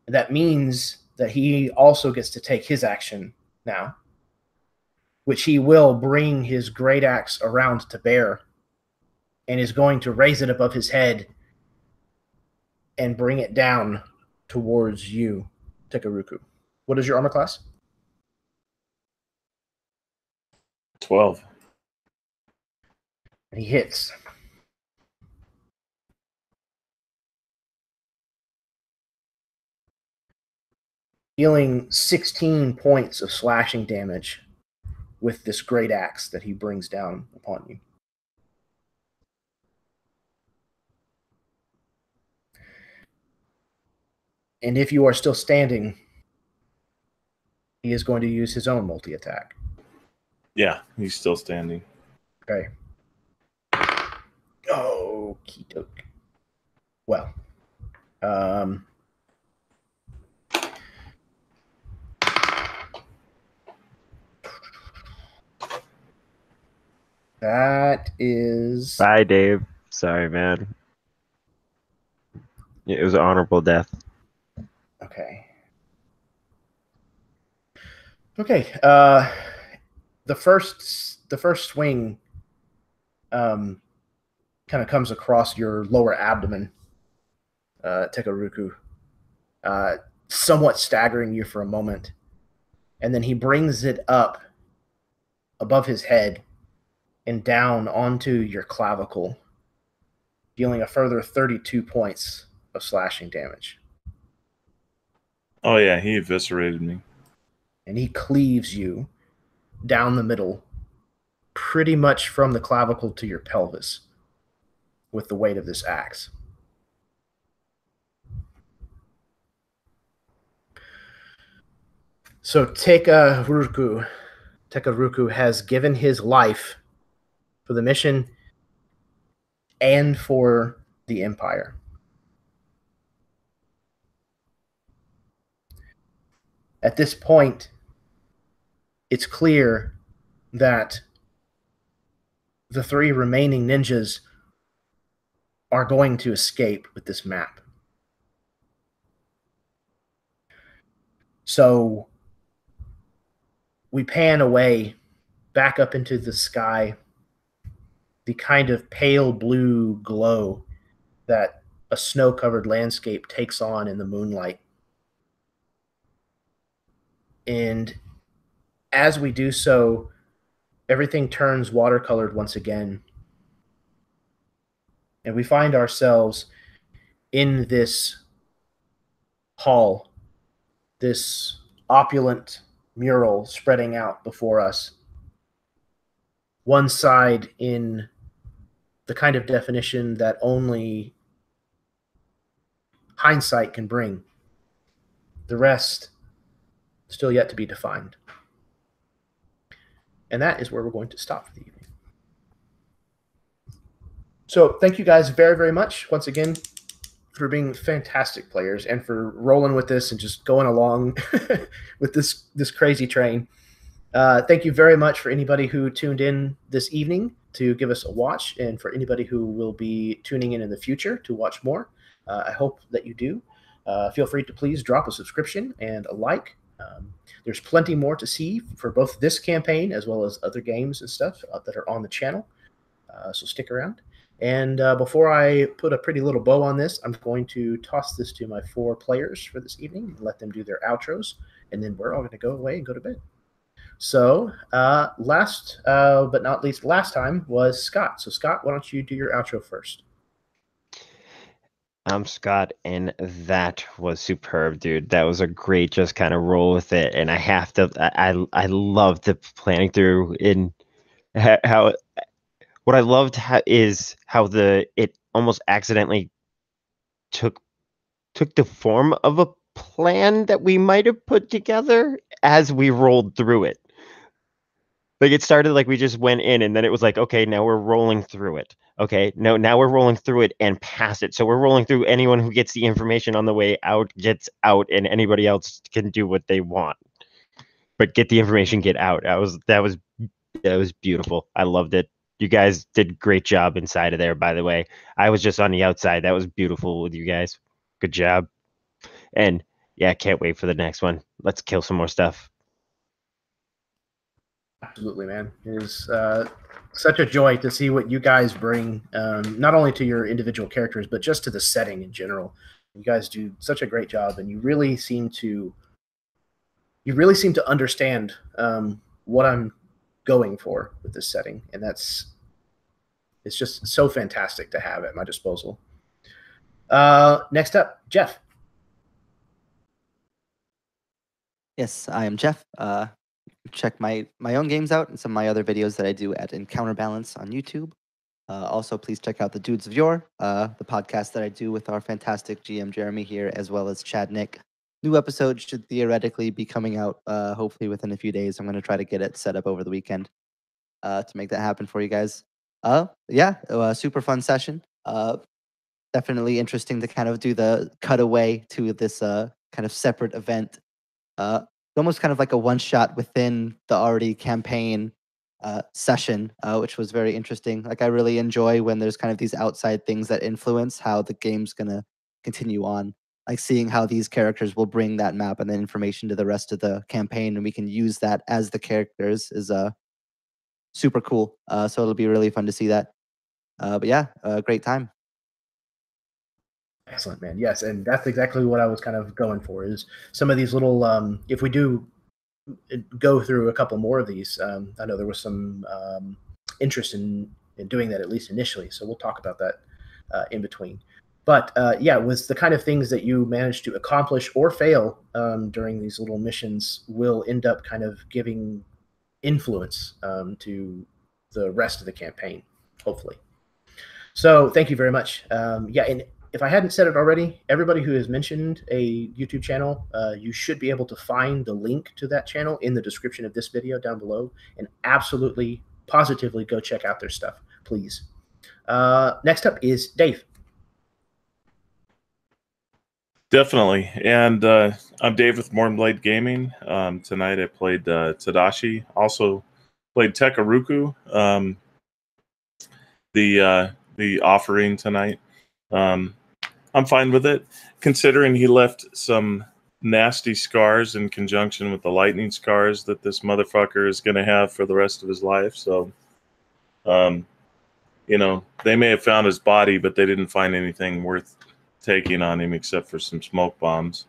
Speaker 1: That means that he also gets to take his action now, which he will bring his great axe around to bear and is going to raise it above his head and bring it down towards you, Tekaruku. What is your armor class?
Speaker 3: 12.
Speaker 1: And he hits. Dealing 16 points of slashing damage with this great axe that he brings down upon you. And if you are still standing, he is going to use his own multi-attack.
Speaker 3: Yeah, he's still standing.
Speaker 1: Okay. Oh, Kitok. Well, that is...
Speaker 6: Bye, Dave. Sorry, man. It was an honorable death.
Speaker 1: Okay. Okay. The first swing kind of comes across your lower abdomen, Tekaruku, somewhat staggering you for a moment. And then he brings it up above his head and down onto your clavicle, dealing a further 32 points of slashing damage.
Speaker 3: Oh, yeah, he eviscerated me.
Speaker 1: And he cleaves you down the middle, pretty much from the clavicle to your pelvis, with the weight of this axe. So Tekaruku has given his life for the mission and for the Empire. At this point, it's clear that the 3 remaining ninjas are going to escape with this map. So we pan away back up into the sky, the kind of pale blue glow that a snow-covered landscape takes on in the moonlight. And as we do so, everything turns watercolored once again. And we find ourselves in this hall, this opulent mural spreading out before us. One side in the kind of definition that only hindsight can bring. The rest still yet to be defined. And that is where we're going to stop for the evening. So thank you guys very, very much once again for being fantastic players and for rolling with this and just going along with this crazy train. Thank you very much for anybody who tuned in this evening to give us a watch, and for anybody who will be tuning in the future to watch more. I hope that you do. Feel free to please drop a subscription and a like. There's plenty more to see for both this campaign as well as other games and stuff that are on the channel. So stick around. And before I put a pretty little bow on this, I'm going to toss this to my 4 players for this evening and let them do their outros. And then we're all going to go away and go to bed. So last but not least, last time was Scott. So Scott, why don't you do your outro first?
Speaker 6: I'm Scott, and that was superb, dude. That was a great just kind of roll with it. And I have to, I love the planning through in how what I loved is how it almost accidentally took the form of a plan that we might have put together as we rolled through it. Like it started like we just went in, and then it was like, okay, now we're rolling through it. Okay, no, now we're rolling through it and past it. So we're rolling through. Anyone who gets the information on the way out gets out, and anybody else can do what they want. But get the information, get out. That was beautiful. I loved it. You guys did a great job inside of there, by the way. I was just on the outside. That was beautiful with you guys. Good job. And yeah, can't wait for the next one. Let's kill some more stuff.
Speaker 1: Absolutely, man. It is such a joy to see what you guys bring, not only to your individual characters, but just to the setting in general. You guys do such a great job, and you really seem to understand what I'm going for with this setting, and it's just so fantastic to have at my disposal. Next up, Jeff.
Speaker 4: Yes, I am Jeff. Check my own games out and some of my other videos that I do at Encounter Balance on YouTube. Also, please check out the Dudes of Yore, the podcast that I do with our fantastic GM Jeremy here, as well as Chad Nick. New episode should theoretically be coming out hopefully within a few days. I'm going to try to get it set up over the weekend to make that happen for you guys. Super fun session. Definitely interesting to kind of do the cutaway to this kind of separate event. Almost kind of like a one-shot within the already campaign session, which was very interesting. Like, I really enjoy when there's kind of these outside things that influence how the game's going to continue on. Like seeing how these characters will bring that map and then information to the rest of the campaign, and we can use that as the characters is super cool. So it'll be really fun to see that. But yeah, great time.
Speaker 1: Excellent, man. Yes, and that's exactly what I was kind of going for, is some of these little, if we do go through a couple more of these, I know there was some interest in doing that, at least initially, so we'll talk about that in between. But yeah, with the kind of things that you manage to accomplish or fail during these little missions will end up kind of giving influence to the rest of the campaign, hopefully. So thank you very much. Yeah, and if I hadn't said it already, everybody who has mentioned a YouTube channel, you should be able to find the link to that channel in the description of this video down below, and absolutely, positively go check out their stuff, please. Next up is Dave.
Speaker 3: Definitely. And I'm Dave with Mornblade Gaming. Tonight I played Tadashi. Also played Tekaruku, the offering tonight. I'm fine with it, considering he left some nasty scars in conjunction with the lightning scars that this motherfucker is going to have for the rest of his life. So, you know, they may have found his body, but they didn't find anything worth taking on him except for some smoke bombs.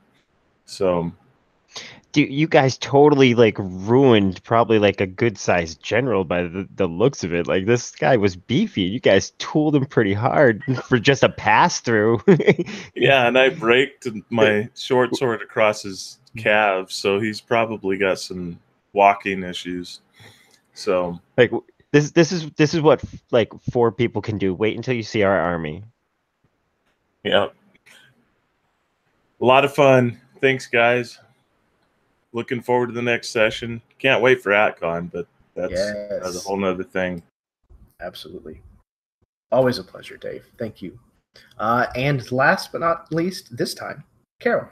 Speaker 3: So,
Speaker 6: Dude, you guys totally like ruined probably like a good sized general by the looks of it. Like this guy was beefy. You guys tooled him pretty hard for just a pass through.
Speaker 3: yeah, and I braked my short sword across his calves, so he's probably got some walking issues. So
Speaker 6: like this is what like 4 people can do. Wait until you see our army.
Speaker 3: yeah. A lot of fun. Thanks, guys. Looking forward to the next session. Can't wait for AtCon, but that's a whole nother thing.
Speaker 1: Absolutely. Always a pleasure, Dave. Thank you. And last but not least, this time, Carol.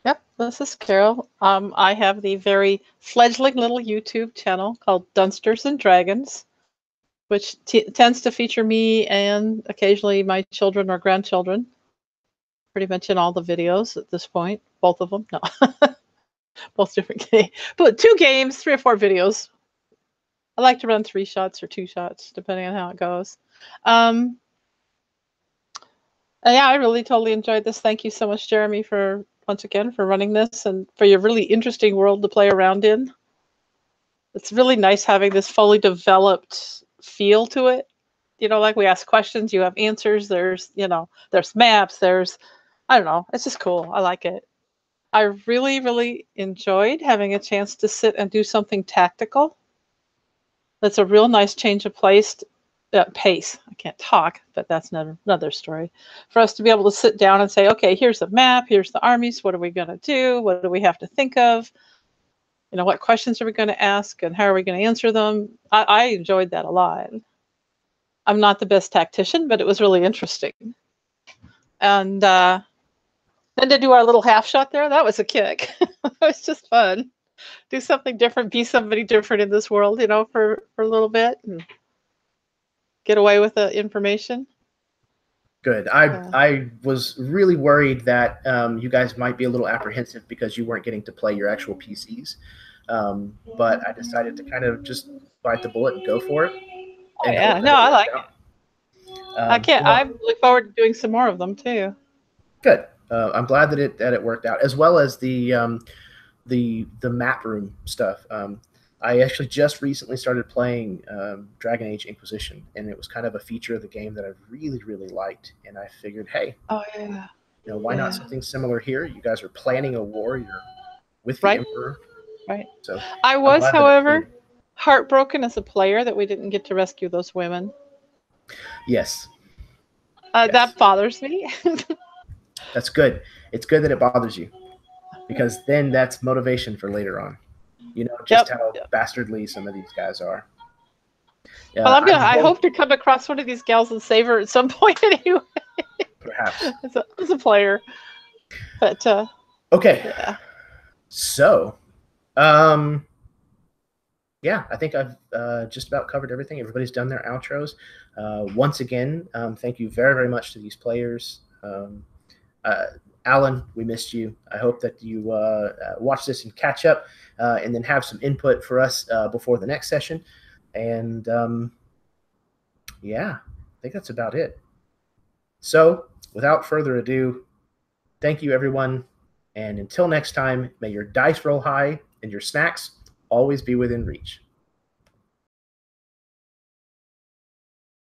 Speaker 2: Yep, this is Carol. I have the very fledgling little YouTube channel called Dunsters and Dragons, which tends to feature me and occasionally my children or grandchildren. Pretty much in all the videos at this point. Both of them. No. Both different games. But 2 games, 3 or 4 videos. I like to run 3 shots or 2 shots, depending on how it goes. And yeah, I really totally enjoyed this. Thank you so much, Jeremy, for once again for running this and for your really interesting world to play around in. It's really nice having this fully developed feel to it. You know, like we ask questions, you have answers. There's, you know, there's maps. There's, I don't know. It's just cool. I like it. I really, really enjoyed having a chance to sit and do something tactical. That's a real nice change of pace. I can't talk, but that's another story. For us to be able to sit down and say, okay, here's the map, here's the armies, what are we going to do? What do we have to think of? You know, what questions are we going to ask and how are we going to answer them? I enjoyed that a lot. I'm not the best tactician, but it was really interesting. And then to do our little half shot there, that was a kick. It was just fun. Do something different, be somebody different in this world, you know, for a little bit and get away with the information.
Speaker 1: Good. I was really worried that you guys might be a little apprehensive because you weren't getting to play your actual PCs. But I decided to kind of just bite the bullet and go for it.
Speaker 2: Oh, yeah. No, I like it. I look forward to doing some more of them too.
Speaker 1: Good. I'm glad that it worked out, as well as the map room stuff. I actually just recently started playing Dragon Age Inquisition, and it was kind of a feature of the game that I really, really liked. And I figured, hey,
Speaker 2: you
Speaker 1: know, why not something similar here? You guys are planning a war. You're with the Emperor.
Speaker 2: Right.
Speaker 1: So
Speaker 2: I was, however, heartbroken as a player that we didn't get to rescue those women.
Speaker 1: Yes.
Speaker 2: That bothers me.
Speaker 1: That's good. It's good that it bothers you, because then that's motivation for later on. You know just how bastardly some of these guys are.
Speaker 2: Well, I hope to come across one of these gals and save her at some point anyway.
Speaker 1: Perhaps.
Speaker 2: as a player. But
Speaker 1: okay.
Speaker 2: Yeah.
Speaker 1: So, yeah, I think I've just about covered everything. Everybody's done their outros. Once again, thank you very, very much to these players. Alan, we missed you. I hope that you watch this and catch up, and then have some input for us before the next session. And yeah, I think that's about it. So, without further ado, thank you, everyone. And until next time, may your dice roll high and your snacks always be within reach.